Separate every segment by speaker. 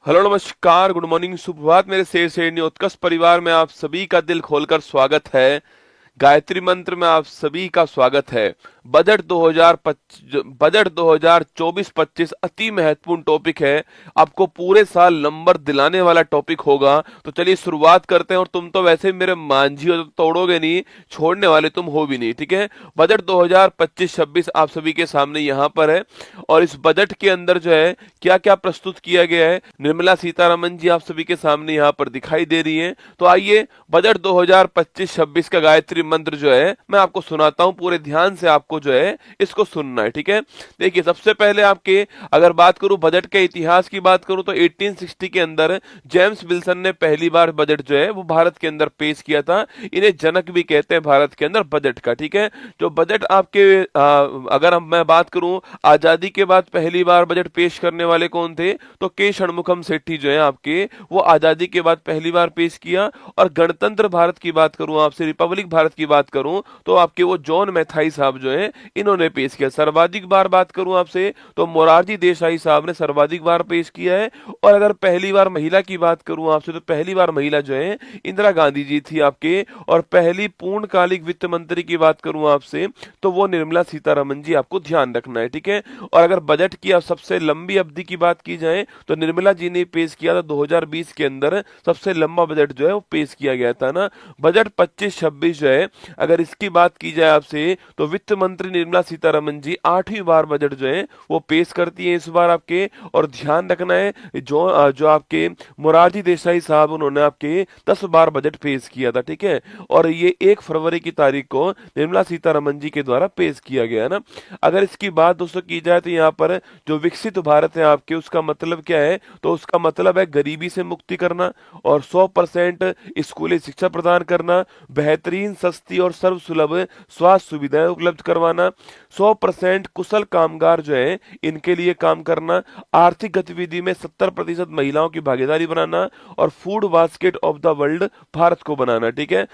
Speaker 1: Hello नमस्कार good morning सुप्रभात मेरे शेर शेरनी उत्कर्ष परिवार में आप सभी का दिल खोलकर स्वागत है। गायत्री मंत्र में आप सभी का स्वागत है। बजट 2024-25 अति महत्वपूर्ण टॉपिक है। आपको पूरे साल नंबर दिलाने वाला टॉपिक होगा। तो चलिए शुरुआत करते हैं। और तुम तो वैसे भी मेरे मांझी हो, तो तोड़ोगे नहीं, छोड़ने वाले तुम हो भी नहीं, ठीक है। बजट 2025-26 आप सभी के सामने यहाँ पर है। और इस बजट के अंदर जो है क्या क्या प्रस्तुत किया गया है, निर्मला सीतारमन जी आप सभी के सामने यहाँ पर दिखाई दे रही हैं। तो आइए बजट 2025-26 का गायत्री मंत्र जो है मैं आपको सुनाता हूं। पूरे ध्यान से आपको जो है इसको सुनना है, ठीक है। देखिए सबसे पहले आपके अगर बात करूं बजट के इतिहास की बात करूं तो 1860 के अंदर जेम्स विल्सन ने पहली बार बजट जो है वो भारत के अंदर पेश किया था। इन्हें जनक भी कहते हैं भारत के अंदर बजट का, ठीक है। जो बजट आपके अगर हम मैं बात करूं आजादी के बाद पहली बार बजट पेश करने वाले कौन थे, तो के षणमुखम सेठी जो है आपके, वो आजादी के बाद पहली बार पेश किया। और गणतंत्र भारत की बात करूं आपसे, रिपब्लिक भारत की बात करूं तो आपके वो जॉन मैथाई साहब जो हैं इन्होंने पेश किया। सर्वाधिक बार बात करूं आपसे तो मोरारजी देसाई साहब ने सर्वाधिक बार पेश किया है। और अगर पहली बार महिला की बात करूं आपसे तो पहली बार महिला जो है इंदिरा गांधी जी थी आपके। और पहली पूर्णकालिक वित्त मंत्री की बात करूं आपसे तो वो निर्मला सीतारमन जी, आपको ध्यान रखना है, ठीक है। और अगर बजट की सबसे लंबी अवधि की बात की जाए तो निर्मला जी ने पेश किया था 2020 के अंदर सबसे लंबा बजट जो है वो पेश किया गया था ना। बजट 25-26 जो है अगर इसकी बात की जाए आपसे तो वित्त मंत्री निर्मला सीतारमन जी 8वीं बार बजट जो है वो पेश करती है इस बार आपके। और ध्यान रखना है जो आपके मोरारजी देसाई साहब उन्होंने आपके 10 बार बजट पेश किया था, ठीक है। और ये 1 फरवरी की तारीख को निर्मला सीतारमन जी के द्वारा पेश किया गया ना। अगर इसकी बात दोस्तों की जाए तो यहाँ पर जो विकसित भारत है आपके, उसका मतलब क्या है, तो उसका मतलब है गरीबी से मुक्ति करना और 100% स्कूली शिक्षा प्रदान करना, बेहतरीन सस्ती और सर्वसुलभ स्वास्थ्य सुविधाएं उपलब्ध करवाना, 100% कुशल कामगार जो है इनके लिए काम करना, आर्थिक गतिविधि में 70% महिलाओं की भागीदारी बनाना और food basket of the world Bharat को बनाना, ठीक है।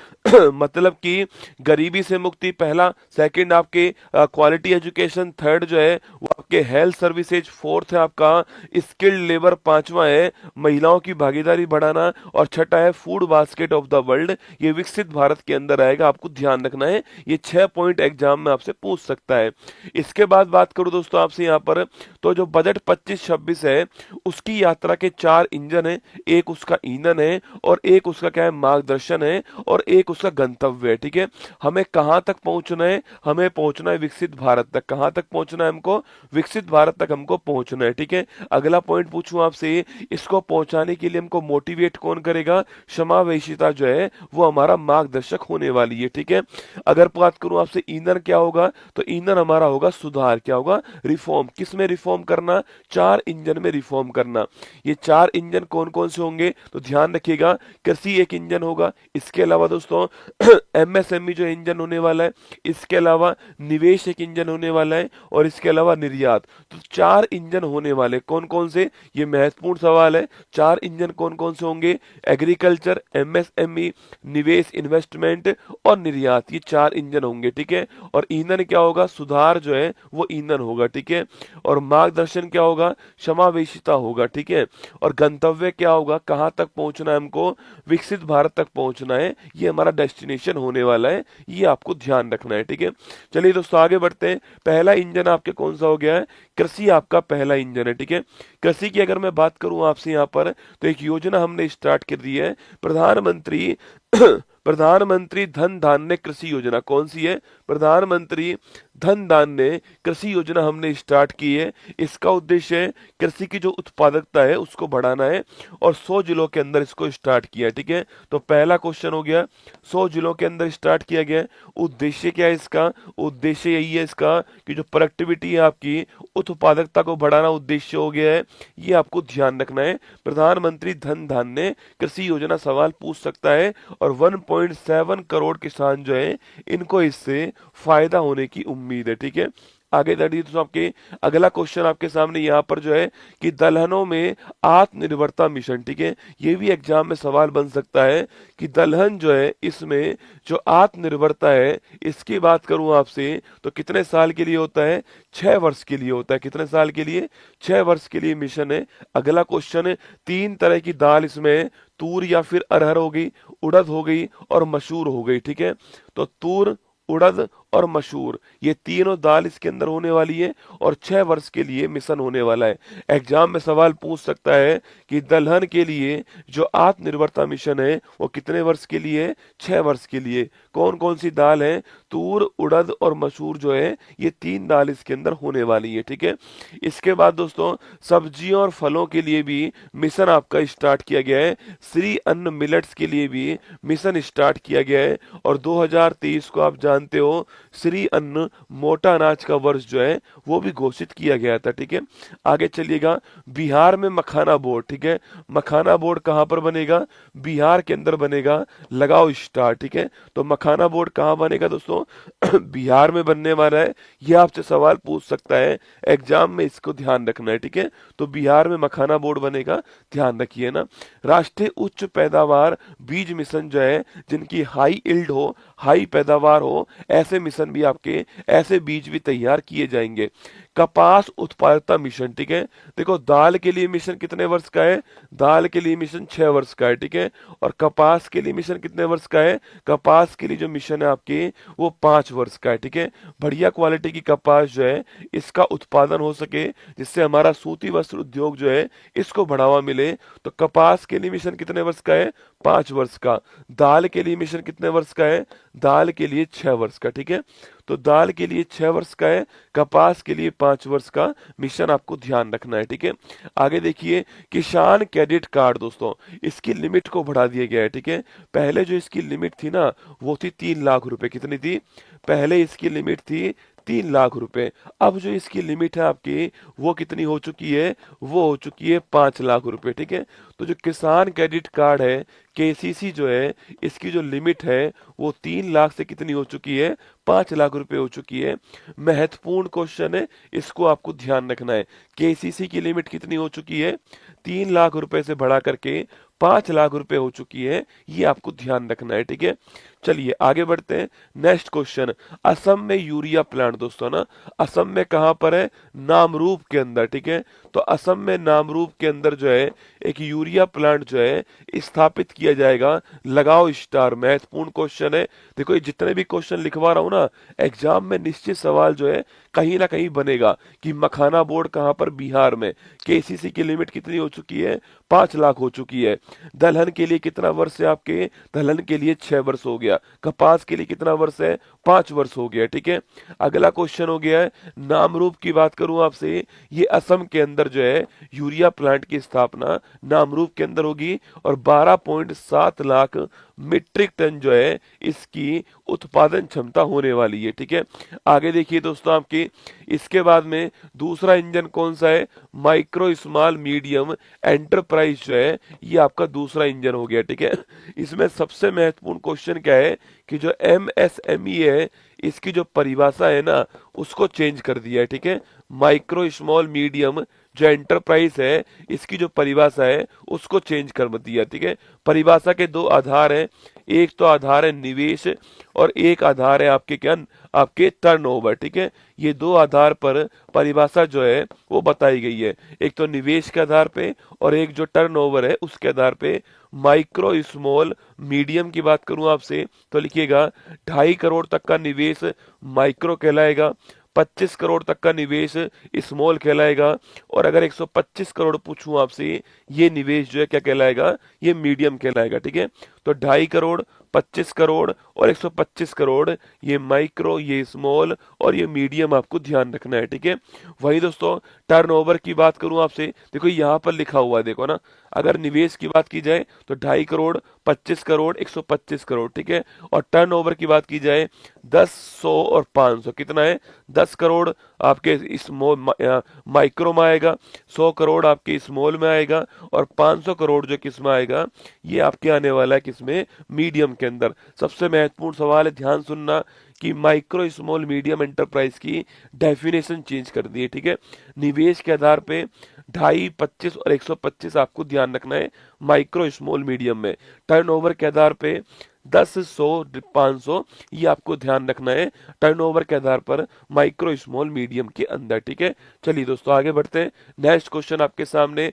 Speaker 1: मतलब कि गरीबी से मुक्ति पहला, सेकंड आपके क्वालिटी एजुकेशन, थर्ड जो है वो आपके हेल्थ सर्विसेज, फोर्थ है आपका स्किल्ड लेबर, पांचवा है महिलाओं की भागीदारी बढ़ाना और छठा है food basket of the world. ये विकसित भारत के अंदर आएगा, आपको ध्यान रखना है। ये 6 पॉइंट एग्जाम में आपसे पूछ सकता है। इसके बाद बात करूं दोस्तों आपसे यहाँ पर, तो जो बजट 25-26 है उसकी यात्रा के 4 इंजन है। एक उसका ईंधन है और एक उसका क्या है मार्गदर्शन है और एक उसका गंतव्य है, ठीक है। हमें कहाँ तक पहुंचना है, हमें पहुंचना है विकसित भारत तक। कहाँ तक पहुंचना है हमको, विकसित भारत तक हमको पहुंचना है, ठीक है। अगला पॉइंट पूछूं आपसे, इसको पहुंचाने के लिए हमको मोटिवेट कौन करेगा, समावेशिता जो है वो हमारा मार्गदर्शक होने वाली है, ठीक है। अगर बात करूं आपसे ईंधन क्या होगा, तो ईंधन हमारा होगा सुधार, क्या होगा, रिफॉर्म। किस में रिफॉर्म करना, 4 इंजन में रिफॉर्म करना। ये 4 इंजन कौन कौन से होंगे, तो ध्यान रखिएगा, कृषि एक इंजन होगा। इसके अलावा दोस्तों एमएसएमई जो इंजन होने वाला है, इसके अलावा निवेश एक इंजन होने वाला है और इसके अलावा निर्यात। तो 4 इंजन होने वाले कौन कौन से, ये महत्वपूर्ण सवाल है। 4 इंजन कौन कौन से होंगे, एग्रीकल्चर, एमएसएमई, निवेश इन्वेस्टमेंट और निर्यात, ये 4 इंजन होंगे, ठीक है। और ईंधन क्या होगा, सुधार जो है वो ईंधन होगा, ठीक है। और मार्गदर्शन क्या होगा, समावेशिता होगा, ठीक है। और गंतव्य क्या होगा, कहाँ तक पहुंचना है हमको, विकसित भारत तक पहुंचना है, ये हमारा डेस्टिनेशन होने वाला है, ये आपको ध्यान रखना है, ठीक है। चलिए दोस्तों आगे बढ़ते हैं। पहला इंजन आपके कौन सा हो गया है, कृषि आपका पहला इंजन है, ठीक है। कृषि की अगर मैं बात करूं आपसे यहाँ पर, तो एक योजना हमने स्टार्ट कर दी है, प्रधानमंत्री प्रधानमंत्री धन धान्य कृषि योजना। कौन सी है, प्रधानमंत्री धन धान्य कृषि योजना हमने स्टार्ट की है। इसका उद्देश्य है कृषि की जो उत्पादकता है उसको बढ़ाना है और 100 जिलों के अंदर इसको स्टार्ट किया है, ठीक है। तो पहला क्वेश्चन हो गया, 100 जिलों के अंदर स्टार्ट किया गया है। उद्देश्य क्या है इसका, उद्देश्य यही है इसका कि जो प्रोडक्टिविटी है आपकी, उत्पादकता को बढ़ाना उद्देश्य हो गया है, ये आपको ध्यान रखना है। प्रधानमंत्री धन धान्य कृषि योजना सवाल पूछ सकता है और 1.7 करोड़ किसान जो है इनको इससे फायदा होने की उम्मीद है, ठीक है। आगे बढ़िए दोस्तों, आपके अगला क्वेश्चन आपके सामने यहाँ पर जो है कि दलहनों में आत्मनिर्भरता मिशन, ठीक है, ये भी एग्जाम में सवाल बन सकता है कि दलहन जो है इसमें जो आत्मनिर्भरता है इसकी बात करूं आपसे तो कितने साल के लिए होता है, 6 वर्ष के लिए होता है। कितने साल के लिए, 6 वर्ष के लिए मिशन है। अगला क्वेश्चन है, 3 तरह की दाल इसमें है, तूर या फिर अरहर हो गई, उड़द हो गई और मसूर हो गई, ठीक है। तो तूर, उड़द और मसूर, ये तीनों दाल इसके अंदर होने वाली है और 6 वर्ष के लिए मिशन होने वाला है। एग्जाम में सवाल पूछ सकता है कि दलहन के लिए जो आत्मनिर्भरता मिशन है वो कितने वर्ष के लिए है, 6 वर्ष के लिए। कौन कौन सी दाल है, तूर, उड़द और मसूर जो है ये 3 दाल इसके अंदर होने वाली है, ठीक है। इसके बाद दोस्तों सब्जियों और फलों के लिए भी मिशन आपका स्टार्ट किया गया है। श्री अन्न मिलेट्स के लिए भी मिशन स्टार्ट किया गया है और 2023 को आप जानते हो श्री अन्न मोटा अनाज का वर्ष जो है वो भी घोषित किया गया था, ठीक है। आगे चलिएगा, बिहार में मखाना बोर्ड, ठीक है, मखाना बोर्ड कहाँ पर बनेगा, बिहार के अंदर बनेगा। लगाओ स्टार, ठीक है। तो मखाना बोर्ड कहाँ बनेगा दोस्तों, बिहार में बनने वाला है। ये आपसे सवाल पूछ सकता है एग्जाम में, इसको ध्यान रखना है, ठीक है। तो बिहार में मखाना बोर्ड बनेगा, ध्यान रखिए ना। राष्ट्रीय उच्च पैदावार बीज मिशन जो है, जिनकी हाई इल्ड हो, हाई पैदावार हो, ऐसे मिशन भी आपके, ऐसे बीज भी तैयार किए जाएंगे। कपास उत्पादकता मिशन, ठीक है। देखो दाल के लिए मिशन कितने वर्ष का है, दाल के लिए मिशन 6 वर्ष का है, ठीक है। और कपास के लिए मिशन कितने वर्ष का है, कपास के लिए जो मिशन है आपके वो 5 वर्ष का है, ठीक है। बढ़िया क्वालिटी की कपास जो है इसका उत्पादन हो सके, जिससे हमारा सूती वस्त्र उद्योग जो है इसको बढ़ावा मिले, तो कपास के लिए मिशन कितने वर्ष का है, 5 वर्ष का। दाल के लिए मिशन कितने वर्ष का है, दाल के लिए 6 वर्ष का, ठीक है। तो दाल के लिए 6 वर्ष का है, कपास के लिए 5 वर्ष का मिशन आपको ध्यान रखना है, ठीक है। आगे देखिए, किसान क्रेडिट कार्ड दोस्तों, इसकी लिमिट को बढ़ा दिया गया है, ठीक है। पहले जो इसकी लिमिट थी ना वो थी 3 लाख रुपए। कितनी थी, पहले इसकी लिमिट थी 3 लाख रुपए। अब जो इसकी लिमिट है आपकी वो कितनी हो चुकी है, वो हो चुकी है 5 लाख रुपए, ठीक है। तो जो किसान क्रेडिट कार्ड है, केसीसी जो है, इसकी जो लिमिट है वो 3 लाख से कितनी हो चुकी है, 5 लाख रुपए हो चुकी है। महत्वपूर्ण क्वेश्चन है, इसको आपको ध्यान रखना है। केसीसी की लिमिट कितनी हो चुकी है, 3 लाख रुपए से बढ़ा करके 5 लाख रुपए हो चुकी है, ये आपको ध्यान रखना है, ठीक है। चलिए आगे बढ़ते हैं। नेक्स्ट क्वेश्चन, असम में यूरिया प्लांट दोस्तों ना, असम में कहां पर है, नामरूप के अंदर, ठीक है। तो असम में नामरूप के अंदर जो है एक यूरिया प्लांट जो है स्थापित किया जाएगा। लगाओ स्टार, महत्वपूर्ण क्वेश्चन है। देखो ये जितने भी क्वेश्चन लिखवा रहा हूं ना, एग्जाम में निश्चित सवाल जो है कहीं ना कहीं बनेगा कि मखाना बोर्ड कहां पर, बिहार में। केसीसी की लिमिट कितनी हो चुकी है, 5 लाख हो चुकी है। दलहन के लिए कितना वर्ष है आपके, दलहन के लिए 6 वर्ष हो गया। कपास के लिए कितना वर्ष है, 5 वर्ष हो गया, ठीक है। अगला क्वेश्चन हो गया है, नामरूप की बात करूं आपसे, ये असम के अंदर जो है यूरिया प्लांट की स्थापना नामरूप के अंदर होगी और 12.7 लाख मीट्रिक टन जो है इसकी उत्पादन क्षमता होने वाली है, ठीक है। आगे देखिए दोस्तों, आपकी इसके बाद में दूसरा इंजन कौन सा है, माइक्रो स्मॉल मीडियम एंटरप्राइज जो है ये आपका दूसरा इंजन हो गया, ठीक है। इसमें सबसे महत्वपूर्ण क्वेश्चन क्या है कि जो एमएसएमई है इसकी जो परिभाषा है ना उसको चेंज कर दिया है, ठीक है। माइक्रो स्मॉल मीडियम जो एंटरप्राइज है इसकी जो परिभाषा है उसको चेंज कर दिया, ठीक है। परिभाषा के 2 आधार हैं, एक तो आधार है निवेश और एक आधार है आपके क्या, आपके टर्नओवर, ठीक है। ये 2 आधार पर परिभाषा जो है वो बताई गई है, एक तो निवेश के आधार पे और एक जो टर्नओवर है उसके आधार पे। माइक्रो स्मॉल मीडियम की बात करूं आपसे तो लिखिएगा 2.5 करोड़ तक का निवेश माइक्रो कहलाएगा, 25 करोड़ तक का निवेश स्मॉल कहलाएगा, और अगर 125 करोड़ पूछूं आपसे ये निवेश जो है क्या कहलाएगा, ये मीडियम कहलाएगा, ठीक है। तो 2.5 करोड़, 25 करोड़ और 125 करोड़, ये माइक्रो, ये स्मॉल और ये मीडियम आपको ध्यान रखना है, ठीक है। वही दोस्तों टर्नओवर की बात करूं आपसे, देखो यहाँ पर लिखा हुआ है, देखो ना, अगर निवेश की बात की जाए तो 2.5 करोड़, 25 करोड़, 125 करोड़, ठीक है। और टर्नओवर की बात की जाए 10, 100 और 500, कितना है, 10 करोड़ आपके स्मॉल माइक्रो में आएगा, 100 करोड़ आपके स्मॉल में आएगा और 500 करोड़ जो किस में आएगा, ये आपके आने वाला है किसमें, मीडियम के अंदर सबसे महत्वपूर्ण सवाल है, ध्यान सुनना, कि माइक्रो स्मॉल मीडियम एंटरप्राइज की डेफिनेशन चेंज कर दी है। ठीक है, निवेश के आधार पे 2.5, 25 और 125 आपको ध्यान रखना है माइक्रो स्मॉल मीडियम में। टर्नओवर के आधार पे 10, 100, 500 ये आपको ध्यान रखना है टर्नओवर के आधार पर माइक्रो स्मॉल मीडियम के अंदर। ठीक है, चलिए दोस्तों आगे बढ़ते हैं। नेक्स्ट क्वेश्चन आपके सामने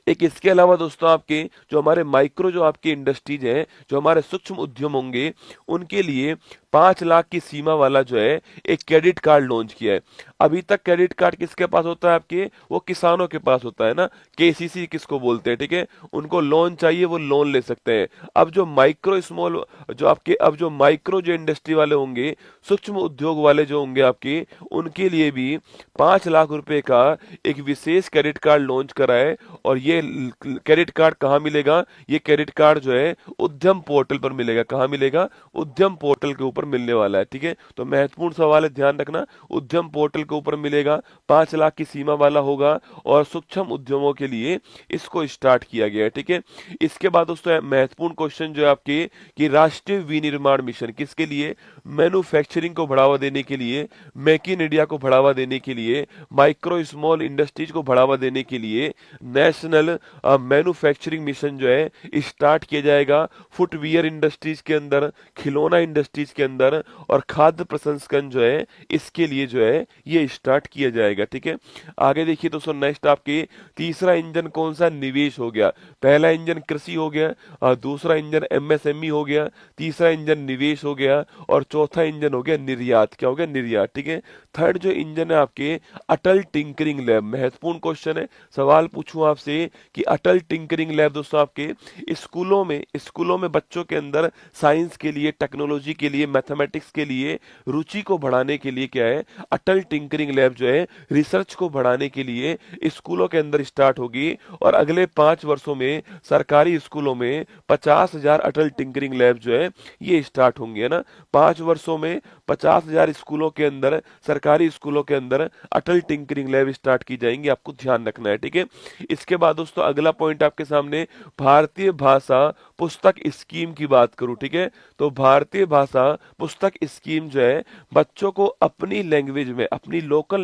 Speaker 1: एक इसके अलावा दोस्तों आपके जो हमारे माइक्रो जो आपकी इंडस्ट्रीज है, जो हमारे सूक्ष्म उद्यम होंगे, उनके लिए 5 लाख की सीमा वाला जो है एक क्रेडिट कार्ड लॉन्च किया है। अभी तक क्रेडिट कार्ड किसके पास होता है आपके, वो किसानों के पास होता है ना, केसीसी किसको बोलते हैं। ठीक है, उनको लोन चाहिए वो लोन ले सकते हैं। अब जो माइक्रो स्मॉल जो आपके अब जो माइक्रो जो इंडस्ट्री वाले होंगे, सूक्ष्म उद्योग वाले जो होंगे आपके, उनके लिए भी 5 लाख रुपए का एक विशेष क्रेडिट कार्ड लॉन्च करा है। और ये क्रेडिट कार्ड कहाँ मिलेगा, ये क्रेडिट कार्ड जो है उद्यम पोर्टल पर मिलेगा। कहाँ मिलेगा, उद्यम पोर्टल के ऊपर मिलने वाला है। ठीक है, तो महत्वपूर्ण सवाल है, ध्यान रखना, उद्यम पोर्टल के ऊपर मिलेगा, 5 लाख की सीमा वाला होगा और सूक्ष्म उद्यमों के लिए इसको स्टार्ट किया गया है। ठीक है, इसके बाद दोस्तों महत्वपूर्ण क्वेश्चन जो है आपके कि राष्ट्रीय विनिर्माण मिशन किसके लिए, मैन्युफैक्चरिंग को बढ़ावा देने के लिए, मेक इन इंडिया को बढ़ावा देने के लिए, माइक्रो स्मॉल इंडस्ट्रीज को बढ़ावा देने के लिए नेशनल मैन्युफैक्चरिंग मिशन जो है स्टार्ट किया जाएगा। फुटवियर इंडस्ट्रीज के अंदर, खिलौना इंडस्ट्रीज के अंदर और खाद्य प्रसंस्करण जो है इसके लिए जो है ये स्टार्ट किया जाएगा। ठीक है, आगे देखिए दोस्तों, नेक्स्ट आपके तीसरा इंजन कौन सा, निवेश हो गया। पहला इंजन कृषि हो गया, दूसरा इंजन एमएसएमई हो गया, तीसरा इंजन निवेश हो गया और चौथा इंजन हो गया निर्यात। क्या हो गया, निर्यात। ठीक है, थर्ड जो इंजन है आपके अटल टिंकरिंग लैब। महत्वपूर्ण क्वेश्चन है, सवाल पूछूं आपसे कि अटल टिंकरिंग लैब दोस्तों आपके स्कूलों में बच्चों के अंदर साइंस के लिए, टेक्नोलॉजी के लिए, मैथमेटिक्स के लिए रुचि को बढ़ाने के लिए क्या है, अटल टिंकरिंग लैब जो है रिसर्च को बढ़ाने के लिए स्कूलों के अंदर स्टार्ट होगी। और अगले 5 वर्षों में सरकारी स्कूलों में 50,000 अटल टिंकरिंग लैब जो है ये स्टार्ट होंगे, है ना। 5 वर्षों में 50,000 स्कूलों के अंदर, सरकारी स्कूलों के अंदर अटल टिंकरिंग लैब स्टार्ट की जाएंगी, आपको ध्यान रखना है। ठीक है, इसके बाद दोस्तों अगला पॉइंट आपके सामने भारतीय भाषा पुस्तक स्कीम की बात करूं। ठीक है, तो भारतीय भाषा पुस्तक स्कीम जो है बच्चों को अपनी लैंग्वेज में, अपनी लोकल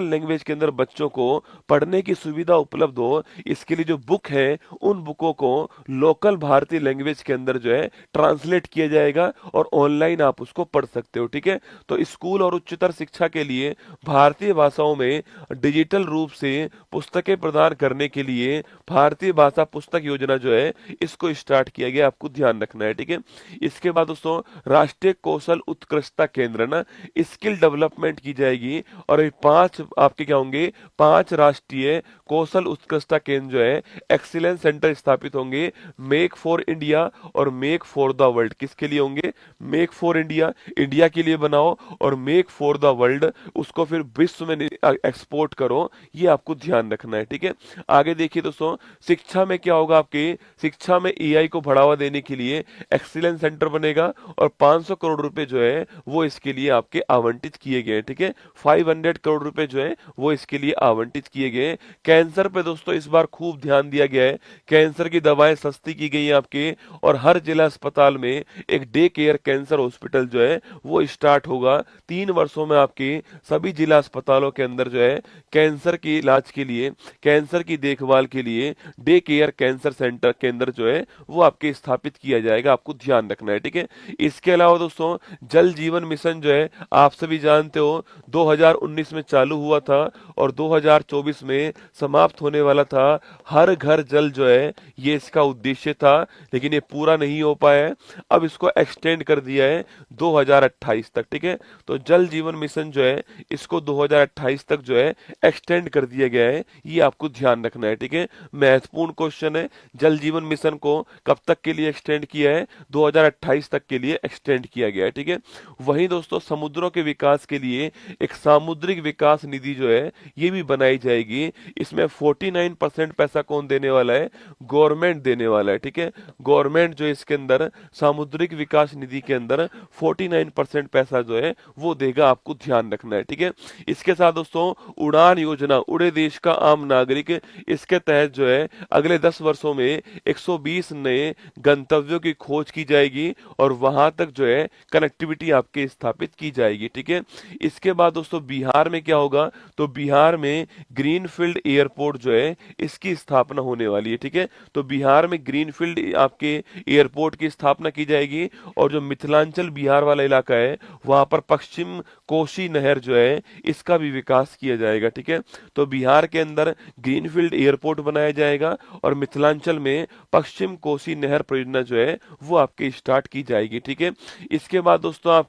Speaker 1: लैंग्वेज के अंदर बच्चों को पढ़ने की सुविधा उपलब्ध हो, इसके लिए जो बुक है उन बुकों को लोकल भारतीय लैंग्वेज के अंदर जो है ट्रांसलेट किया जाएगा और ऑनलाइन आप उसको पढ़ सकते हो। ठीक है, तो स्कूल और उच्चतर शिक्षा के लिए भारतीय भाषाओं में डिजिटल रूप से पुस्तकें प्रदान करने के लिए भारतीय भाषा पुस्तक योजना जो है इसको स्टार्ट किया गया, आपको ध्यान रखना है। ठीक है, इसके बाद दोस्तों राष्ट्रीय कौशल उत्कृष्टता केंद्र ना, स्किल डेवलपमेंट की जाएगी और ये 5 आपके क्या होंगे, 5 राष्ट्रीय कौशल उत्कृष्टता केंद्र जो है एक्सीलेंस सेंटर स्थापित होंगे। मेक फॉर इंडिया और मेक फॉर द वर्ल्ड किसके लिए होंगे, मेक फॉर इंडिया, इंडिया के लिए बनाओ, और मेक फॉर द वर्ल्ड उसको फिर विश्व में एक्सपोर्ट करो, ये आपको ध्यान रखना है। ठीक है, आगे देखिए दोस्तों, शिक्षा में क्या होगा, आपके शिक्षा में एआई को बढ़ावा देने के लिए एक्सीलेंस सेंटर बनेगा और 500 करोड़ रुपए जो है वो इसके लिए आपके आवंटित किए गए। ठीक है, 500 करोड़ रुपए जो है वो इसके लिए आवंटित किए गए। कैंसर पे दोस्तों इस बार खूब ध्यान दिया गया है, कैंसर की दवाएं सस्ती की गई है आपके, और हर जिला अस्पताल में एक डे केयर कैंसर हॉस्पिटल जो है वो स्टार्ट होगा। 3 वर्षों में आपके सभी जिला अस्पतालों के अंदर जो है कैंसर के इलाज के लिए, कैंसर की देखभाल के लिए डे केयर कैंसर सेंटर केंद्र जो है वो आपके स्थापित किया जाएगा, आपको ध्यान रखना है। ठीक है, इसके अलावा दोस्तों जल जीवन मिशन जो है आप सभी जानते हो 2019 में चालू हुआ था और 2024 में समाप्त होने वाला था। हर घर जल जो है ये इसका उद्देश्य था, लेकिन ये पूरा नहीं हो पाया है। अब इसको एक्सटेंड कर दिया है 2028 तक। ठीक है, तो जल जीवन मिशन जो है इसको 2028 तक जो है एक्सटेंड कर दिया गया है, ये आपको ध्यान रखना है। ठीक है, महत्वपूर्ण क्वेश्चन है, जल जीवन मिशन को कब तक के लिए एक्सटेंड किया है, 2028 तक तक के लिए एक्सटेंड किया गया है, ठीक है। वहीं दोस्तों समुद्रों के विकास के लिए एक सामुद्रिक विकास निधि जो है ये भी बनाई जाएगी। इसमें 49% पैसा कौन देने वाला है? गवर्नमेंट देने वाला है, ठीक है। गवर्नमेंट जो इसके अंदर सामुद्रिक विकास निधि के अंदर 49% पैसा जो है वो देगा, आपको ध्यान रखना है, ठीक है। इसके साथ दोस्तों उड़ान योजना, उड़े देश का आम नागरिक, इसके तहत जो है अगले 10 वर्षों में 120 नए गंतव्यों की खोज की जाएगी और वहां तक जो है कनेक्टिविटी आपके स्थापित की जाएगी, ठीक है। इसके बाद दोस्तों बिहार में क्या होगा? तो बिहार में ग्रीनफील्ड एयरपोर्ट जो है इसकी स्थापना होने वाली है, ठीक है। तो बिहार में ग्रीनफील्ड आपके एयरपोर्ट की स्थापना की जाएगी और जो मिथिलांचल बिहार वाला इलाका है वहां पर पश्चिम कोसी नहर जो है इसका भी विकास किया जाएगा, ठीक है। तो बिहार के अंदर ग्रीनफील्ड एयरपोर्ट बनाया जाएगा और मिथिलांचल में पश्चिम कोसी नहर परियोजना जो है वो आपके स्टार्ट की जाएगी, ठीक है। इसके बाद दोस्तों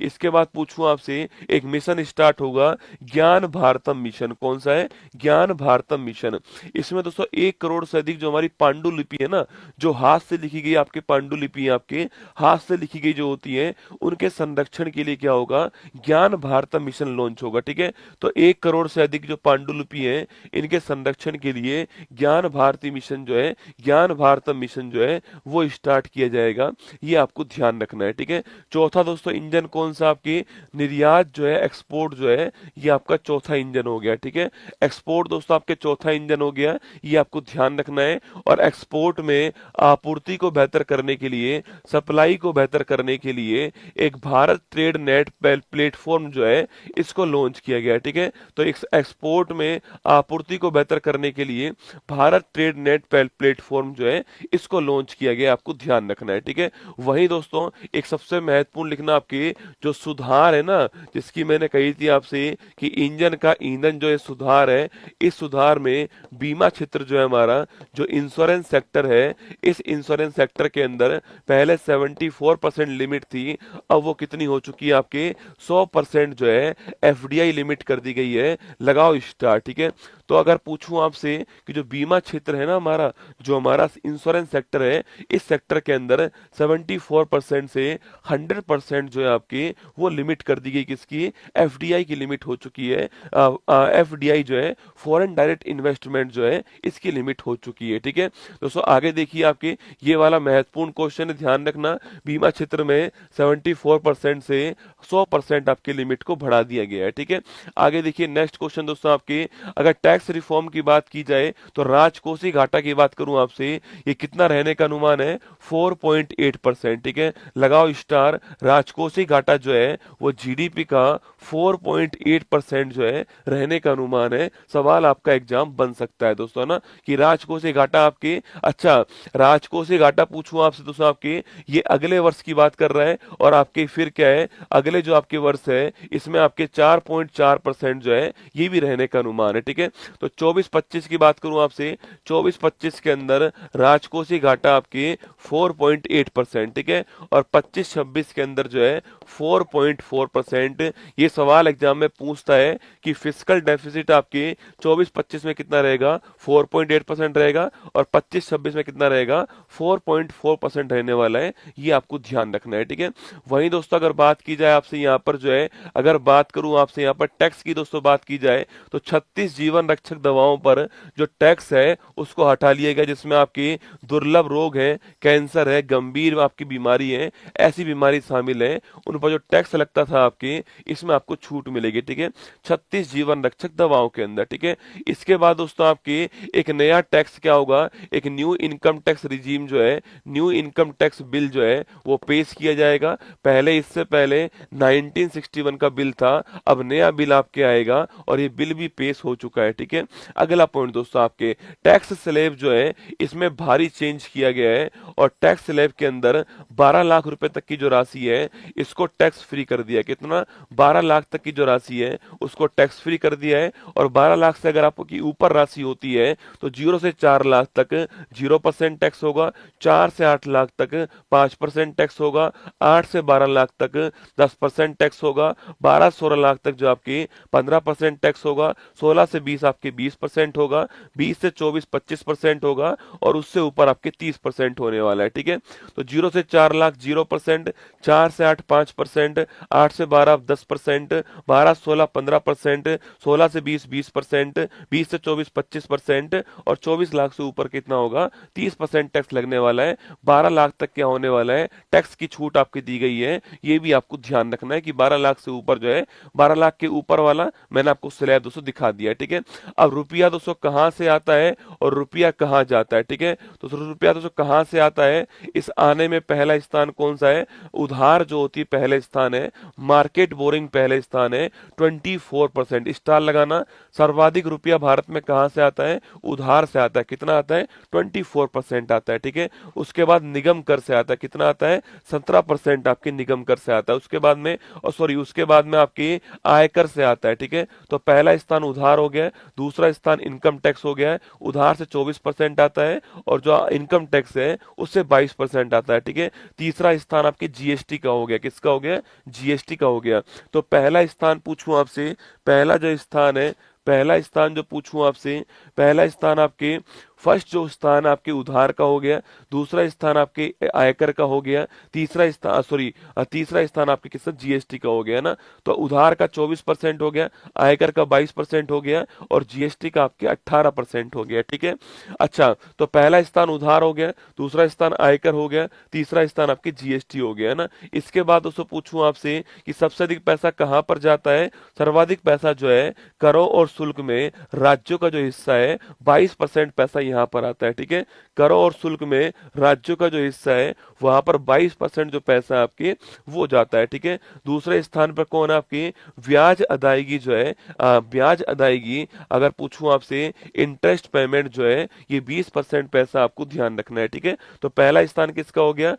Speaker 1: इसके बाद पूछूं आपसे, एक मिशन स्टार्ट होगा, ज्ञान भारतम मिशन। कौन सा है? ज्ञान भारतम मिशन। इसमें दोस्तों 1 करोड़ से अधिक जो हमारी पांडुलिपि है ना, जो हाथ से लिखी गई आपके पांडुलिपि, आपके हाथ से लिखी गई जो होती है उनके संरक्षण के लिए क्या होगा? ज्ञान भारतम मिशन लॉन्च होगा, ठीक है। तो 1 करोड़ से अधिक जो पांडुलिपि है इनके संरक्षण के लिए ज्ञान भारती मिशन जो है, ज्ञान भारतम मिशन जो है वो स्टार्ट किया जाएगा, ये आपको ध्यान रखना है, ठीक है। चौथा दोस्तों इंजन कौन सा? आपकी निर्यात जो है, एक्सपोर्ट जो है, ये आपका चौथा इंजन हो गया, ठीक है। एक्सपोर्ट दोस्तों आपके चौथा इंजन हो गया, ये आपको ध्यान रखना है। और एक्सपोर्ट में आपूर्ति को बेहतर करने के लिए, सप्लाई को बेहतर करने के लिए एक भारत ट्रेड नेट प्लेटफॉर्म जो है इसको लॉन्च किया गया, ठीक है। तो एक्सपोर्ट में आपूर्ति को बेहतर करने के लिए भारत ट्रेड नेट प्लेटफॉर्म जो है इसको लॉन्च किया गया, आपको ध्यान रखना है, ठीक है। वहीं दोस्तों एक सबसे महत्वपूर्ण लिखना, आपके जो सुधार है ना, जिसकी मैंने कही थी आपसे कि इंजन का ईंधन जो है सुधार है, इस सुधार में बीमा क्षेत्र जो है हमारा, जो इंश्योरेंस सेक्टर है, इस इंश्योरेंस सेक्टर के अंदर पहले 74% लिमिट थी, अब वो कितनी हो चुकी है? आपके 100% जो है एफडीआई लिमिट कर दी गई है। लगाओ स्टार, ठीक है। तो अगर पूछूं आपसे कि जो बीमा क्षेत्र है ना हमारा, जो हमारा इंश्योरेंस सेक्टर है, इस सेक्टर के अंदर 74% से 100% जो है आपकी वो लिमिट कर दी गई, किसकी? एफडीआई की लिमिट हो चुकी है। एफडीआई जो है फॉरेन डायरेक्ट इन्वेस्टमेंट जो है इसकी लिमिट हो चुकी है, ठीक है। दोस्तों आगे देखिए, आपके ये वाला महत्वपूर्ण क्वेश्चन है, ध्यान रखना। बीमा क्षेत्र में 74% से 100% आपकी लिमिट को बढ़ा दिया गया है, ठीक है। आगे देखिए नेक्स्ट क्वेश्चन दोस्तों, आपके अगर टैक्स रिफॉर्म की बात की जाए तो राजकोषीय घाटा की बात करूं आपसे, ये कितना रहने का अनुमान है? 4.8%, ठीक है। लगाओ स्टार। राजकोषीय घाटा जो है वो जीडीपी का 4.8% जो है रहने का अनुमान है। सवाल आपका एग्जाम बन सकता है दोस्तों, ना, कि राजकोषीय घाटा आपके, अच्छा राजकोषीय घाटा पूछूं आपसे दोस्तों, आपके ये अगले वर्ष की बात कर रहा है और आपके फिर क्या है, अगले जो आपके वर्ष है इसमें आपके 4.4% जो है ये भी रहने का अनुमान है, ठीक है। तो 24-25 की बात करूं आपसे, 24-25 के अंदर राजकोषीय घाटा आपके 4.8%, ठीक है। और 25-26 के अंदर जो है 4.4%। ये सवाल एग्जाम में पूछता है कि फिस्कल डेफिसिट आपके 24-25 में कितना रहेगा? 4.8% रहेगा और 25-26 में कितना रहेगा? 4.4% रहने वाला है, ये आपको ध्यान रखना है, ठीक है। वहीं दोस्तों अगर बात की जाए आपसे यहाँ पर जो है, अगर बात करूं आपसे यहाँ पर टैक्स की दोस्तों बात की जाए तो 36 जीवन रक्षक दवाओं पर जो टैक्स है उसको हटा लिया गया, जिसमें आपके दुर्लभ रोग है, कैंसर है, गंभीर आपकी बीमारी है, ऐसी बीमारी शामिल है, उन पर जो टैक्स लगता था आपके, इसमें आपको छूट मिलेगी, ठीक है। 36 जीवन रक्षक दवाओं के अंदर, ठीक है। इसके बाद दोस्तों आपके एक नया टैक्स क्या होगा? एक न्यू इनकम टैक्स रिजीम जो है, न्यू इनकम टैक्स बिल जो है वो पेश किया जाएगा। पहले इससे पहले 1961 का बिल था, अब नया बिल आपके आएगा और ये बिल भी पेश हो चुका है, ठीक है। अगला पॉइंट दोस्तों, आपके टैक्स स्लैब जो है इसमें भारी चेंज किया गया है और टैक्स स्लैब के अंदर 12 लाख रुपए तक की जो राशि है इसको टैक्स फ्री कर दिया है। कितना? 12 लाख तक की जो राशि है उसको टैक्स फ्री कर दिया है। और 12 लाख से अगर आपकी ऊपर राशि होती है तो 0 से 4 लाख तक 0% टैक्स होगा, 4 से 8 लाख तक 5% टैक्स होगा, 8 से 12 लाख तक 10% टैक्स होगा, 12-16 लाख तक जो आपकी 15% टैक्स होगा, 16 से 20 आपके 20% होगा, 20 से 24 25% होगा, और उससे ऊपर आपके 30% होने वाला है। ठीक है, तो 0 से 4 लाख 0%, 4 से 8 5%, 8 से 12 10%, 12 16 15%, 16 से 20 20%, 20 से 24 25%, और 24 लाख से ऊपर कितना होगा, 30% टैक्स लगने वाला है। 12 लाख तक क्या होने वाला है, टैक्स की छूट आपकी दी गई है। ये भी आपको ध्यान रखना है कि 12 लाख से ऊपर जो है, 12 लाख के ऊपर वाला मैंने आपको स्लैब दोस्तों दिखा दिया है। ठीक है, अब रुपया दोस्तों कहाँ से आता है और रुपया कहाँ जाता है। ठीक है, तो रुपया दोस्तों कहाँ से आता है, इस आने में पहला स्थान कौन सा है, उधार जो होती है पहले स्थान है, मार्केट बोरिंग पहले स्थान है 24%, स्टार लगाना। सर्वाधिक रुपया भारत में कहाँ से आता है, उधार से आता है। कितना आता है, 24% आता है। ठीक है, उसके बाद निगम कर से आता है, कितना आता है, 17% आपके निगम कर से आता है। उसके बाद में, और सॉरी, उसके बाद में आपकी आयकर से आता है। ठीक है, तो पहला स्थान उधार हो गया, दूसरा स्थान इनकम टैक्स हो गया है, उधार से 24% आता है, और जो इनकम टैक्स है उससे 22% आता है। ठीक है, तीसरा स्थान आपके जीएसटी का हो गया, किसका हो गया, जीएसटी का हो गया। तो पहला स्थान पूछूं आपसे, पहला जो स्थान है, पहला स्थान जो पूछूं आपसे, पहला स्थान आपके, फर्स्ट जो स्थान आपके उधार का हो गया, दूसरा स्थान आपके आयकर का हो गया, तीसरा स्थान, सॉरी, तीसरा स्थान आपके किसका, जीएसटी का हो गया ना। तो उधार का 24% हो गया, आयकर का 22% हो गया, और जीएसटी का आपके 18% हो गया। ठीक है, अच्छा, तो पहला स्थान उधार हो गया, दूसरा स्थान आयकर हो गया, तीसरा स्थान आपके जीएसटी हो गया ना। इसके बाद दोस्तों पूछूं आपसे कि सबसे अधिक पैसा कहां पर जाता है, सर्वाधिक पैसा जो है करों और शुल्क में राज्यों का जो हिस्सा है, 22% पैसा यहाँ पर आता है। ठीक है, करों और शुल्क में राज्यों का जो हिस्सा है वहां पर 22% जो पैसा आपके वो जाता है। ठीक है, दूसरे स्थान पर कौन है आपकी, ब्याज अदायगी जो है, ब्याज अदायगी अगर पूछूं आपसे, इंटरेस्ट पेमेंट जो है, ये 20% पैसा आपको ध्यान रखना है। ठीक है, तो पहला स्थान किसका हो गया,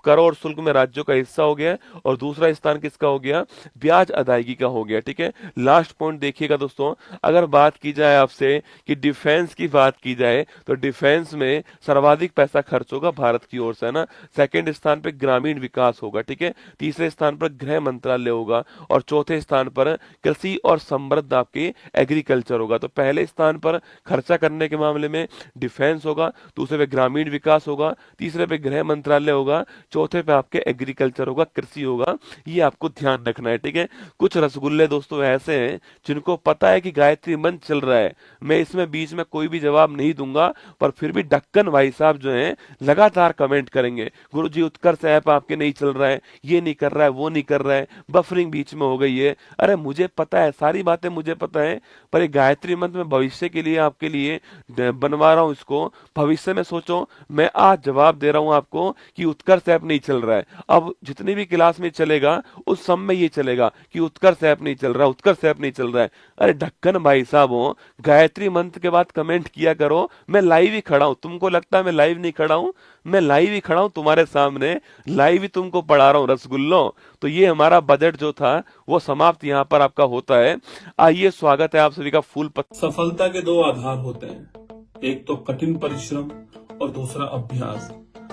Speaker 1: करों और शुल्क में राज्यों का हिस्सा हो गया, और दूसरा स्थान किसका हो गया, ब्याज अदायगी का हो गया। ठीक है, लास्ट पॉइंट देखिएगा दोस्तों, अगर बात की जाए आपसे कि डिफेंस की बात की जाए, तो डिफेंस में सर्वाधिक पैसा खर्च होगा भारत की ओर से, है ना। सेकंड स्थान पर ग्रामीण विकास होगा। ठीक है, तीसरे स्थान पर गृह मंत्रालय होगा, और चौथे स्थान पर कृषि और समृद्ध आपके एग्रीकल्चर होगा। तो पहले स्थान पर खर्चा करने के मामले में डिफेंस होगा, दूसरे पे ग्रामीण विकास होगा, तीसरे पे गृह मंत्रालय होगा, चौथे पे आपके एग्रीकल्चर होगा, कृषि होगा। ये आपको ध्यान रखना है। ठीक है, कुछ रसगुल्ले दोस्तों ऐसे हैं जिनको पता है कि गायत्री मंत्र चल रहा है, मैं इसमें बीच में कोई भी जवाब नहीं दूंगा, पर फिर भी ढक्कन भाई साहब जो हैं लगातार कमेंट करेंगे, गुरुजी उत्कर्ष ऐप आपके नहीं चल रहा है, ये नहीं कर रहा है, वो नहीं कर रहा है, बफरिंग बीच में हो गई है। अरे मुझे पता है, सारी बातें मुझे पता है, पर ये गायत्री मंत्र में भविष्य के लिए आपके लिए बनवा रहा हूं इसको। भविष्य में सोचो, मैं आज जवाब दे रहा हूं आपको कि उत्कर्ष ऐप नहीं चल रहा है, अब जितनी भी क्लास में चलेगा उस सब में ये चलेगा कि उत्कर्ष ऐप नहीं चल रहा, उत्कर्ष ऐप नहीं चल रहा है। अरे ढक्कन भाई साहब हो, गायत्री मंत्र के बाद कमेंट किया करो, मैं लाइव ही खड़ा हूं। तुमको लगता है मैं लाइव नहीं खड़ा हूं, मैं लाइव ही खड़ा हूं तुम्हारे सामने, लाइव ही तुमको पढ़ा रहा हूं रसगुल्लो। तो ये हमारा बजट जो था वो समाप्त यहाँ पर आपका होता है। आइए, स्वागत है आप सभी का फूल
Speaker 2: सफलता के दो आधार होते हैं, एक तो कठिन परिश्रम और दूसरा अभ्यास।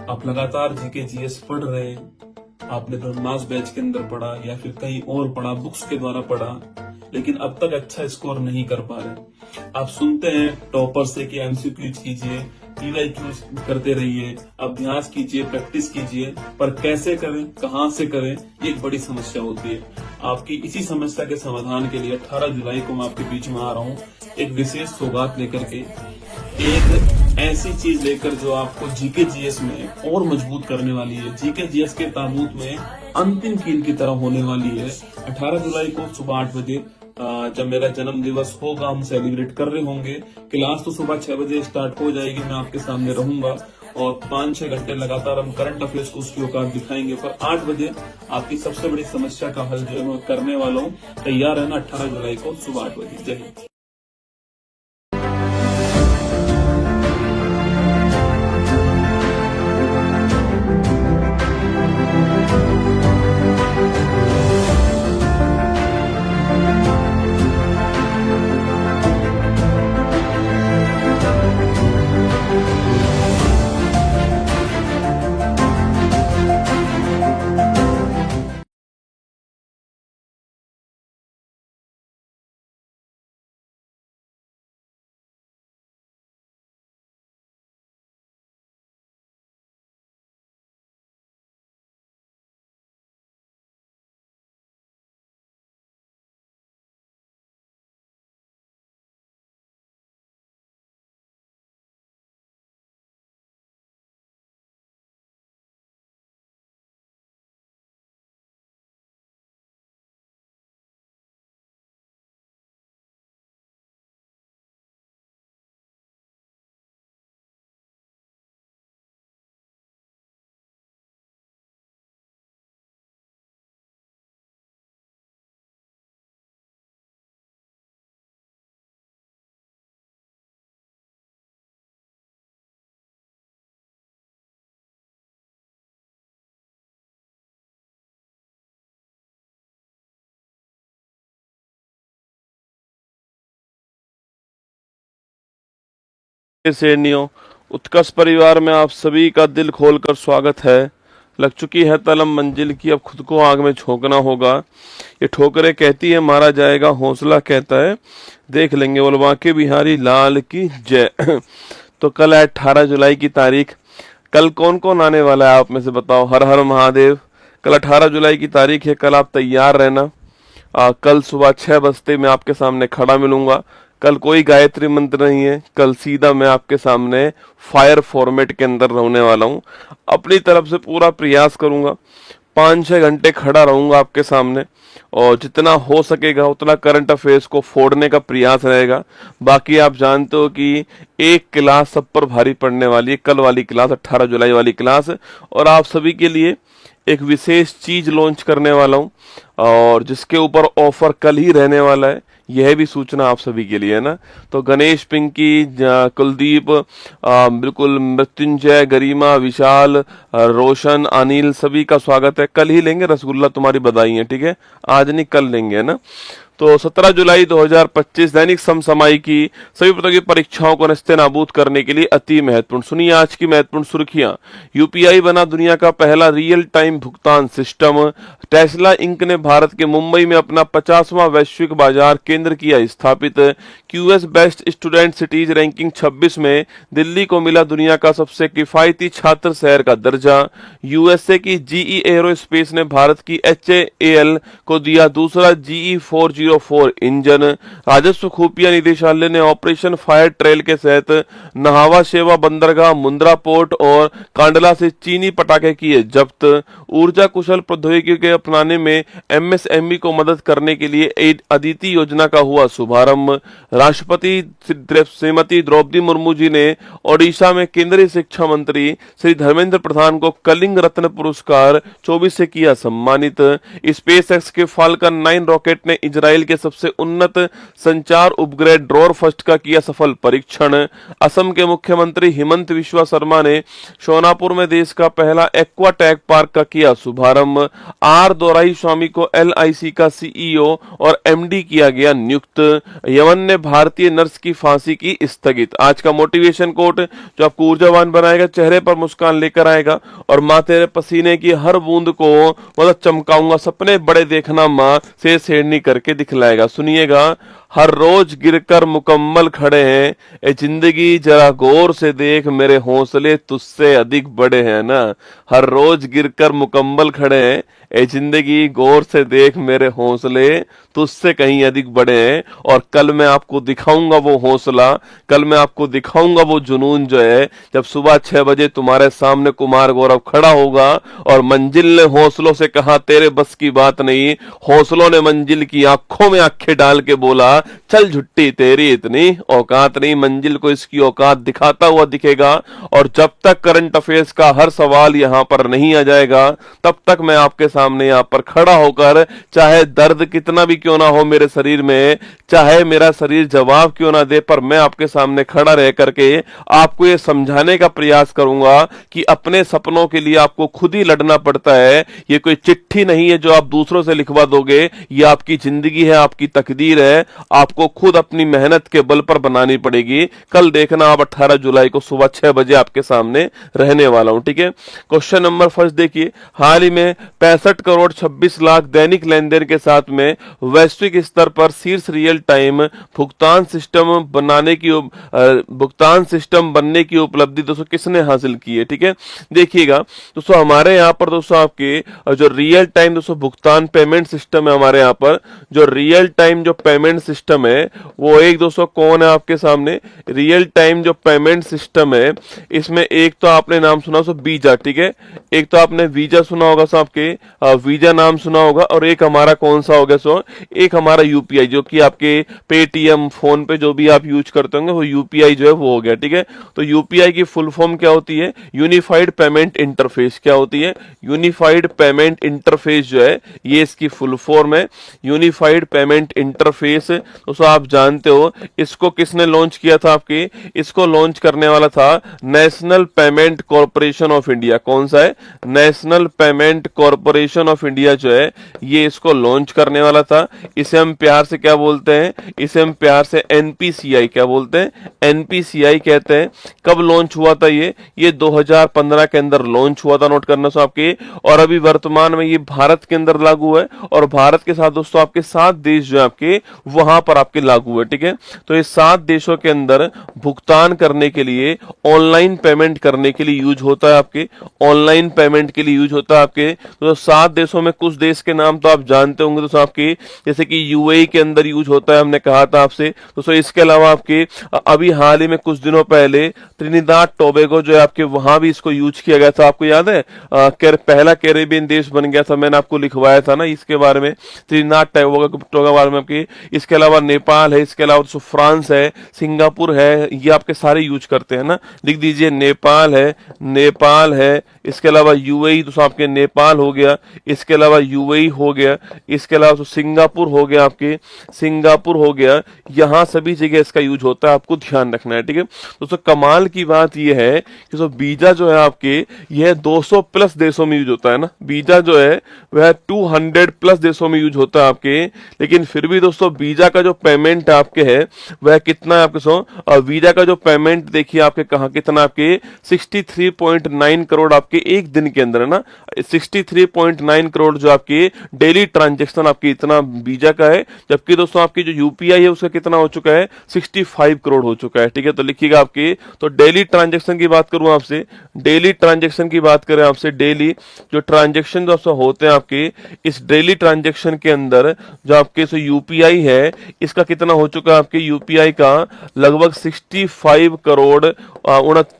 Speaker 2: आप लगातार जीके जीएस पढ़ रहे हैं, आपने ब्रह्मास बैच के अंदर पढ़ा या फिर कहीं और पढ़ा, बुक्स के द्वारा पढ़ा, लेकिन अब तक अच्छा स्कोर नहीं कर पा रहे। आप सुनते हैं टॉपर से कि एमसीक्यू कीजिए, पीवाईक्यू करते रहिए, अभ्यास कीजिए, प्रैक्टिस कीजिए, पर कैसे करें, कहां से करें, ये एक बड़ी समस्या होती है। आपकी इसी समस्या के समाधान के लिए 18 जुलाई को मैं आपके बीच में आ रहा हूँ, एक विशेष सौगात लेकर के, एक ऐसी चीज लेकर जो आपको जीके जीएस में और मजबूत करने वाली है, जीके जीएस के ताबूत में अंतिम कील की तरह होने वाली है। 18 जुलाई को सुबह 8 बजे जब मेरा जन्म दिवस होगा, हम सेलिब्रेट कर रहे होंगे। क्लास तो सुबह 6 बजे स्टार्ट हो जाएगी, मैं आपके सामने रहूंगा और 5-6 घंटे लगातार हम करंट अफेयर्स को उसकी औकात दिखाएंगे। पर 8 बजे आपकी सबसे बड़ी समस्या का हल जो है मैं करने वाला हूँ। तैयार है ना, 18 जुलाई को सुबह 8 बजे। जय हिंद।
Speaker 1: श्रेणियों, उत्कर्ष परिवार में आप सभी का दिल खोलकर स्वागत है। लग चुकी है तलम मंजिल की, अब खुद को आग में झोंकना होगा। ये ठोकरें कहती है मारा जाएगा, हौसला कहता है देख लेंगे। बोल बांके बिहारी लाल की जय। तो कल है 18 जुलाई की तारीख। कल कौन कौन आने वाला है आप में से बताओ। हर हर महादेव। कल 18 जुलाई की तारीख है, कल आप तैयार रहना। कल सुबह 6 बजते मैं आपके सामने खड़ा मिलूंगा। कल कोई गायत्री मंत्र नहीं है, कल सीधा मैं आपके सामने फायर फॉर्मेट के अंदर रहने वाला हूं। अपनी तरफ से पूरा प्रयास करूंगा, 5-6 घंटे खड़ा रहूंगा आपके सामने और जितना हो सकेगा उतना करंट अफेयर्स को फोड़ने का प्रयास रहेगा। बाकी आप जानते हो कि एक क्लास सब पर भारी पड़ने वाली है, कल वाली क्लास 18 जुलाई वाली क्लास। और आप सभी के लिए एक विशेष चीज लॉन्च करने वाला हूं और जिसके ऊपर ऑफर कल ही रहने वाला है। यह भी सूचना आप सभी के लिए है ना। तो गणेश, पिंकी, कुलदीप, बिल्कुल मृत्युंजय, गरिमा, विशाल, रोशन, अनिल सभी का स्वागत है। कल ही लेंगे रसगुल्ला, तुम्हारी बधाई है, ठीक है। आज नहीं कल लेंगे, है ना। तो 17 जुलाई 2025 दैनिक समसामयिकी सभी प्रतियोगी परीक्षाओं को नस्तेनाबूद करने के लिए अति महत्वपूर्ण। सुनिए आज की महत्वपूर्ण सुर्खियां। यूपीआई बना दुनिया का पहला रियल टाइम भुगतान सिस्टम। टेस्ला इंक ने भारत के मुंबई में अपना 50वां वैश्विक बाजार केंद्र किया स्थापित। QS best student cities ranking 26 में दिल्ली को मिला दुनिया का सबसे किफायती छात्र शहर का दर्जा। यूएसए की जीई एरोस्पेस ने भारत की एचएएल को दिया दूसरा जीई 404 इंजन। राजस्व खुफिया निदेशालय ने ऑपरेशन फायर ट्रेल के तहत नहावा शेवा बंदरगाह, मुंद्रा पोर्ट और कांडला से चीनी पटाखे किए जब्त। ऊर्जा कुशल प्रौद्योगिकी के अपनाने में एमएसएमई को मदद करने के लिए अदिति योजना का हुआ शुभारंभ। राष्ट्रपति श्रीमती द्रौपदी मुर्मू जी ने ओडिशा में केंद्रीय शिक्षा मंत्री श्री धर्मेंद्र प्रधान को कलिंग रत्न पुरस्कार 24 से किया सम्मानित। स्पेस एक्स के फाल्कन 9 रॉकेट ने इजराइल के सबसे उन्नत संचार उपग्रह ड्रोर फर्स्ट का किया सफल परीक्षण। असम के मुख्यमंत्री हिमंत बिस्वा शर्मा ने शोनापुर में देश का पहला एक्वा टेक पार्क का किया शुभारंभ। आर दोराई स्वामी को एलआईसी का सीईओ और एमडी किया गया नियुक्त। यमन ने भारतीय नर्स की फांसी की स्थगित। आज का मोटिवेशन कोट जो आपको ऊर्जावान बनाएगा, चेहरे पर मुस्कान लेकर आएगा और माँ तेरे पसीने की हर बूंद को मतलब चमकाऊंगा, सपने बड़े देखना माँ से शेरनी करके दिखलाएगा। सुनिएगा, हर रोज गिरकर मुकम्मल खड़े हैं, ए जिंदगी जरा गौर से देख मेरे हौसले तुझसे अधिक बड़े हैं ना। हर रोज गिरकर मुकम्मल खड़े हैं, ए जिंदगी गौर से देख मेरे हौसले तुझसे कहीं अधिक बड़े हैं। और कल मैं आपको दिखाऊंगा वो हौसला, कल मैं आपको दिखाऊंगा वो जुनून जो है जब सुबह 6 बजे तुम्हारे सामने कुमार गौरव खड़ा होगा और मंजिल ने हौसलों से कहा तेरे बस की बात नहीं, हौसलों ने मंजिल की आंखों में आंखें डाल के बोला चल झुट्टी तेरी इतनी औकात नहीं। मंजिल को इसकी औकात दिखाता हुआ दिखेगा और जब तक करंट अफेयर्स का हर सवाल यहां पर नहीं आ जाएगा तब तक मैं आपके सामने यहां पर खड़ा होकर, चाहे दर्द कितना भी क्यों ना हो मेरे शरीर में, चाहे मेरा शरीर जवाब क्यों ना दे, पर मैं आपके सामने खड़ा रह करके आपको ये समझाने का प्रयास करूंगा कि अपने सपनों के लिए आपको खुद ही लड़ना पड़ता है। ये कोई चिट्ठी नहीं है जो आप दूसरों से लिखवा दोगे, ये आपकी जिंदगी है, आपकी तकदीर है, आपको खुद अपनी मेहनत के बल पर बनानी पड़ेगी। कल देखना आप 18 जुलाई को सुबह 6 बजे आपके सामने रहने वाला हूं, ठीक है। क्वेश्चन नंबर फर्स्ट देखिए, हाल ही में 65 करोड़ 26 लाख दैनिक लेन देन के साथ में वैश्विक स्तर पर शीर्ष रियल टाइम भुगतान सिस्टम बनने की उपलब्धि दोस्तों किसने हासिल की है, ठीक है। देखिएगा दोस्तों, हमारे यहाँ पर दोस्तों आपके जो रियल टाइम दोस्तों भुगतान पेमेंट सिस्टम है, हमारे यहाँ पर जो रियल टाइम जो पेमेंट सिस्टम है वो एक दोस्तों कौन है आपके सामने, रियल टाइम जो पेमेंट सिस्टम है इसमें एक तो आपने नाम सुना सो वीजा, ठीक है। एक तो आपने वीजा सुना होगा सो आपके वीजा नाम सुना होगा, और एक हमारा कौन सा हो गया सो, एक हमारा यूपीआई जो कि आपके पेटीएम फोन पे जो भी आप यूज करते होंगे वो यूपीआई जो है वो हो गया, ठीक है। तो यूपीआई की फुल फॉर्म क्या होती है, यूनिफाइड पेमेंट इंटरफेस। क्या होती है, यूनिफाइड पेमेंट इंटरफेस जो है ये इसकी फुल फॉर्म है, यूनिफाइड पेमेंट इंटरफेस। दोस्तों आप जानते हो इसको किसने लॉन्च किया था, आपके इसको लॉन्च करने वाला था national payment corporation of India. कौन सा है, national payment corporation corporation of India जो है ये इसको लॉन्च करने वाला था। इसे हम प्यार से क्या बोलते हैं, इसे हम प्यार से एनपीसीआई क्या बोलते हैं, एनपीसीआई कहते हैं। कब लॉन्च हुआ था ये 2015 के अंदर लॉन्च हुआ था, नोट करना सो आपके। और अभी वर्तमान में ये भारत के अंदर लागू है, और भारत के साथ दोस्तों आपके 7 देश जो है आपके वहां पर आपके लागू है, ठीक है। तो ये 7 देशों के अंदर भुगतान करने के लिए, ऑनलाइन पेमेंट करने के लिए यूज होता है आपके, ऑनलाइन पेमेंट के लिए यूज होता है आपके। तो 7 देशों में कुछ देश के नाम तो आप जानते होंगे दोस्तों आपके, जैसे कि यूएई के अंदर यूज होता है, हमने कहा था आपसे दोस्तों। इसके अलावा आपके अभी हाल ही में कुछ दिनों पहले त्रिनिदाद टोबैगो जो है आपके वहां भी इसको यूज किया गया था, आपको याद है। पहला कैरेबियन देश बन गया था, मैंने आपको लिखवाया था ना इसके बारे में, त्रिनिदाद टोबैगो के बारे में आपके। इसके अलावा नेपाल है, इसके अलावा दोस्तों फ्रांस है, सिंगापुर है, ये आपके सारे यूज करते हैं ना, लिख दीजिए। नेपाल है, नेपाल है, इसके अलावा यूएई दोस्तों आपके, नेपाल हो गया, इसके अलावा यूएई हो गया, इसके अलावा तो सिंगापुर हो गया आपके, सिंगापुर हो गया। यहां सभी जगह इसका यूज होता है, आपको ध्यान रखना है, ठीक है दोस्तों। कमाल की बात यह है कि जो वीजा जो है आपके, यह 200 प्लस देशों में यूज होता है ना, वीजा जो है वह 200 प्लस देशों में यूज होता है आपके। लेकिन फिर भी दोस्तों वीजा का जो पेमेंट आपके है वह कितना है आपके सो, वीजा का जो पेमेंट देखिए आपके कहा कितना आपके 63.9 करोड़ आपके एक दिन के अंदर है ना, 63.9 करोड़ जो आपके डेली ट्रांजेक्शन आपकी इतना वीजा का है। जबकि दोस्तों आपकी जो यूपीआई है उसका कितना हो चुका है, 65 करोड़ हो चुका है, ठीक है। तो लिखिएगा आपके, तो डेली ट्रांजेक्शन की बात करूं आपसे, डेली ट्रांजेक्शन की बात करें आपसे, डेली जो ट्रांजेक्शन जो होते हैं आपके, इस डेली ट्रांजेक्शन के अंदर जो आपके यूपीआई है इसका कितना हो चुका है आपके, यूपीआई का लगभग 65 करोड़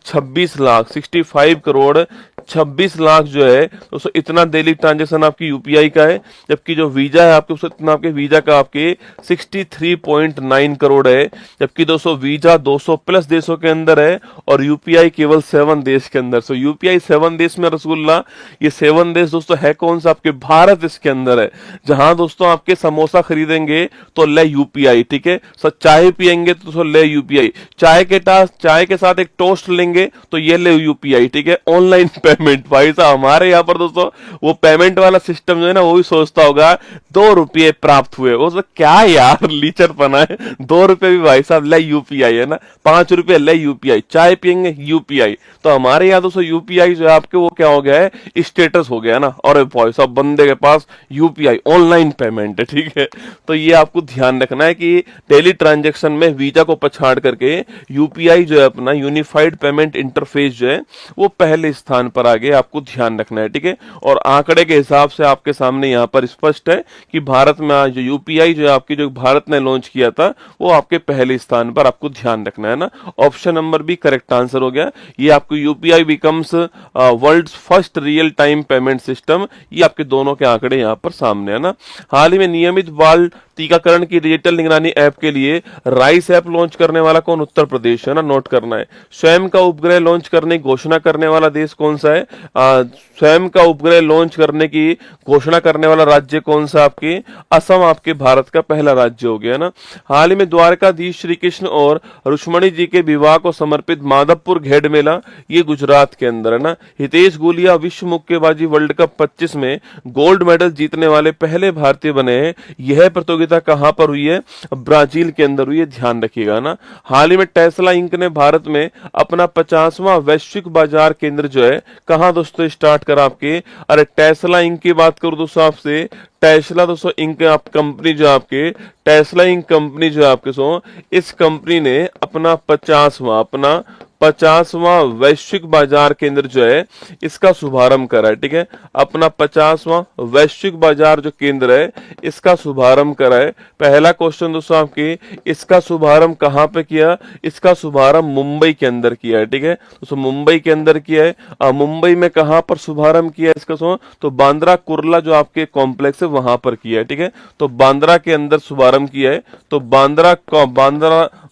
Speaker 1: 26 लाख, 65 करोड़ 26 लाख जो है दोस्तों, इतना डेली ट्रांजेक्शन आपकी यूपीआई का है। जबकि जो वीजा है आपके उसका इतना आपके वीजा का आपके 63.9 करोड़ है। जबकि दोस्तों वीजा 200 प्लस देशों के अंदर है और यूपीआई केवल 7 देश के अंदर। सो यूपीआई 7 देश में रसगुल्ला, ये 7 देश दोस्तों है कौन सा, आपके भारत इसके अंदर है। जहां दोस्तों आपके समोसा खरीदेंगे तो ले यूपीआई, ठीक है। सो चाय पियेंगे तो ले यूपीआई, चाय के साथ एक टोस्ट लेंगे तो ये ले यूपीआई, ठीक है। ऑनलाइन पेमेंट, भाई साहब हमारे यहाँ पर दोस्तों वो पेमेंट वाला सिस्टम जो है ना, वो भी सोचता होगा 2 रुपये प्राप्त हुए, वो क्या यार लीचर पना है, 2 रुपये भी भाई साहब ले यूपीआई है ना, 5 रुपये ले यूपीआई, चाय पियेंगे यूपीआई। तो हमारे यहाँ दोस्तों यूपीआई जो है आपके वो क्या हो गया है, स्टेटस हो गया ना, और भाई साहब बंदे के पास यूपीआई ऑनलाइन पेमेंट है, ठीक है। तो ये आपको ध्यान रखना है कि डेली ट्रांजेक्शन में वीजा को पछाड़ करके यूपीआई जो है अपना यूनिफाइड पेमेंट इंटरफेस जो है वो पहले स्थान पर आ गया, आपको ध्यान रखना है, ठीक है। और आंकड़े के हिसाब से आपके सामने यहाँ पर स्पष्ट है कि भारत में आज जो यूपीआई जो है आपकी, जो भारत ने लॉन्च किया था वो आपके पहले स्थान पर, आपको ध्यान रखना है ना। ऑप्शन नंबर भी करेक्ट आंसर हो गया। ये आपको UPI becomes world first real time payment system, ये आपके दोनों के आंकड़े यहाँ पर सामने है ना। हाल ही में नियमित बाल टीकाकरण की डिजिटल निगरानी ऐप के लिए राइस ऐप लॉन्च करने वाला कौन, उत्तर प्रदेश है ना, नोट करना है। स्वयं का उपग्रह लॉन्च करने की घोषणा करने वाला देश कौन सा है, स्वयं का उपग्रह लॉन्च करने की घोषणा करने वाला राज्य कौन सा, आपके असम आपके भारत का पहला राज्य हो गया ना। हाल ही में द्वारकाधीश श्री कृष्ण और रुक्मणी जी के विवाह को समर्पित माधवपुर घेड़ मेला, ये गुजरात के अंदर है ना। हितेश गुलिया विश्व मुक्केबाजी वर्ल्ड कप 25 में गोल्ड मेडल जीतने वाले पहले भारतीय बने हैं। यह प्रतियोगिता कहां पर हुई है, ब्राजील के अंदर हुई है, ध्यान रखिएगा ना। हाल ही में टेस्ला इंक ने भारत में अपना 50वां वैश्विक बाजार केंद्र जो है कहां दोस्तों स्टार्ट करा आपके, अरे टेस्ला इंक की बात करूं दोस्तों आपसे, टेस्ला दोस्तों इंक आप कंपनी जो आपके, टेस्ला इंक कंपनी जो आपके सो, इस कंपनी ने अपना 50वां वैश्विक बाजार केंद्र जो है इसका शुभारंभ करा है, ठीक है। अपना 50वां वैश्विक बाजार जो केंद्र है इसका शुभारंभ करा है। पहला क्वेश्चन दोस्तों आपके, इसका शुभारंभ कहां पे किया, इसका शुभारंभ मुंबई के अंदर किया है, ठीक है दोस्तों, मुंबई के अंदर किया है। मुंबई में कहां पर शुभारंभ किया है इसका सो, तो बांद्रा कुर्ला जो आपके कॉम्प्लेक्स है वहां पर किया है, ठीक है। तो बांद्रा के अंदर शुभारंभ किया है, तो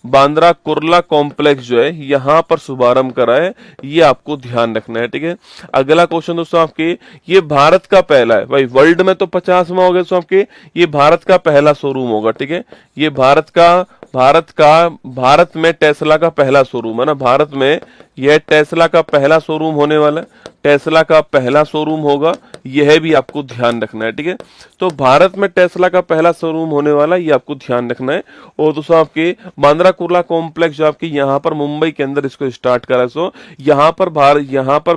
Speaker 1: बांद्रा कुर्ला कॉम्प्लेक्स जो है यहां पर शुभारंभ करा है, ये आपको ध्यान रखना है, ठीक है। अगला क्वेश्चन दोस्तों आपके, ये भारत का पहला है भाई, वर्ल्ड में तो 50वां हो गया दोस्तों आपके, ये भारत का पहला शोरूम होगा, ठीक है। ये भारत में टेस्ला का पहला शोरूम है ना, भारत में यह टेस्ला का पहला शोरूम होने वाला है, टेस्ला का पहला शोरूम होगा, यह भी आपको ध्यान रखना है, ठीक है। तो भारत में टेस्ला का पहला शोरूम होने वाला, ये आपको ध्यान रखना है। और दोस्तों आपके बांद्रा कुर्ला कॉम्प्लेक्स जो आपके यहाँ पर मुंबई के अंदर इसको स्टार्ट करा, सो यहाँ पर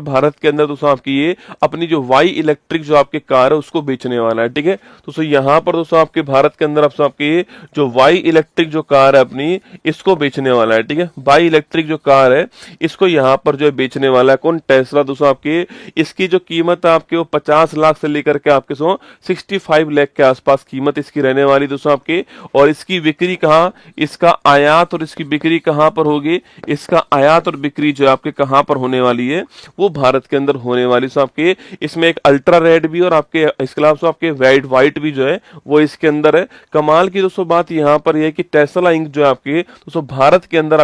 Speaker 1: भारत के अंदर दोस्तों आपकी ये अपनी जो वाई इलेक्ट्रिक जो आपके कार है उसको बेचने वाला है, ठीक है। दोस्तों यहाँ पर दोस्तों आपके भारत के अंदर आपके ये जो वाई इलेक्ट्रिक जो कार है अपनी, इसको बेचने वाला है, ठीक है। वाई इलेक्ट्रिक जो कार है इसको यहाँ पर जो है बेचने वाला है कौन? टेस्ला। दोस्तों आपके इसकी जो कीमत है आपके वो 50 लाख से लेकर के आपके 65 लाख के आसपास कीमत इसकी रहने वाली दोस्तों आपके। और इसकी बिक्री कहाँ, इसका आयात और इसकी बिक्री कहाँ पर होगी? इसका आयात और बिक्री जो आपके कहाँ पर होने वाली है? वो भारत के अंदर होने वाली। सो आपके इसमें एक अल्ट्रा रेड भी और आपके इसके अलावा आपके व्हाइट भी जो है वो इसके अंदर है। कमाल की दोस्तों बात यहाँ पर यह है कि टेस्ला इंक जो है आपके दोस्तों भारत के अंदर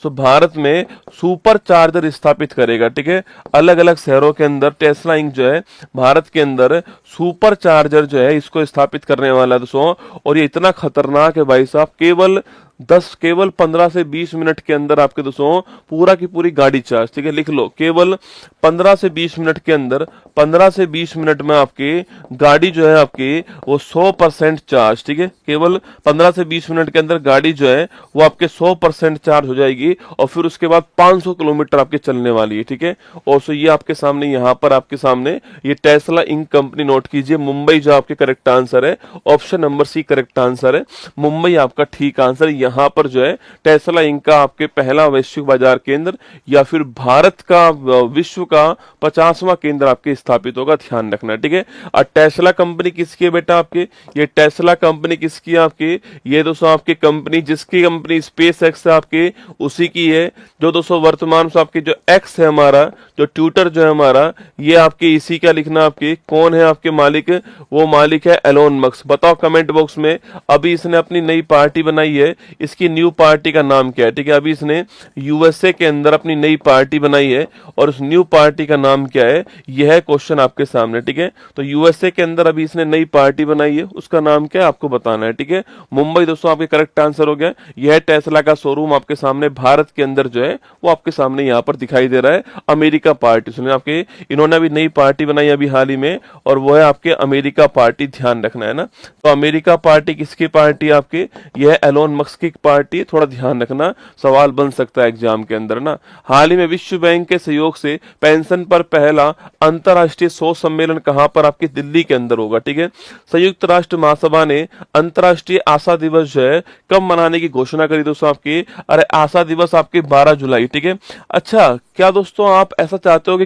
Speaker 1: भारत में सुपर चार्जर स्थापित करेगा, ठीक है। अलग अलग शहरों के अंदर टेस्ला इंक जो है भारत के अंदर सुपर चार्जर जो है इसको स्थापित करने वाला है दोस्तों। और ये इतना खतरनाक है भाई साहब, केवल 15 से 20 मिनट के अंदर आपके दोस्तों पूरा की पूरी गाड़ी चार्ज, ठीक है। लिख लो, केवल 15 से 20 मिनट के अंदर 15 से 20 मिनट में आपकी गाड़ी जो है आपकी वो 100% चार्ज, ठीक है। केवल 15 से 20 मिनट के अंदर गाड़ी जो है वो आपके 100% चार्ज हो जाएगी और फिर उसके बाद 500 किलोमीटर आपके चलने वाली है, ठीक है। और सो ये आपके सामने यहाँ पर आपके सामने ये टेस्ला इंक कंपनी नोट कीजिए। मुंबई जो आपके करेक्ट आंसर है, option number C correct answer है, मुंबई आपका ठीक आंसर। यहाँ पर जो है टेस्ला इंक का आपके पहला वैश्विक बाजार केंद्र या फिर भारत का विश्व का 50वां केंद्र आपके स्थापित होगा, ध्यान रखना, ठीक है। और टेस्ला कंपनी किसकी है बेटा आपके? ये टेस्ला कंपनी किसकी है आपकी? ये दोस्तों आपकी कंपनी जिसकी कंपनी स्पेस एक्स है आपके उसी की है। जो दोस्तों वर्तमान में आपके जो एक्स है हमारा, जो ट्विटर जो है हमारा, ये आपके इसी का लिखना आपके कौन है आपके मालिक? वो मालिक है एलोन मस्क। बताओ कमेंट बॉक्स में। अभी इसने अपनी नई पार्टी बनाई है, इसकी न्यू पार्टी का नाम क्या है, ठीक है। अभी इसने यूएसए के अंदर अपनी नई पार्टी बनाई है और उस न्यू पार्टी का नाम क्या है, यह है क्वेश्चन आपके सामने, ठीक है। तो यूएसए के अंदर अभी इसने नई पार्टी बनाई है, उसका नाम क्या है आपको बताना है, ठीक है। मुंबई दोस्तों आपके करेक्ट आंसर हो गया। यह टेस्ला का शोरूम आपके सामने भारत के अंदर जो है वो आपके सामने यहाँ पर दिखाई दे रहा है। अमेरिका पार्टी सुनिए आपके, इन्होंने अभी नई पार्टी बनाई अभी हाल ही में और वो है आपके अमेरिका पार्टी, ध्यान रखना है ना। तो अमेरिका पार्टी किसकी पार्टी आपके? यह एलोन मस्क की पार्टी, थोड़ा ध्यान रखना, सवाल बन सकता है एग्जाम के अंदर ना। हाल ही में विश्व बैंक के सहयोग से पेंशन पर पहला अंतरराष्ट्रीय शोध सम्मेलन कहां पर? आपके दिल्ली के अंदर होगा, ठीक है। संयुक्त राष्ट्र महासभा ने अंतरराष्ट्रीय आशा दिवस जो है कब मनाने की घोषणा करी दोस्तों आपकी? अरे आशा दिवस आपके 12 जुलाई, ठीक है। अच्छा, क्या दोस्तों आप ऐसा चाहते हो कि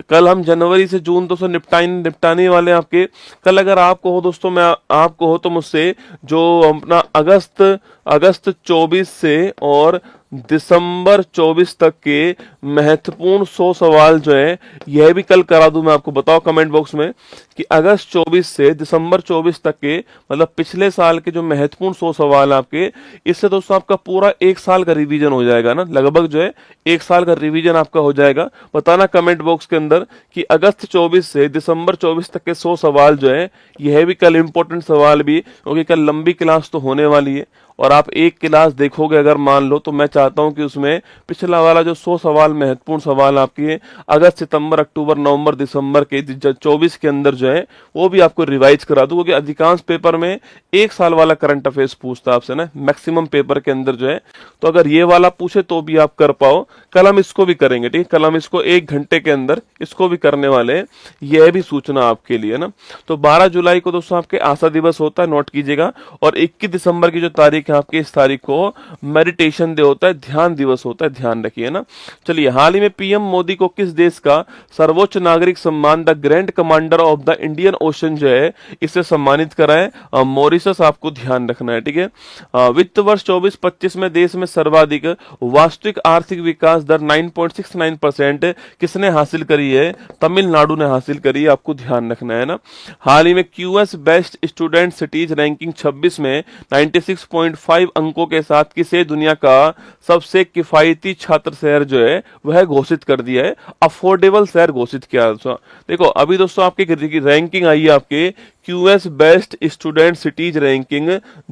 Speaker 1: कल हम जनवरी से जून दोस्तों निपटाने वाले हैं आपके? कल अगर आपको हो दोस्तों, मैं आपको हो तो मुझसे जो अपना अगस्त 24 से और दिसंबर 24 तक के महत्वपूर्ण 100 सवाल जो है यह भी कल करा दूं मैं आपको। बताओ कमेंट बॉक्स में कि अगस्त 24 से दिसंबर 24 तक के मतलब पिछले साल के जो महत्वपूर्ण 100 सवाल आपके, इससे दोस्तों आपका पूरा एक साल का रिवीजन हो जाएगा ना, लगभग जो है एक साल का रिवीजन आपका हो जाएगा। बताना कमेंट बॉक्स के अंदर कि अगस्त 24 से दिसंबर 24 तक के 100 सवाल जो है यह भी कल इंपॉर्टेंट सवाल भी, क्योंकि कल लंबी क्लास तो होने वाली है और आप एक क्लास देखोगे अगर मान लो, तो मैं चाहता हूं कि उसमें पिछला वाला जो 100 सवाल महत्वपूर्ण सवाल आपके अगस्त सितंबर अक्टूबर नवंबर दिसंबर के 24 के अंदर जो है वो भी आपको रिवाइज करा दूं, क्योंकि अधिकांश पेपर में एक साल वाला करंट अफेयर्स पूछता आपसे ना, मैक्सिमम पेपर के अंदर जो है। तो अगर ये वाला पूछे तो भी आप कर पाओ। कल हम इसको भी करेंगे, ठीक है। कल हम इसको 1 घंटे के अंदर इसको भी करने वाले, यह भी सूचना आपके लिए ना। तो 12 जुलाई को दोस्तों आपके आशा दिवस होता है, नोट कीजिएगा। और 21 दिसंबर की जो तारीख आपके, इस तारीख को मेडिटेशन डे होता है, ध्यान दिवस होता है, ध्यान रखिए ना। चलिए, हाल ही में पीएम मोदी को किस देश का सर्वोच्च नागरिक सम्मान the grand commander of the Indian ocean जो है इससे सम्मानित करा है? मॉरिशस, आपको ध्यान रखना है, ठीक है। वित्त वर्ष 24-25 में देश में सर्वाधिक वास्तविक आर्थिक विकास दर 9.69% किसने हासिल करी है? तमिलनाडु ने हासिल करी है, आपको ध्यान रखना है ना। हाल ही में QS best student cities ranking 26 में 96.5 अंकों के साथ किसे दुनिया का सबसे किफायती छात्र शहर जो है वह घोषित कर दिया है, अफोर्डेबल शहर घोषित किया। देखो अभी दोस्तों आपकी रैंकिंग आई है आपके QS best student cities ranking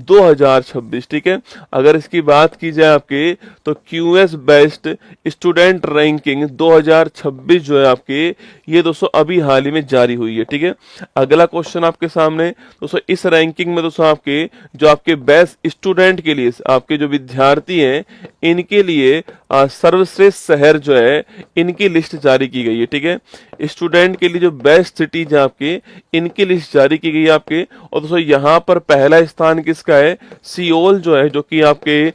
Speaker 1: 2026, ठीक है। अगर इसकी बात की जाए आपके तो क्यूएस बेस्ट स्टूडेंट रैंकिंग 2026 जो है आपके, ये दोस्तों अभी हाल ही में जारी हुई है, ठीक है। अगला क्वेश्चन आपके सामने दोस्तों, इस रैंकिंग में दोस्तों आपके जो आपके बेस्ट स्टूडेंट के लिए, आपके जो विद्यार्थी हैं इनके लिए सर्वश्रेष्ठ शहर जो है इनकी लिस्ट जारी की गई है, ठीक है। स्टूडेंट के लिए जो बेस्ट सिटीज है आपके, इनकी लिस्ट जारी की गई है आपके। और दोस्तों यहाँ पर पहला स्थान किसका है, सियोल जो है, जो कि आपके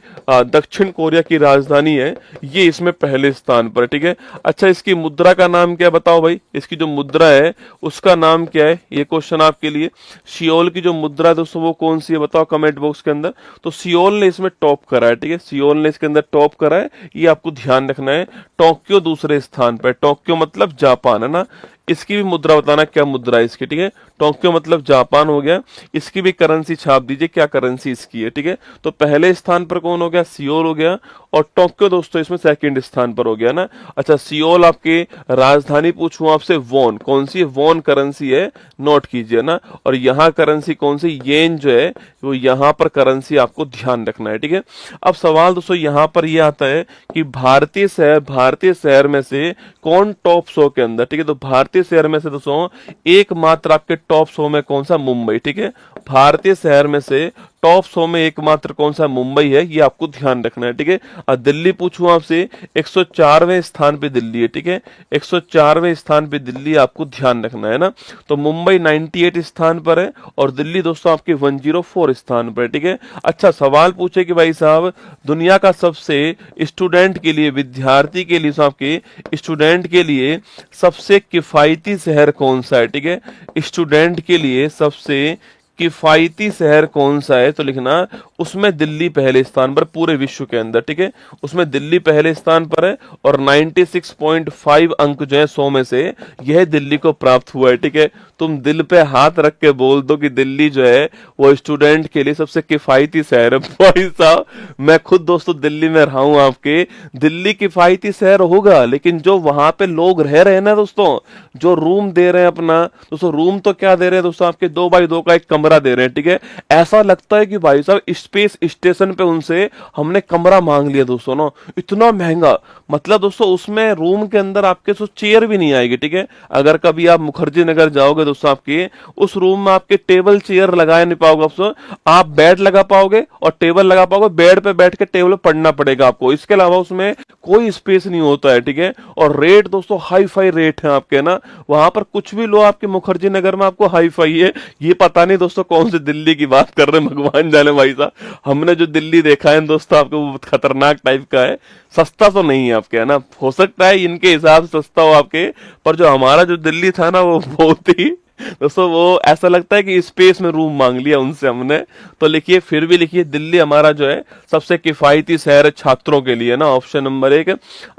Speaker 1: दक्षिण कोरिया की राजधानी है, ये इसमें पहले स्थान पर है, ठीक है। अच्छा, इसकी मुद्रा का नाम क्या है बताओ भाई, इसकी जो मुद्रा है उसका नाम क्या है, ये क्वेश्चन आपके लिए। सियोल की जो मुद्रा है दोस्तों वो कौन सी है बताओ कमेंट बॉक्स के अंदर। तो सियोल ने इसमें टॉप करा है, ठीक है, सियोल ने इसके अंदर टॉप करा है, ये आपको ध्यान रखना है। टोक्यो दूसरे स्थान पर, टोक्यो मतलब जापान है ना, इसकी भी मुद्रा बताना क्या मुद्रा है इसकी, ठीक है। टोक्यो मतलब जापान हो गया, इसकी भी करेंसी छाप दीजिए, क्या करेंसी इसकी है, ठीक है। तो पहले स्थान पर कौन हो गया, सियोल हो गया, और टोक्यो दोस्तों इसमें सेकंड स्थान पर हो गया ना। अच्छा, सियोल आपके राजधानी पूछूं आपसे, वॉन कौन सी है, वॉन करेंसी है, नोट कीजिए ना। और यहाँ करेंसी कौन सी, येन जो है, वो यहाँ पर करेंसी आपको ध्यान रखना है, ठीक है। अब सवाल दोस्तों यहाँ पर ये आता है कि भारतीय शहर में से कौन टॉप 100 के अंदर, ठीक है। तो भारतीय शहर में से दोस्तों एकमात्र आपके टॉप 100 में कौन सा, मुंबई, ठीक है। भारतीय शहर में से टॉप 100 में एकमात्र कौन सा, मुंबई है, ये आपको ध्यान रखना है, ठीक है। और दिल्ली पूछूं आपसे, 104वें स्थान पे दिल्ली है, ठीक है, 104वें स्थान पे दिल्ली आपको ध्यान रखना है ना। तो मुंबई 98 स्थान पर है और दिल्ली दोस्तों आपके 104 स्थान पर है, ठीक है। अच्छा, सवाल पूछे कि भाई साहब दुनिया का सबसे स्टूडेंट के लिए, विद्यार्थी के लिए, आपके स्टूडेंट के लिए सबसे किफायती शहर कौन सा है, ठीक है। स्टूडेंट के लिए सबसे किफायती शहर कौन सा है, तो लिखना उसमें दिल्ली पहले स्थान पर पूरे विश्व के अंदर, ठीक है, उसमें दिल्ली पहले स्थान पर है। और 96.5 अंक जो है 100 में से यह दिल्ली को प्राप्त हुआ है, ठीक है। तुम दिल पे हाथ रख के बोल दो कि दिल्ली जो है वो स्टूडेंट के लिए सबसे किफायती शहर है। भाई साहब मैं खुद दोस्तों दिल्ली में रहा हूं आपके, दिल्ली किफायती शहर होगा, लेकिन जो वहां पे लोग रह रहे हैं ना दोस्तों, जो रूम दे रहे हैं अपना दोस्तों, रूम तो क्या दे रहे हैं दोस्तों, आपके 2x2 का एक कमरा दे रहे हैं, ठीक है। ऐसा लगता है कि भाई साहब स्पेस स्टेशन पे उनसे हमने कमरा मांग लिया दोस्तों ना, इतना महंगा। मतलब दोस्तों उसमें रूम के अंदर आपके तो चेयर भी नहीं आएगी, ठीक है। अगर कभी आप मुखर्जी नगर जाओगे दोस्तों, आपके उस रूम में आपके टेबल चेयर लगाए नहीं पाओगे दोस्तों, आप बेड लगा पाओगे और टेबल लगा पाओगे, बेड पे बैठ के टेबल पे पढ़ना पड़ेगा आपको, इसके अलावा उसमें कोई स्पेस नहीं होता है, ठीक है। और रेट दोस्तों हाई फाई रेट है आपके ना, वहां पर कुछ भी लो आपके मुखर्जी नगर में आपको हाई फाई है। ये पता नहीं दोस्तों कौन से दिल्ली की बात कर रहे हैं, भगवान जाने भाई साहब। हमने जो दिल्ली देखा है दोस्तों आपको वो खतरनाक टाइप का है, सस्ता तो नहीं है आपके, है ना। हो सकता है इनके हिसाब से सस्ता हो आपके, पर जो हमारा जो दिल्ली था ना वो बहुत ही दोस्तों, वो ऐसा लगता है कि स्पेस में रूम मांग लिया उनसे हमने। तो लिखिए, फिर भी लिखिए, दिल्ली हमारा जो है सबसे किफायती शहर है छात्रों के लिए ना, ऑप्शन नंबर 1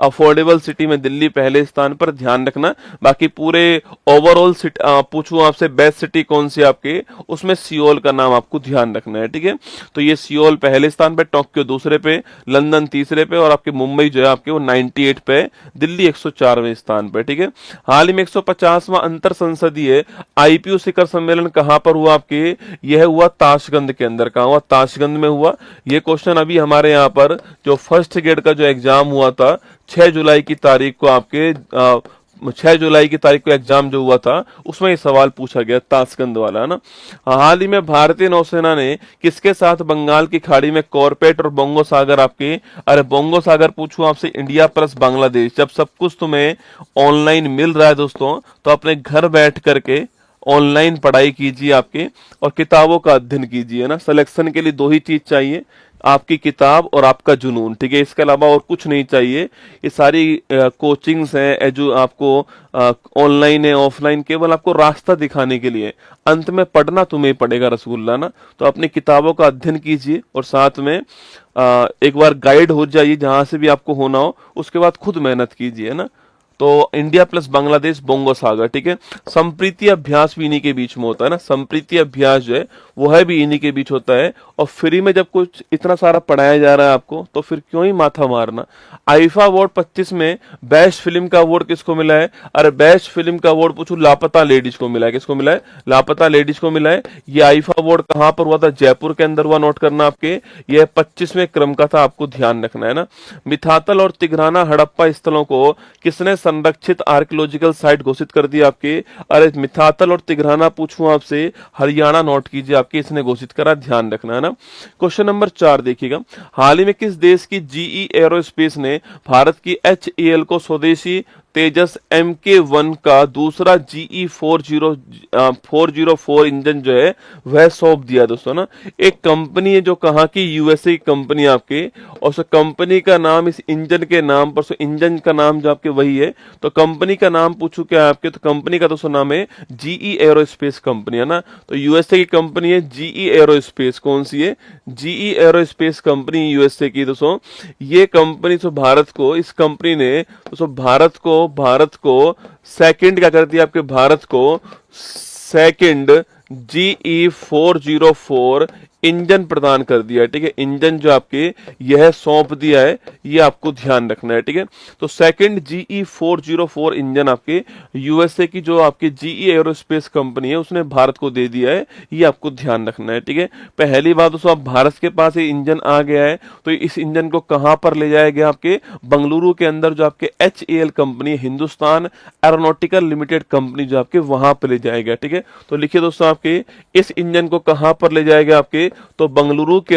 Speaker 1: अफोर्डेबल सिटी में दिल्ली पहले स्थान पर, ध्यान रखना। बाकी पूरे ओवरऑल पूछूं आपसे बेस्ट सिटी कौन सी आपके, उसमें सियोल का नाम आपको ध्यान रखना है, ठीक है। तो ये सियोल पहले स्थान पे, टोक्यो दूसरे पे, लंदन तीसरे पे, और आपके मुंबई जो है आपके वो 98 पे, दिल्ली 104वें स्थान पे, ठीक है। हाल ही में 150वां अंतर संसदीय आईपीयू शिखर सम्मेलन कहां पर हुआ आपके, यह हुआ ताशकंद के अंदर। कहां हुआ, ताशकंद में हुआ। यह क्वेश्चन अभी हमारे यहाँ पर जो फर्स्ट ग्रेड का जो एग्जाम हुआ था 6 जुलाई की तारीख को, आपके 6 जुलाई की तारीख को एग्जाम जो हुआ था उसमें ये सवाल पूछा गया, ताशकंद वाला, है ना। हाल ही में भारतीय नौसेना ने किसके साथ बंगाल की खाड़ी में कॉर्पेट और बोंगो सागर आपके, अरे बोंगो सागर पूछूं आपसे, इंडिया प्लस बांग्लादेश। जब सब कुछ तुम्हें ऑनलाइन मिल रहा है दोस्तों, तो अपने घर बैठ करके ऑनलाइन पढ़ाई कीजिए आपके, और किताबों का अध्ययन कीजिए ना। सिलेक्शन के लिए 2 ही चीज चाहिए, आपकी किताब और आपका जुनून, ठीक है। इसके अलावा और कुछ नहीं चाहिए। ये सारी कोचिंग्स हैं जो आपको ऑनलाइन है ऑफलाइन, केवल आपको रास्ता दिखाने के लिए, अंत में पढ़ना तुम्हें पड़ेगा रसगुल्ला ना। तो अपनी किताबों का अध्ययन कीजिए और साथ में एक बार गाइड हो जाइए जहां से भी आपको होना हो, उसके बाद खुद मेहनत कीजिए ना। तो इंडिया प्लस बांग्लादेश बोंगो सागर, ठीक है। संप्रीति अभ्यास भी इन्हीं के बीच में होता है ना, संप्रीति अभ्यास जो है वो है भी इन्हीं के बीच होता है। और फ्री में जब कुछ इतना सारा पढ़ाया जा रहा है आपको, तो फिर क्यों ही माथा मारना। आईफा अवार्ड 25 में बेस्ट फिल्म का अवार्ड किसको मिला है? अरे बेस्ट फिल्म का अवार्ड पूछू, लापता लेडीज को मिला है। किसको मिला है? लापता लेडीज को मिला है। ये आईफा अवार्ड कहां पर हुआ था? जयपुर के अंदर हुआ, नोट करना आपके। ये 25वें क्रम का था, आपको ध्यान रखना है ना। मिथातल और तिघराना हड़प्पा स्थलों को किसने संरक्षित आर्कियोलॉजिकल साइट घोषित कर दिया आपके? अरे मिथातल और तिघराना पूछूं आपसे, हरियाणा नोट कीजिए आपके, इसने घोषित करा, ध्यान रखना है ना। क्वेश्चन नंबर 4 देखिएगा, हाल ही में किस देश की जीई एरोस्पेस ने भारत की HAL को स्वदेशी तेजस MK1 का दूसरा GE 404 इंजन जो है वह सौंप दिया दोस्तों ना। एक कंपनी है जो कहाँ की? यूएसए की कंपनी आपके, और उस कंपनी का नाम इस इंजन के नाम पर, इंजन का नाम जो आपके वही है, तो कंपनी का नाम पूछू क्या है आपके? तो कंपनी का दोस्तों नाम है GE एरोस्पेस कंपनी, है ना। तो यूएसए की कंपनी है GE एरोस्पेस। कौन सी है? GE एरोस्पेस कंपनी यूएसए की दोस्तों। ये कंपनी तो भारत को, इस कंपनी ने दोस्तों भारत को सेकंड क्या कर दिया आपके? भारत को सेकंड GE 404 इंजन प्रदान कर दिया है, ठीक है। इंजन जो आपके यह सौंप दिया है, ये आपको ध्यान रखना है, ठीक है। तो सेकंड GE 404 इंजन आपके यूएसए की जो आपकी GE एरोस्पेस कंपनी है उसने भारत को दे दिया है, ये आपको ध्यान रखना है, ठीक है। पहली बात दोस्तों, अब भारत के पास ये इंजन आ गया है, तो इस इंजन को कहां पर ले जाया गया? आपके बंगलुरु के अंदर जो आपके HAL company, Hindustan aeronautical limited company जो आपके वहां पर ले जाएगा, ठीक है। तो लिखिए दोस्तों, आपके इस इंजन को कहां पर ले जाएगा? आपके तो बंगलुरु के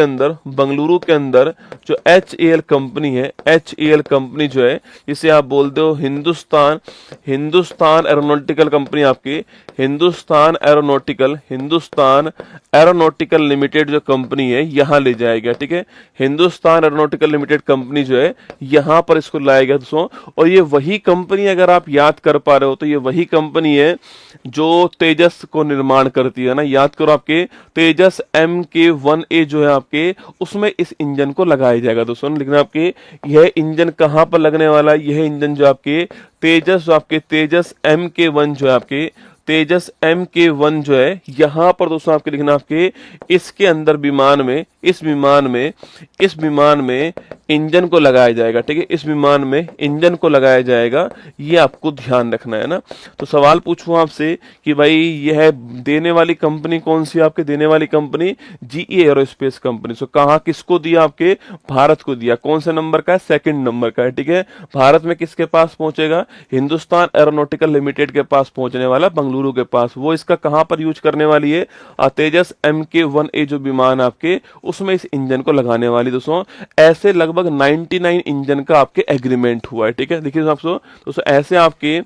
Speaker 1: अंदर जो HAL कंपनी है, HAL कंपनी जो है, जिसे आप बोलते हो हिंदुस्तान एरोनॉटिकल कंपनी, आपकी हिंदुस्तान एरोनॉटिकल लिमिटेड जो कंपनी है यहां ले जाएगा, ठीक है। हिंदुस्तान एरोनॉटिकल लिमिटेड कंपनी जो है यहां पर इसको लाएगा दोस्तों। और ये वही कंपनी, अगर आप याद कर पा रहे हो तो ये वही कंपनी है जो तेजस को निर्माण करती है ना। याद करो, आपके तेजस MK1A जो है आपके, उसमें इस इंजन को लगाया जाएगा दोस्तों। लेकिन आपके यह इंजन कहां पर लगने वाला है? यह इंजन जो आपके तेजस MK1 जो है आपके, तेजस MK1 जो है यहां पर दोस्तों आपके लिखना, आपके इसके अंदर इस विमान में इंजन को लगाया जाएगा, ठीक है। इस विमान में इंजन को लगाया जाएगा, ये आपको ध्यान रखना है ना। तो सवाल पूछूं आपसे कि भाई यह देने वाली कंपनी कौन सी? आपके देने वाली कंपनी GE एरोस्पेस कंपनी। सो कहां किसको दिया? आपके भारत को दिया। कौन से नंबर का है? सेकंड नंबर का है, ठीक है। भारत में किसके पास पहुंचेगा? हिंदुस्तान एरोनॉटिकल लिमिटेड के पास पहुंचने वाला, बंगलुरु के पास। वो इसका कहां पर यूज करने वाली है? तेजस MK1A जो विमान आपके, उसमें इस इंजन को लगाने वाली दोस्तों। ऐसे लगभग 99 इंजन का आपके एग्रीमेंट हुआ है, ठीक है। देखिए दोस्तों, ऐसे आपके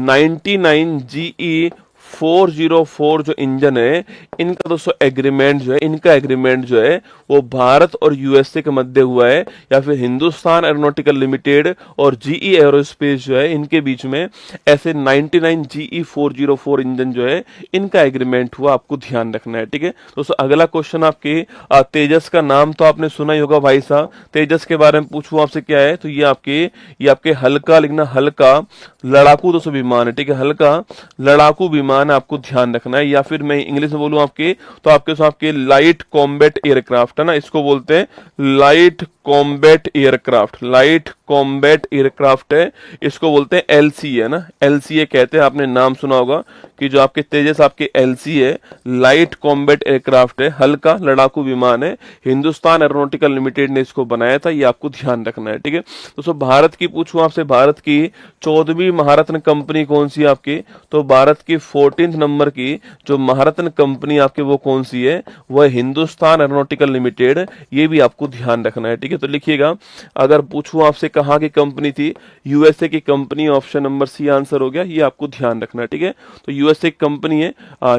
Speaker 1: 99 GE 404 जो इंजन है, इनका दोस्तों एग्रीमेंट जो है वो भारत और यूएसए के मध्य हुआ है, या फिर हिंदुस्तान एरोनॉटिकल लिमिटेड और GE एरोस्पेस जो है इनके बीच में ऐसे 99 GE 404 इंजन जो है इनका एग्रीमेंट हुआ, आपको ध्यान रखना है, ठीक है। दोस्तों अगला क्वेश्चन आपके तेजस का नाम तो आपने सुना ही होगा भाई साहब। तेजस के बारे में पूछूं आपसे क्या है, तो ये आपके हल्का लिखना, हल्का लड़ाकू दोस्तों विमान है, ठीक है। हल्का लड़ाकू विमान आपको ध्यान रखना है, या फिर मैं इंग्लिश में बोलूं आपके, तो आपके लाइट कॉम्बैट एयरक्राफ्ट है ना, इसको बोलते हैं लाइट कॉम्बैट एयरक्राफ्ट है, इसको बोलते हैं LC है ना, LCA कहते हैं। आपने नाम सुना होगा कि जो आपके तेजस आपके LC है, लाइट कॉम्बैट एयरक्राफ्ट है, हल्का लड़ाकू विमान है। हिंदुस्तान एरोनॉटिकल लिमिटेड ने इसको बनाया था, ये आपको ध्यान रखना है, ठीक है। दोस्तों भारत की पूछूं आपसे, भारत की 14वीं महारत्न कंपनी कौन सी है आपकी? तो भारत की 14th नंबर की जो महारत्न कंपनी आपके वो कौन सी है? वह हिंदुस्तान एरोनॉटिकल लिमिटेड, ये भी आपको ध्यान रखना है, ठीक है। तो लिखिएगा, अगर पूछूं आपसे कहां की कंपनी थी, यूएसए की कंपनी, ऑप्शन नंबर सी आंसर हो गया, ये आपको ध्यान रखना है, ठीक है। तो यूएसए की कंपनी है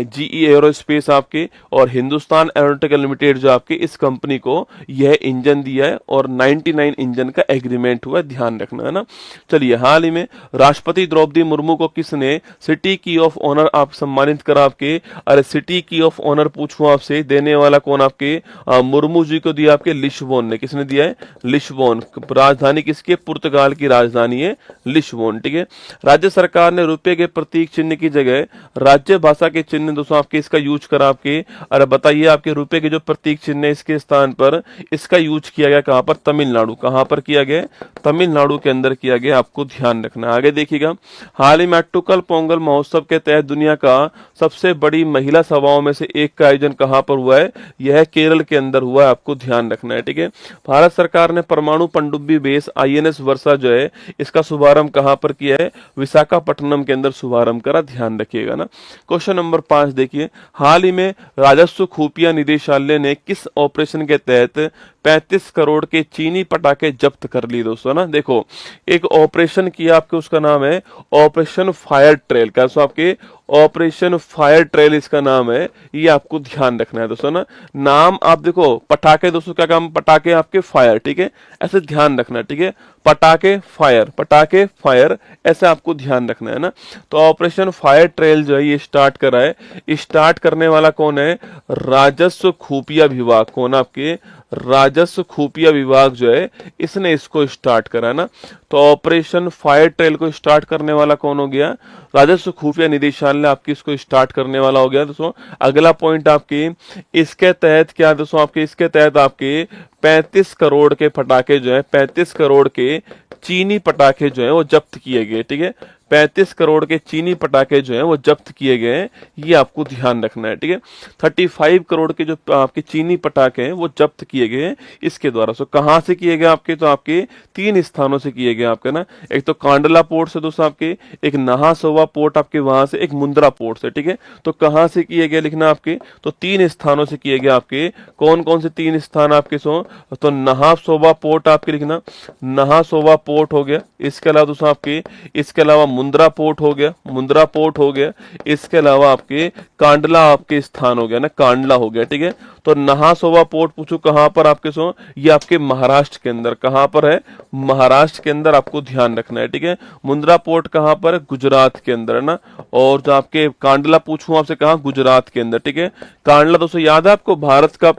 Speaker 1: GE एरोस्पेस आपके, और हिंदुस्तान एरोनॉटिकल लिमिटेड जो आपके, इस कंपनी को यह इंजन दिया है और 99 इंजन का एग्रीमेंट हुआ, ध्यान रखना है ना। चलिए, हाल ही में राष्ट्रपति द्रौपदी मुर्मू को किसने सिटी की ऑफ ऑनर आप सम्मानित करा आपके? अरे सिटी की ऑफ ऑनर पूछूं आपसे, देने वाला कौन? आपके मुर्मू जी को दिया आपके लिशबोन ने। किसने दिया है? है लिस्बोन। राजधानी किसकी है? पुर्तगाल की राजधानी है लिस्बोन। ठीक है। राज्य सरकार ने रुपए के प्रतीक चिन्ह की जगह राज्य भाषा के चिन्ह दोस्तों आपके इसका यूज करा आपके। अरे बताइए, आपके रुपए के जो प्रतीक चिन्ह है इसके स्थान पर इसका यूज किया गया कहां पर? तमिलनाडु। कहां पर किया गया? तमिलनाडु के अंदर किया गया, आपको ध्यान रखना। आगे देखिएगा, हाल ही में अट्टुकल पोंगल महोत्सव के तहत दुनिया का सबसे बड़ी महिला सभाओं में से एक का आयोजन कहां पर हुआ है? यह केरल के अंदर हुआ है, आपको ध्यान रखना है। ठीक है। भारत सरकार ने परमाणु पनडुब्बी बेस INS वर्षा जो है इसका शुभारंभ कहां पर किया है? विशाखापट्टनम के अंदर शुभारंभ करा, ध्यान रखिएगा ना। क्वेश्चन नंबर 5 देखिए, हाल ही में राजस्व खुफिया निदेशालय ने किस ऑपरेशन के तहत 35 करोड़ के चीनी पटाखे जब्त कर लिए दोस्तों ना। देखो, एक ऑपरेशन किया आपके, उसका नाम है ऑपरेशन फायर ट्रेल। कैसे? आपके ऑपरेशन फायर ट्रेल इसका नाम है, ये आपको ध्यान रखना है दोस्तों ना। नाम आप देखो, पटाखे दोस्तों क्या काम? पटाखे आपके फायर। ठीक है, ऐसे ध्यान रखना है। ठीक है, पटाखे फायर, पटाखे फायर, ऐसे आपको ध्यान रखना है ना। तो ऑपरेशन फायर ट्रेल जो है ये स्टार्ट करा है। स्टार्ट करने वाला कौन है? राजस्व खुफिया विभाग। कौन? आपके राजस्व खुफिया विभाग जो है इसने इसको स्टार्ट करा है ना। तो ऑपरेशन फायर ट्रेल को स्टार्ट करने वाला कौन हो गया? राजस्व खुफिया निदेशालय आपकी इसको स्टार्ट करने वाला हो गया दोस्तों। अगला पॉइंट आपकी, इसके तहत क्या दोस्तों आपके? इसके तहत आपके 35 करोड़ के पटाखे जो है, 35 करोड़ के चीनी पटाखे जो है वो जब्त किए गए। ठीक है, 35 करोड़ के चीनी पटाखे जो हैं वो जब्त किए गए हैं, ये आपको ध्यान रखना है। ठीक है, 35 करोड़ के जो आपके चीनी पटाखे हैं वो जब्त किए गए हैं इसके द्वारा। सो कहां से किए गए आपके? तो आपके 3 स्थानों से किए गए आपके ना। एक तो कांडला पोर्ट से दोस्तों आपके, एक नहासोवा पोर्ट आपके वहां से, एक मुंद्रा पोर्ट से। ठीक है, तो कहां से किए गए लिखना आपके? तो 3 स्थानों से किए गए आपके। कौन कौन से 3 स्थान आपके? सो तो नहासोवा पोर्ट आपके लिखना, नहासोवा पोर्ट हो गया। इसके अलावा दोस्तों आपके, इसके अलावा मुंद्रा पोर्ट हो गया, मुंद्रा पोर्ट हो गया। इसके अलावा आपके कांडला आपके स्थान हो गया ना, कांडला हो गया। ठीक है, तो नहासोवा पोर्ट पूछो कहां पर आपके? सो ये आपके महाराष्ट्र के अंदर। कहां पर है? महाराष्ट्र के अंदर, आपको ध्यान रखना है। ठीक है, मुंद्रा पोर्ट कहां पर है? गुजरात के अंदर है ना। और जो आपके कांडला पूछूं आपसे, कहां? गुजरात के अंदर। ठीक है, कांडला दोस्तों याद है आपको? भारत का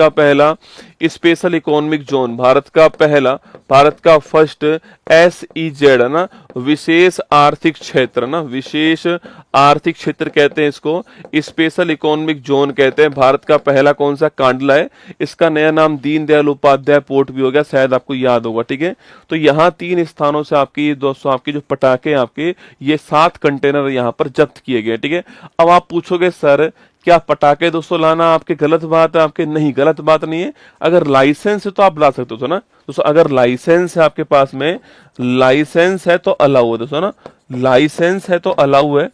Speaker 1: पहला स्पेशल इकोनॉमिक जोन, भारत का फर्स्ट SEZ है ना, विशेष आर्थिक क्षेत्र ना, विशेष आर्थिक क्षेत्र कहते हैं इसको, स्पेशल इकोनॉमिक जोन कहते हैं। भारत का पहला कौन सा? कांडला है। इसका नया नाम दीनदयाल उपाध्याय पोर्ट भी हो गया, शायद आपको याद होगा। ठीक है, तो यहाँ 3 स्थानों से आपकी दोस्तों आपकी जो पटाखे आपके ये 7 कंटेनर यहाँ पर जब्त किए गए। ठीक है, अब आप पूछोगे सर क्या पटाखे दोस्तों लाना आपके गलत बात है? आपके नहीं, गलत बात नहीं है। अगर लाइसेंस है तो आप ला सकते हो ना दोस्तों। अगर लाइसेंस है आपके पास में, लाइसेंस है तो अलाउ है दोस्तों ना, लाइसेंस है तो अलाउ है।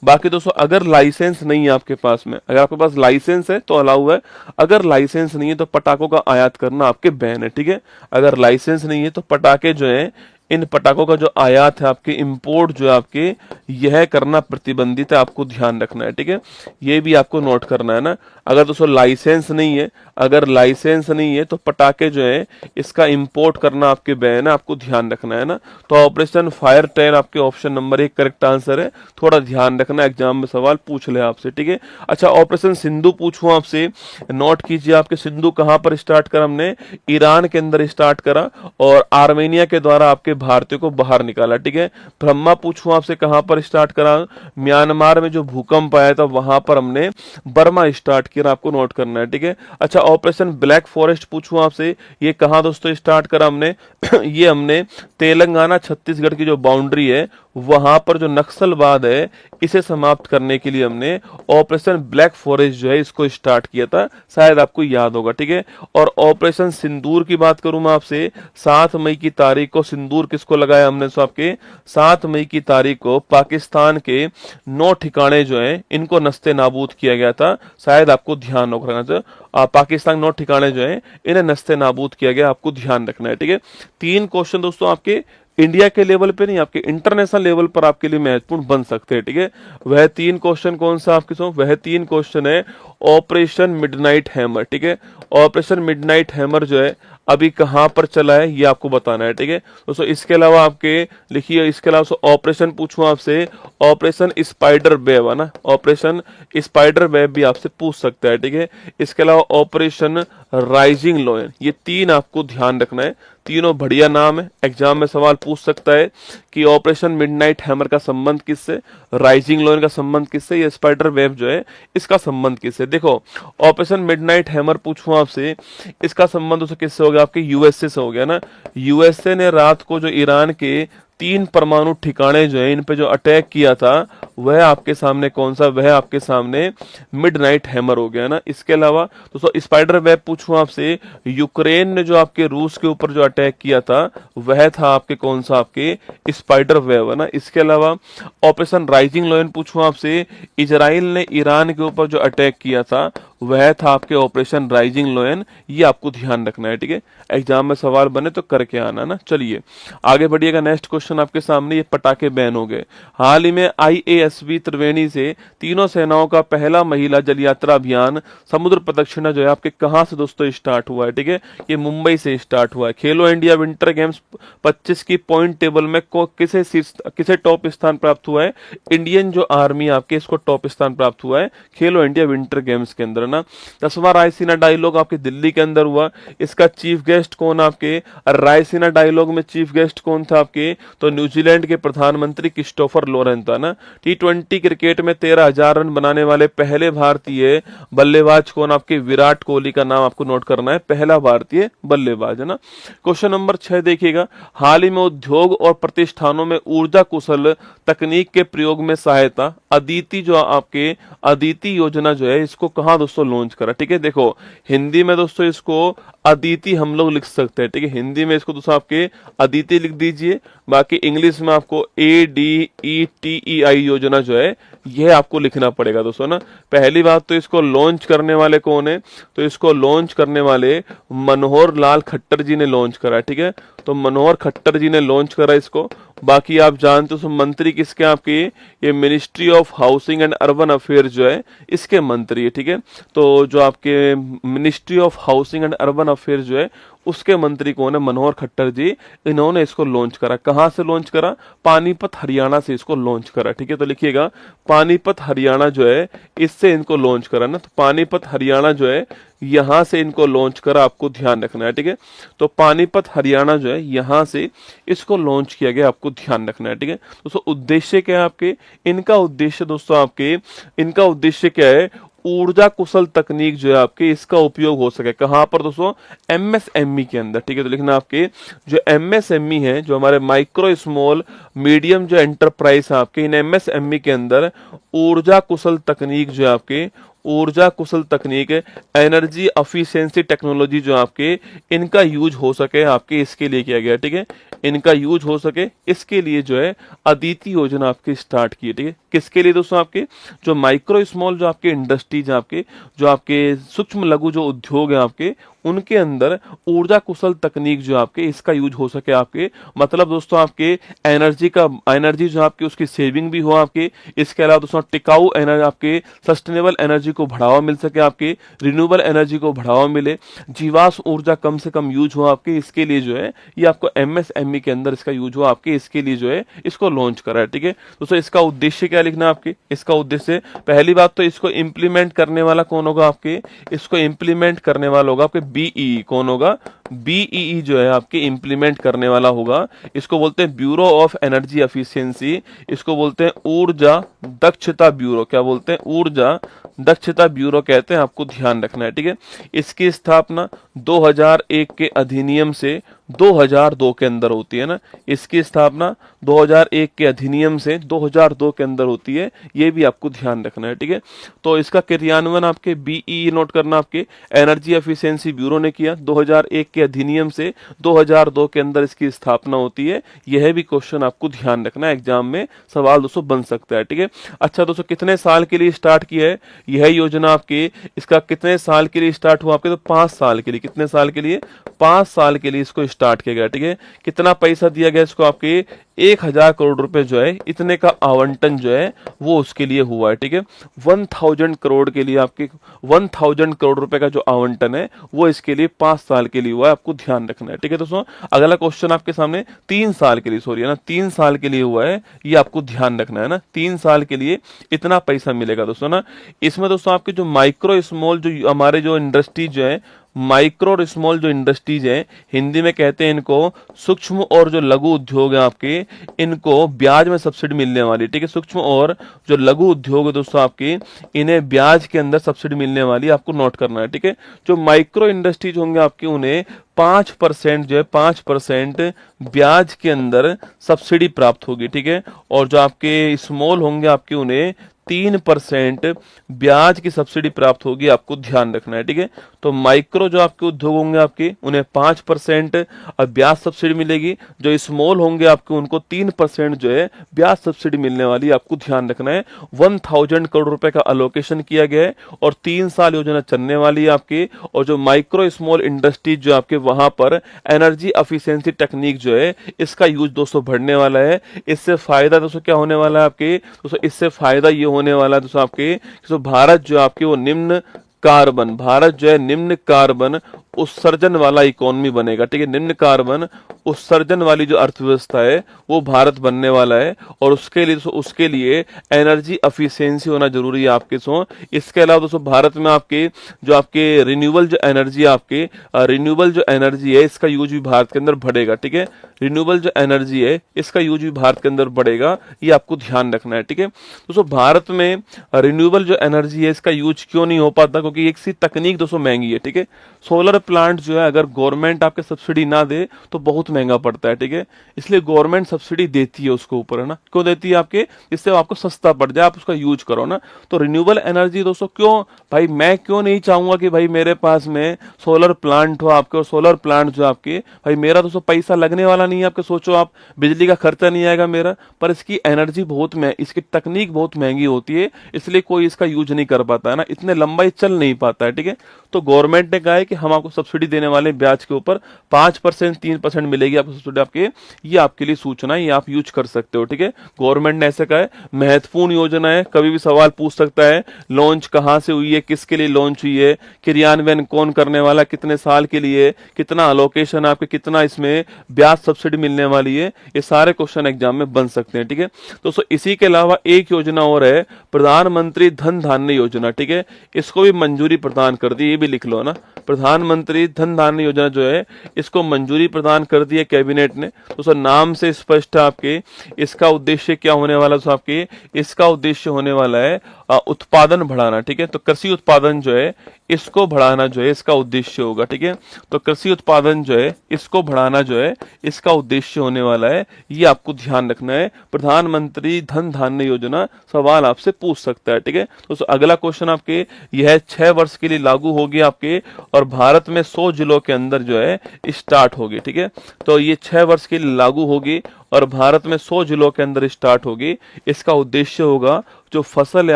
Speaker 1: बाकी दोस्तों अगर लाइसेंस नहीं है आपके पास में, अगर आपके पास लाइसेंस है तो अलाउ है, अगर लाइसेंस नहीं है तो पटाखों का आयात करना आपके बैन है। ठीक है, अगर लाइसेंस नहीं है तो पटाखे जो है, इन पटाखों का जो आयात है आपके, इंपोर्ट जो है आपके, यह करना प्रतिबंधित है, आपको ध्यान रखना है। ठीक है, ये भी आपको नोट करना है ना। अगर दोस्तों लाइसेंस नहीं है, अगर लाइसेंस नहीं है तो पटाखे जो है इसका इंपोर्ट करना आपके बैन है, आपको ध्यान रखना है ना। तो ऑपरेशन फायर ट्रेल आपके ऑप्शन नंबर 1 करेक्ट आंसर है। थोड़ा ध्यान रखना, एग्जाम में सवाल पूछ ले आपसे। ठीक है, अच्छा ऑपरेशन सिंधु पूछूं आपसे, नोट कीजिए आपके सिंधु कहां पर स्टार्ट करा? हमने ईरान के अंदर स्टार्ट करा और आर्मेनिया के द्वारा आपके भारतीयों को बाहर निकाला। ठीक है, ब्रह्मा पूछूं आपसे कहां पर स्टार्ट करा? म्यांमार में जो भूकंप आया था वहां पर हमने बर्मा स्टार्ट किया, आपको नोट करना है। ठीक है, अच्छा ऑपरेशन ब्लैक फॉरेस्ट पूछूं आपसे, ये कहां दोस्तों स्टार्ट करा हमने? ये हमने तेलंगाना छत्तीसगढ़ की जो बाउंड्री है वहां पर जो नक्सलवाद है इसे समाप्त करने के लिए हमने ऑपरेशन ब्लैक फॉरेस्ट जो है इसको स्टार्ट किया था, शायद आपको याद होगा। ठीक है, और ऑपरेशन सिंदूर की बात करूं मैं आपसे, 7 मई की तारीख को सिंदूर किसको लगाया हमने? सो आपके 7 मई की तारीख को पाकिस्तान के 9 ठिकाने जो हैं इनको नस्ते नाबूद किया गया था, शायद आपको ध्यान रखना। पाकिस्तान 9 ठिकाने जो हैं इन्हें नस्ते नाबूद किया गया, आपको ध्यान रखना है। ठीक है, 3 क्वेश्चन दोस्तों आपके इंडिया के लेवल पे नहीं, आपके इंटरनेशनल लेवल पर आपके लिए महत्वपूर्ण बन सकते हैं। ठीक है, वह 3 क्वेश्चन कौन सा आपके? सो वह 3 क्वेश्चन है ऑपरेशन मिडनाइट हैमर। ठीक है, ऑपरेशन मिडनाइट हैमर जो है अभी कहां पर चला है ये आपको बताना है। ठीक है दोस्तों, इसके अलावा आपके लिखिए, इसके अलावा ऑपरेशन पूछूं आपसे, ऑपरेशन स्पाइडर वेब है ना, ऑपरेशन स्पाइडर वेब भी आपसे पूछ सकता है, ठीक है। इसके अलावा ऑपरेशन राइजिंग लॉयन, ये तीन आपको ध्यान रखना है, तीनों बढ़िया नाम है। एग्जाम में सवाल पूछ सकता है कि ऑपरेशन मिडनाइट हैमर का संबंध किससे, राइजिंग लॉयन का संबंध किससे, ये स्पाइडर वेब जो है इसका संबंध किससे। देखो ऑपरेशन मिडनाइट हैमर पूछूं आपसे, इसका संबंध उसे किससे हो गया, आपके यूएसए से हो गया ना। यूएसए ने रात को जो ईरान के 3 परमाणु ठिकाने जो है इन पे जो अटैक किया था, वह आपके सामने कौन सा, वह आपके सामने मिडनाइट हैमर हो गया ना। इसके अलावा दोस्तों स्पाइडर वेब पूछूं आपसे, यूक्रेन ने जो आपके रूस के ऊपर जो अटैक किया था वह था आपके कौन सा, आपके स्पाइडर वेब है ना। इसके अलावा ऑपरेशन राइजिंग लॉयन पूछूं आपसे, इजराइल ने ईरान के ऊपर जो अटैक किया था वह था आपके ऑपरेशन राइजिंग लॉयन, ये आपको ध्यान रखना है, ठीक है। एग्जाम में सवाल बने तो करके आना ना। चलिए आगे बढ़िएगा, नेक्स्ट क्वेश्चन आपके सामने, ये पटाखे बैन हो गए। हाल ही में आईएएसवी त्रिवेणी से तीनों सेनाओं का पहला महिला जल यात्रा अभियान समुद्र प्रदक्षिणा जो है आपके कहां से दोस्तों स्टार्ट हुआ है, ठीक है, ये मुंबई से स्टार्ट हुआ है। खेलो इंडिया विंटर गेम्स 25 की पॉइंट टेबल में किसे टॉप स्थान प्राप्त हुआ है, इंडियन जो आर्मी आपके इसको टॉप स्थान प्राप्त हुआ है खेलो इंडिया विंटर गेम्स के अंदर ना। 10वां रायसीना डायलॉग आपके दिल्ली के अंदर हुआ, इसका चीफ गेस्ट कौन आपके, रायसीना डायलॉग में चीफ गेस्ट कौन था आपके, तो न्यूजीलैंड के प्रधानमंत्री क्रिस्टोफर लोरेन था ना। T20 क्रिकेट में 13,000 रन बनाने वाले पहले भारतीय बल्लेबाज कौन, आपके विराट कोहली का नाम आपको नोट करना है, पहला भारतीय बल्लेबाज है ना। क्वेश्चन नंबर 6 देखिएगा, हाल ही में उद्योग और प्रतिष्ठानों में ऊर्जा कुशल तकनीक के प्रयोग में सहायता अदिति जो आपके अदिति योजना जो है इसको कहां दोस्तों लॉन्च करा, ठीक है। देखो हिंदी में दोस्तों इसको अदिति हम लोग लिख सकते हैं, ठीक है, हिंदी में इसको दोस्तों आपके अदिति लिख दीजिए, बाकी इंग्लिश में आपको ADETEI योजना जो है यह आपको लिखना पड़ेगा दोस्तों ना। पहली बात तो इसको लॉन्च करने वाले कौन है, तो इसको लॉन्च करने वाले मनोहर लाल खट्टर जी ने लॉन्च करा, ठीक है, तो मनोहर खट्टर जी ने लॉन्च करा इसको। बाकी आप जानते हो मंत्री किसके आपके, ये ministry of housing and urban affair जो है इसके मंत्री है, ठीक है। तो जो आपके ministry of housing and urban affair जो है उसके मंत्री कौन है, मनोहर खट्टर जी, इन्होंने इसको लॉन्च करा। कहां से लॉन्च करा, पानीपत हरियाणा से इसको लॉन्च करा, ठीक है। तो लिखिएगा पानीपत हरियाणा जो है इससे इनको लॉन्च करा ना, तो पानीपत हरियाणा जो है यहां से इनको लॉन्च करा, आपको ध्यान रखना है, ठीक है। तो पानीपत हरियाणा जो है यहां से इसको लॉन्च किया गया, आपको ध्यान रखना है, ठीक है। दोस्तों उद्देश्य क्या है आपके, इनका उद्देश्य दोस्तों आपके इनका उद्देश्य क्या है, ऊर्जा कुशल तकनीक जो है आपके इसका उपयोग हो सके, कहां पर दोस्तों, MSME के अंदर, ठीक है। तो लिखना आपके जो MSME है, जो हमारे माइक्रो स्मॉल मीडियम जो एंटरप्राइज है आपके, इन MSME के अंदर ऊर्जा कुशल तकनीक जो है आपके, ऊर्जा कुशल तकनीक, एनर्जी एफिशिएंसी टेक्नोलॉजी जो आपके इनका यूज हो सके आपके, इसके लिए किया गया, ठीक है, इनका यूज हो सके इसके लिए जो है अदिति योजना आपकी स्टार्ट की है, ठीक है। किसके लिए दोस्तों, आपके जो माइक्रो स्मॉल जो आपके इंडस्ट्रीज आपके, जो आपके सूक्ष्म लघु जो उद्योग है आपके, उनके अंदर ऊर्जा कुशल तकनीक जो आपके इसका यूज हो सके आपके, मतलब दोस्तों आपके एनर्जी जो आपकी उसकी सेविंग भी हो आपके, इसके अलावा दोस्तों टिकाऊ एनर्जी आपके सस्टेनेबल एनर्जी को बढ़ावा मिल सके आपके, रिन्यूएबल एनर्जी को बढ़ावा मिले, जीवाश्म ऊर्जा कम से कम यूज हो आपके, इसके लिए जो है ये आपको MSME के अंदर इसका यूज हो आपके, इसके लिए जो है इसको लॉन्च करा है, ठीक है। दोस्तों इसका उद्देश्य क्या लिखना आपके, इसका उद्देश्य पहली बात तो इसको इंप्लीमेंट करने वाला कौन होगा आपके, इसको इंप्लीमेंट करने वाला होगा आपके BEE, कौन होगा, BEE जो है आपके इंप्लीमेंट करने वाला होगा, इसको बोलते हैं ब्यूरो ऑफ एनर्जी एफिशिएंसी, इसको बोलते हैं ऊर्जा दक्षता ब्यूरो, क्या बोलते हैं, ऊर्जा दक्षता ब्यूरो कहते हैं, आपको ध्यान रखना है, ठीक है। इसकी स्थापना 2001 के अधिनियम से 2002 के अंदर होती है ना, इसकी स्थापना 2001 के अधिनियम से 2002 के अंदर होती है, ये भी आपको ध्यान रखना है, ठीक है। तो इसका क्रियान्वयन आपके BEE नोट करना, आपके एनर्जी एफिशिएंसी ब्यूरो ने किया, 2001 के अधिनियम से 2002 के अंदर इसकी स्थापना होती है, यह भी क्वेश्चन आपको ध्यान रखना है, एग्जाम में सवाल दोस्तों बन सकता है, ठीक है। अच्छा दोस्तों कितने साल के लिए स्टार्ट किया है यह योजना आपके, इसका कितने साल के लिए स्टार्ट हुआ आपके, तो 5 साल के लिए, कितने साल के लिए, 5 साल के लिए इसको स्टार्ट किया गया, ठीक है। कितना पैसा दिया गया इसको आपके, 1000 करोड़ रुपए जो है इतने का आवंटन जो है वो उसके लिए हुआ है, ठीक है। 1000 करोड़ के लिए आपके 1000 करोड़ रुपए का जो आवंटन है वो इसके लिए 5 साल के लिए हुआ है। हुआ है, आपको ध्यान रखना है। ठीक है दोस्तों, अगला क्वेश्चन आपके सामने 3 साल के लिए, सॉरी है ना, 3 साल के लिए हुआ है, ये आपको ध्यान रखना है ना, 3 साल के लिए इतना पैसा मिलेगा दोस्तों ना। इसमें दोस्तों आपके जो माइक्रो स्मॉल जो हमारे जो इंडस्ट्रीज जो है, माइक्रो और स्मॉल जो इंडस्ट्रीज है, हिंदी में कहते हैं इनको सूक्ष्म और जो लघु उद्योग है आपके, इनको ब्याज में सब्सिडी मिलने वाली। ठीक है, सूक्ष्म और जो लघु उद्योग है दोस्तों आपके, इन्हें ब्याज के अंदर सब्सिडी मिलने वाली, आपको नोट करना है। ठीक है, जो माइक्रो इंडस्ट्रीज होंगे आपके, उन्हें 5% जो है 5% ब्याज के अंदर सब्सिडी प्राप्त होगी। ठीक है, और जो आपके स्मॉल होंगे आपके, उन्हें 3% ब्याज की सब्सिडी प्राप्त होगी, आपको ध्यान रखना है। ठीक है, तो माइक्रो जो आपके उद्योग होंगे आपके, उन्हें 5% ब्याज सब्सिडी मिलेगी, जो स्मॉल होंगे आपके उनको 3% जो है ब्याज सब्सिडी मिलने वाली, आपको ध्यान रखना है। 1000 करोड़ रुपए का अलोकेशन किया गया है और 3 साल योजना चलने वाली है आपकी। और जो माइक्रो स्मॉल इंडस्ट्रीज जो आपके, वहां पर एनर्जी एफिशिएंसी टेक्निक जो है, इसका यूज दोस्तों बढ़ने वाला है। इससे फायदा दोस्तों क्या होने वाला है आपके दोस्तों, इससे फायदा ये होने वाला है दोस्तों आपके, तो भारत जो आपके वो निम्न कार्बन, भारत जो है निम्न कार्बन उत्सर्जन वाला इकोनॉमी बनेगा। ठीक है, निम्न कार्बन उत्सर्जन वाली जो अर्थव्यवस्था है वो भारत बनने वाला है, और उसके लिए एनर्जी एफिशिएंसी होना जरूरी है आपके सो। इसके अलावा दोस्तों भारत में आपके जो आपके रिन्यूएबल जो एनर्जी है आपके, रिन्यूएबल जो एनर्जी है, इसका यूज भी भारत के अंदर बढ़ेगा। ठीक है, रिन्यूएबल जो एनर्जी है, इसका यूज भी भारत के अंदर बढ़ेगा, ये आपको ध्यान रखना है। ठीक है दोस्तों, भारत में रिन्यूएबल जो एनर्जी है, इसका यूज क्यों नहीं हो पाता, क्योंकि एक सी तकनीक दोस्तों महंगी है। ठीक है, सोलर प्लांट जो है, अगर गवर्नमेंट आपके सब्सिडी ना दे तो बहुत महंगा पड़ता है। ठीक है, इसलिए गवर्नमेंट सब्सिडी देती है उसके ऊपर, है ना। क्यों देती है आपके, इससे आपको सस्ता पड़ जाए, आप उसका यूज करो ना। तो रिन्यूएबल एनर्जी दोस्तों, क्यों भाई, मैं क्यों नहीं चाहूंगा कि भाई मेरे पास में सोलर प्लांट हो आपके, और सोलर प्लांट जो आपके, भाई मेरा दोस्तों पैसा लगने वाला नहीं है आपके, सोचो आप, बिजली का खर्चा नहीं आएगा मेरा, पर इसकी एनर्जी बहुत इसकी तकनीक बहुत महंगी होती है, इसलिए कोई इसका यूज नहीं कर पाता है ना, इतने लंबाई चल नहीं पाता है। ठीक है, तो गवर्नमेंट ने कहा है कि हम आपको सब्सिडी देने वाले ब्याज के ऊपर 5% 3% मिलेगी आपको सब्सिडी आपके, ये आपके लिए सूचना है, ये आप यूज कर सकते हो। ठीक है, गवर्नमेंट ने ऐसे कहा है, महत्वपूर्ण योजना है, कभी भी सवाल पूछ सकता है, लॉन्च कहां से हुई है, किसके लिए लॉन्च हुई है, क्रियान्वयन कौन करने वाला, कितने साल के लिए, कितना अलोकेशन आपके, कितना इसमें ब्याज सब्सिडी मिलने वाली है, ये सारे क्वेश्चन एग्जाम में बन सकते हैं। ठीक है दोस्तों, इसी के अलावा एक योजना और है, प्रधानमंत्री धन धान्य योजना। ठीक है, इसको भी मंजूरी प्रदान कर दी, ये भी लिख लो ना, प्रधानमंत्री धन धान्य योजना जो है, इसको मंजूरी प्रदान कर दी है कैबिनेट ने। तो नाम से स्पष्ट है आपके, इसका उद्देश्य क्या होने वाला है आपके, इसका उद्देश्य होने वाला है उत्पादन बढ़ाना। ठीक है, तो कृषि उत्पादन जो है, इसको बढ़ाना जो है इसका उद्देश्य होगा। ठीक है, तो कृषि उत्पादन जो है, इसको बढ़ाना जो है इसका उद्देश्य होने वाला है, ये आपको ध्यान रखना है। प्रधानमंत्री धन धान्य योजना सवाल आपसे पूछ सकता है। ठीक है, तो अगला क्वेश्चन आपके यह 6 वर्ष के लिए लागू होगी आपके, और भारत में 100 जिलों के अंदर जो है स्टार्ट होगी। ठीक है, तो ये 6 वर्ष के लिए लागू होगी और भारत में 100 जिलों के अंदर स्टार्ट होगी। इसका उद्देश्य होगा जो फसल है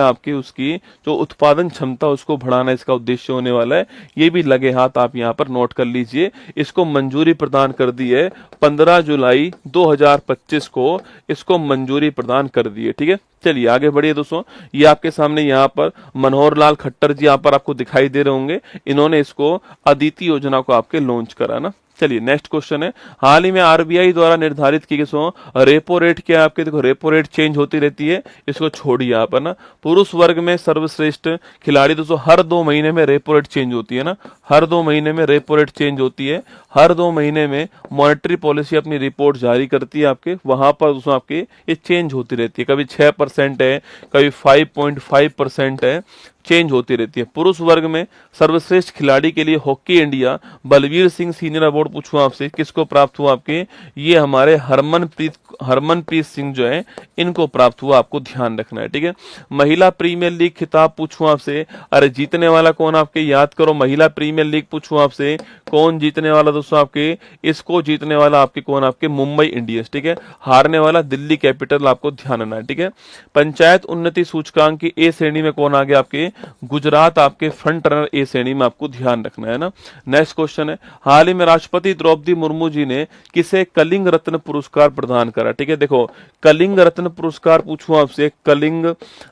Speaker 1: आपकी, उसकी जो उत्पादन क्षमता उसको बढ़ाना, इसका उद्देश्य होने वाला है। ये भी लगे हाथ आप यहाँ पर नोट कर लीजिए। इसको मंजूरी प्रदान कर दी है 15 जुलाई 2025 को, इसको मंजूरी प्रदान कर दी है। ठीक है, चलिए आगे बढ़िए दोस्तों। ये आपके सामने यहाँ पर मनोहर लाल खट्टर जी यहाँ पर आपको दिखाई दे रहे होंगे, इन्होंने इसको अदिति योजना को आपके लॉन्च करा ना। चलिए नेक्स्ट क्वेश्चन है, हाल ही में आरबीआई द्वारा निर्धारित की गई रेपो रेट क्या है आपके, देखो रेपो रेट चेंज होती रहती है, इसको छोड़िए आप, है ना। पुरुष वर्ग में सर्वश्रेष्ठ खिलाड़ी दोस्तों, हर 2 महीने में रेपो रेट चेंज होती है ना, हर 2 महीने में रेपो रेट चेंज होती है। हर 2 महीने में मॉनेटरी पॉलिसी अपनी रिपोर्ट जारी करती है आपके, वहां पर दोस्तों आपके ये चेंज होती रहती है, कभी 6% है, कभी 5.5% है, चेंज होती रहती है। पुरुष वर्ग में सर्वश्रेष्ठ खिलाड़ी के लिए hockey India Balbir Singh senior award पूछूं आपसे, किसको प्राप्त हुआ आपके, ये हमारे हरमनप्रीत सिंह जो है, इनको प्राप्त हुआ, आपको ध्यान रखना है। ठीक है, महिला प्रीमियर लीग खिताब पूछूं आपसे, अरे जीतने वाला कौन आपके, याद करो, महिला प्रीमियर लीग पूछूं आपसे, कौन जीतने वाला दोस्तों आपके, इसको जीतने वाला आपके कौन, आपके मुंबई इंडियंस। ठीक है, हारने वाला दिल्ली कैपिटल, आपको ध्यान रखना है। ठीक है, पंचायत उन्नति सूचकांक की ए श्रेणी में कौन आ गया आपके, गुजरात आपके फ्रंट रनर ए श्रेणी में, आपको ध्यान रखना है ना। नेक्स्ट क्वेश्चन है, हाल ही में राष्ट्रपति द्रौपदी मुर्मू जी ने किसे कलिंग रत्न पुरस्कार प्रदान करा। ठीक है, देखो कलिंग रत्न पुरस्कार पूछूं आपसे, कलिंग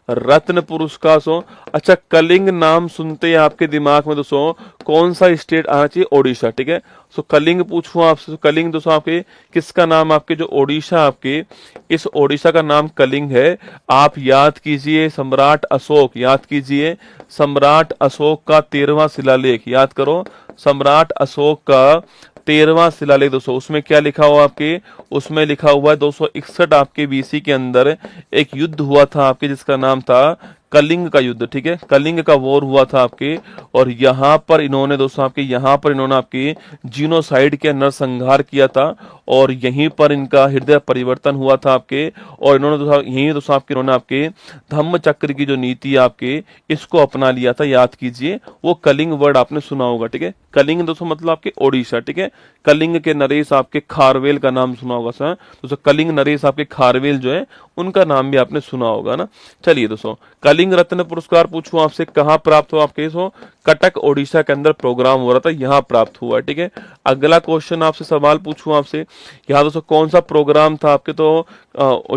Speaker 1: रत्न पुरस्कार सो, अच्छा कलिंग नाम सुनते ही आपके दिमाग में दोस्तों कौन सा स्टेट आना चाहिए? ओडिशा, ठीक है। सो कलिंग पूछूं आपसे, तो कलिंग दोस्तों आपके किसका नाम? आपके जो ओडिशा, आपके इस ओडिशा का नाम कलिंग है। आप याद कीजिए सम्राट अशोक, याद कीजिए सम्राट अशोक का 13वां शिलालेख, याद करो सम्राट अशोक का 13वां शिलालेख दोस्तों, उसमें क्या लिखा हुआ आपके? उसमें लिखा हुआ है 261 आपके बीसी के अंदर एक युद्ध हुआ था आपके, जिसका नाम था कलिंग का युद्ध, ठीक है। कलिंग का वॉर हुआ था आपके, और यहाँ पर इन्होंने दोस्तों आपके, यहाँ पर इन्होंने आपके जीनोसाइड के नरसंहार किया था, और यहीं पर इनका हृदय परिवर्तन हुआ था आपके, और इन्होंने दोस्तों यहीं दोस्तों आपके इन्होंने आपके धम्म चक्र की जो नीति है आपके, इसको अपना लिया था। याद कीजिए वो कलिंग वर्ड आपने सुना होगा, ठीक है। कलिंग दोस्तों मतलब आपके ओडिशा, ठीक है। कलिंग के नरेश आपके खारवेल का नाम सुना होगा सर, दोस्तों कलिंग नरेश आपके खारवेल जो है उनका नाम भी आपने सुना होगा ना। चलिए दोस्तों, कलिंग रत्न पुरस्कार पूछूं आपसे, कहाँ प्राप्त हुआ आपके? सो कटक ओडिशा के अंदर प्रोग्राम हो रहा था, यहाँ प्राप्त हुआ, ठीक है। अगला क्वेश्चन आपसे सवाल पूछूं आपसे, यहाँ दोस्तों कौन सा प्रोग्राम था आपके? तो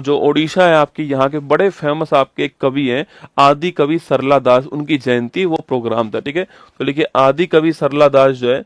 Speaker 1: जो ओडिशा है आपकी, यहाँ के बड़े फेमस आपके एक कवि हैं आदि कवि सरला दास, उनकी जयंती, वो प्रोग्राम था, ठीक है। तो लिखिए आदि कवि सरला दास जो है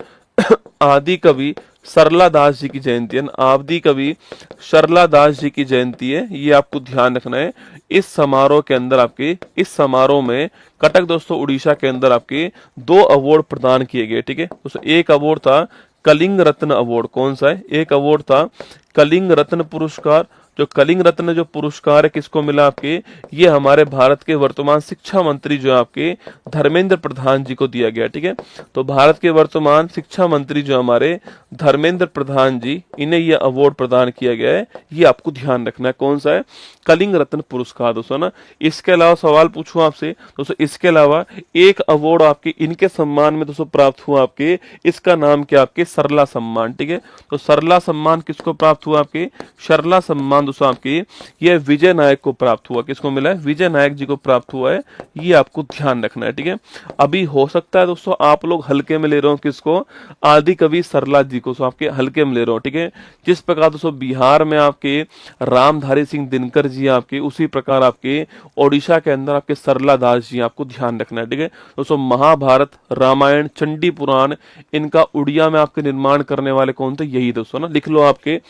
Speaker 1: आदि कवि सरला दास जी की जयंती है, आदि कवि सरला दास जी की जयंती है, ये आपको ध्यान रखना है। इस समारोह के अंदर आपके, इस समारोह में कटक दोस्तों उड़ीसा के अंदर आपके 2 अवार्ड प्रदान किए गए, ठीक है दोस्तों। एक अवार्ड था कलिंग रत्न अवार्ड, कौन सा है? एक अवार्ड था कलिंग रत्न पुरस्कार। जो कलिंग रत्न जो पुरस्कार है किसको मिला आपके? ये हमारे भारत के वर्तमान शिक्षा मंत्री जो है आपके धर्मेंद्र प्रधान जी को दिया गया, ठीक है। तो भारत के वर्तमान शिक्षा मंत्री जो हमारे धर्मेंद्र प्रधान जी, इन्हें यह अवार्ड प्रदान किया गया है, ये आपको ध्यान रखना है। कौन सा है? कलिंग रत्न पुरस्कार दोस्तों ना। इसके अलावा सवाल पूछूं आपसे दोस्तों, इसके अलावा एक अवार्ड आपके इनके सम्मान में दोस्तों प्राप्त हुआ आपके, इसका नाम क्या? आपके सरला सम्मान, ठीक है। तो सरला सम्मान किसको प्राप्त हुआ आपके? सरला सम्मान दोस्तों आपके ये विजय नायक को प्राप्त हुआ। किसको मिला है? विजय नायक जी को प्राप्त हुआ है, ये आपको ध्यान रखना है, ठीक है। अभी हो सकता है दोस्तों आप लोग हल्के में ले रहे हो किसको? आदि कवि सरला जी को, सो आपके हल्के में ले रहे हो, ठीक है। जिस प्रकार दोस्तों बिहार में आपके रामधारी सिंह दिनकर जी आपके, उसी प्रकार आपके ओडिशा के अंदर आपके सरला दास जी, आपको ध्यान रखना है, ठीक है दोस्तों। महाभारत, रामायण, चंडी पुराण, इनका उड़िया में आपके निर्माण करने वाले कौन थे? यही दोस्तों ना, लिख लो आपके।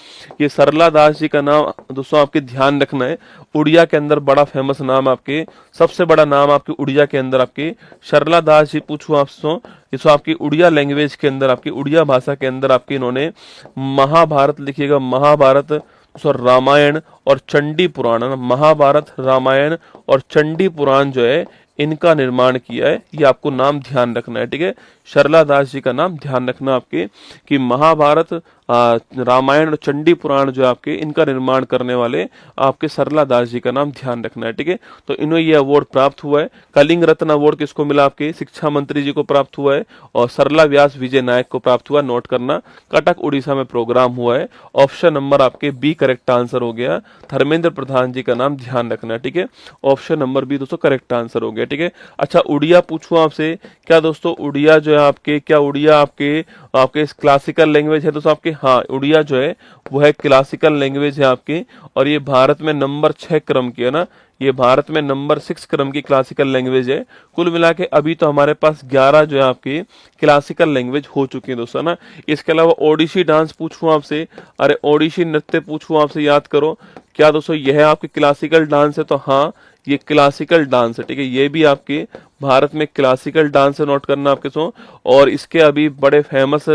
Speaker 1: ये सरला दास जी का नाम दोस्तों आपके ध्यान रखना है, उड़िया के अंदर बड़ा फेमस नाम, आपके सबसे बड़ा नाम आपके उड़िया के अंदर आपके सरला दास जी। पूछूं आपसे, इसको आपकी उड़िया लैंग्वेज के अंदर, आपकी उड़िया भाषा के अंदर आपके इन्होंने महाभारत, लिखिएगा महाभारत, रामायण और चंडी पुराण, महाभारत, रामायण और चंडी पुराण जो है इनका निर्माण किया है, ये आपको नाम ध्यान रखना है, ठीक है। सरला दास जी का नाम ध्यान रखना आपके, कि महाभारत, रामायण और चंडी पुराण जो आपके इनका निर्माण करने वाले आपके सरला दास जी का नाम ध्यान रखना है, ठीक है। तो इन्हें ये अवार्ड प्राप्त हुआ है। कलिंग रत्न अवार्ड किसको मिला? आपके शिक्षा मंत्री जी को प्राप्त हुआ है, और सरला व्यास विजय नायक को प्राप्त हुआ। नोट करना, कटक उड़ीसा में प्रोग्राम हुआ है। ऑप्शन नंबर आपके बी करेक्ट आंसर हो गया। धर्मेंद्र प्रधान जी का नाम ध्यान रखना है, ठीक है। ऑप्शन नंबर बी दोस्तों करेक्ट आंसर हो गया, ठीक है। अच्छा, उड़िया पूछूं आपसे, क्या दोस्तों उड़िया जो है आपके, क्या उड़िया आपके आपके क्लासिकल लैंग्वेज है दोस्तों आपके? हाँ, उड़िया जो है वो है क्लासिकल लैंग्वेज है आपकी, और ये भारत में नंबर 6 क्रम की है ना, ये भारत में नंबर 6 क्रम की क्लासिकल लैंग्वेज है। कुल मिला के अभी तो हमारे पास 11 जो है आपकी क्लासिकल लैंग्वेज हो चुकी है दोस्तों ना। इसके अलावा ओडिसी डांस पूछूं आपसे, अरे ओडिसी नृत्य पूछूं आपसे, याद करो क्या दोस्तों यह आपके क्लासिकल डांस है? तो हाँ, ये क्लासिकल डांस है, ठीक है। ये भी आपके भारत में क्लासिकल डांस है, नोट करना आपके सो। और इसके अभी बड़े फेमस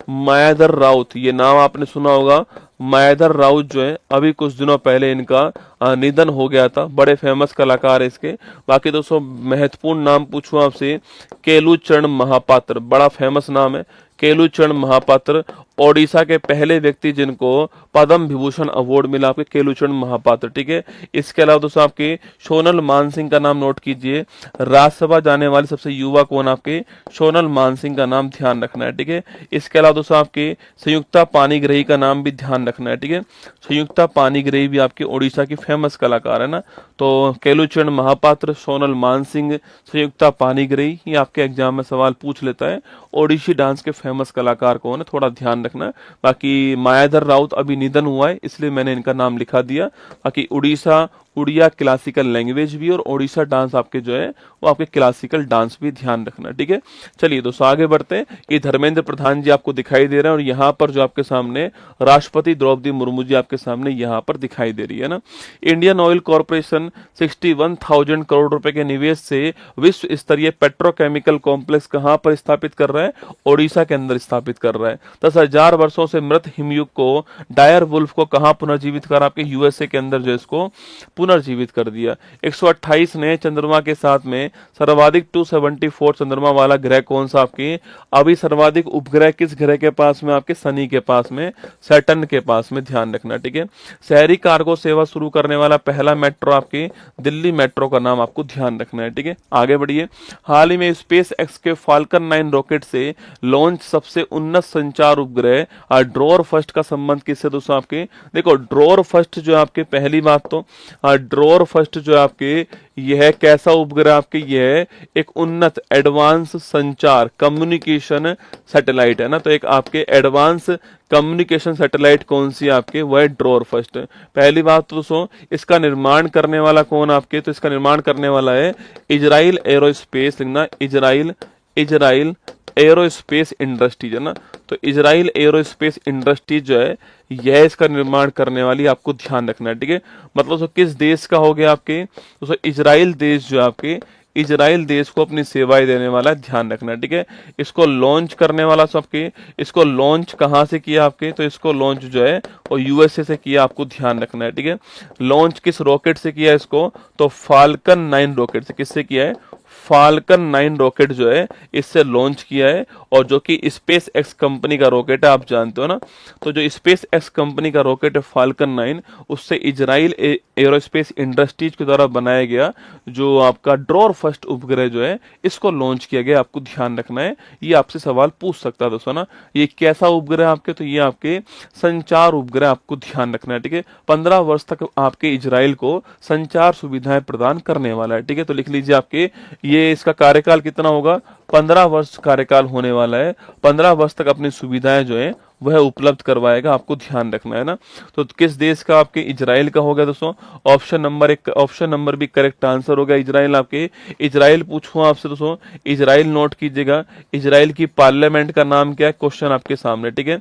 Speaker 1: मायाधर राउत, ये नाम आपने सुना होगा। मायाधर राउत जो है अभी कुछ दिनों पहले इनका निधन हो गया था, बड़े फेमस कलाकार है इसके। बाकी दोस्तों महत्वपूर्ण नाम पूछूं आपसे, केलुचरण महापात्र, बड़ा फेमस नाम है केलुचरण महापात्र, ओडिशा के पहले व्यक्ति जिनको पद्म विभूषण अवार्ड मिला, आपके केलुचरण महापात्र, ठीक है। इसके अलावा दोस्तों आपके सोनल मानसिंह का नाम नोट कीजिए। राज्यसभा जाने वाले सबसे युवा कौन? आपके सोनल मानसिंह का नाम ध्यान रखना है, ठीक है। इसके अलावा दोस्तों आपके संयुक्ता पानीग्राही का नाम भी ध्यान रखना है, ठीक है। संयुक्ता पानीग्राही भी आपके ओडिशा की फेमस कलाकार है ना। तो केलुचरण महापात्र, सोनल मानसिंह, संयुक्ता पानीग्राही, ये आपके एग्जाम में सवाल पूछ लेता है। ओडिसी डांस के फेमस कलाकार कौन है, थोड़ा ध्यान रखना। बाकी मायाधर राउत अभी निधन हुआ है, इसलिए मैंने इनका नाम लिखा दिया। बाकी उड़ीसा उड़िया क्लासिकल लैंग्वेज भी और ओडिशा डांस आपके जो है वो आपके क्लासिकल डांस भी ध्यान रखना, ठीक है। चलिए दोस्तों आगे बढ़ते हैं। ये धर्मेंद्र प्रधान जी आपको दिखाई दे रहे हैं और यहाँ पर जो आपके सामने राष्ट्रपति द्रौपदी मुर्मू जी आपके सामने यहाँ पर दिखाई दे रही है ना। इंडियन ऑयल कॉर्पोरेशन 61,000 करोड़ रुपए के निवेश से विश्व स्तरीय पेट्रोकेमिकल कॉम्प्लेक्स कहाँ पर स्थापित कर रहा है? ओडिशा के अंदर स्थापित कर रहा है। 10,000 वर्षों से मृत हिमयुग को, डायर वुल्फ को कहाँ पुनर्जीवित कर, आपके यूएसए के अंदर जो इसको पुनर्जीवित कर दिया। 128 नए चंद्रमा के साथ में सर्वाधिक 274 चंद्रमा वाला ग्रह कौन सा आपके? अभी सर्वाधिक उपग्रह किस ग्रह के पास में? आपके शनि के पास में, सैटर्न के पास में, ध्यान रखना, ठीक है। शहरी कार्गो सेवा शुरू करने वाला पहला मेट्रो आपके दिल्ली मेट्रो का नाम आपको ध्यान रखना है, ठीक है। आगे बढ़िए। हाल ही में स्पेस एक्स के फाल्कन 9 रॉकेट से लॉन्च सबसे उन्नत संचार उपग्रह ड्रोर फर्स्ट का संबंध किससे दोस्तों? आपके देखो ड्रोर फर्स्ट जो है आपके, पहली बात तो ड्रोर फर्स्ट जो है आपके यह कैसा उपग्रह? आपके यह एक उन्नत एडवांस संचार कम्युनिकेशन सैटेलाइट है ना। तो एक आपके एडवांस कम्युनिकेशन सैटेलाइट कौन सी आपके? वह है ड्रोर फर्स्ट। पहली बात तो दोस्तों इसका निर्माण करने वाला कौन आपके? तो इसका निर्माण करने वाला है इजराइल एरोस्पेस, लिखना इजराइल एरोस्पेस इंडस्ट्रीज है ना। तो इजराइल एरोस्पेस इंडस्ट्रीज जो है यह इसका निर्माण करने वाली, आपको ध्यान रखना है, ठीक है। मतलब तो किस देश का हो गया आपके? तो इजराइल देश जो है आपके, इजराइल देश को अपनी सेवाएं देने वाला, ध्यान रखना, ठीक है। इसको लॉन्च करने वाला सबके, इसको लॉन्च कहाँ से किया आपके? तो इसको लॉन्च जो है वो यूएसए से किया, आपको ध्यान रखना है, ठीक है। लॉन्च किस रॉकेट से किया इसको? तो फाल्कन 9 रॉकेट से। किससे किया है? फाल्कन 9 रॉकेट जो है इससे लॉन्च किया है, और जो कि स्पेस एक्स कंपनी का रॉकेट है, आप जानते हो ना। तो जो स्पेस एक्स कंपनी का रॉकेट है फाल्कन 9, उससे इजराइल एरोस्पेस इंडस्ट्रीज के द्वारा बनाया गया जो आपका ड्रोर फर्स्ट उपग्रह जो है इसको लॉन्च किया गया, आपको ध्यान रखना है। ये आपसे सवाल पूछ सकता है दोस्तों ना, ये कैसा उपग्रह आपके? तो ये आपके संचार उपग्रह, आपको ध्यान रखना है, ठीक है। 15 वर्ष तक आपके इजराइल को संचार सुविधाएं प्रदान करने वाला है, ठीक है। तो लिख लीजिए आपके ये इसका कार्यकाल कितना होगा? 15 वर्ष कार्यकाल होने वाला है। 15 वर्ष तक अपनी सुविधाएं जो है वह उपलब्ध करवाएगा, आपको ध्यान रखना है ना। तो किस देश का? आपके इजराइल का हो गया दोस्तों। ऑप्शन नंबर 1, ऑप्शन नंबर भी करेक्ट आंसर हो गया, इजराइल आपके। इजराइल पूछूं आपसे दोस्तों, इजराइल नोट कीजिएगा। इजराइल की पार्लियामेंट का नाम क्या है? क्वेश्चन आपके सामने, ठीक है।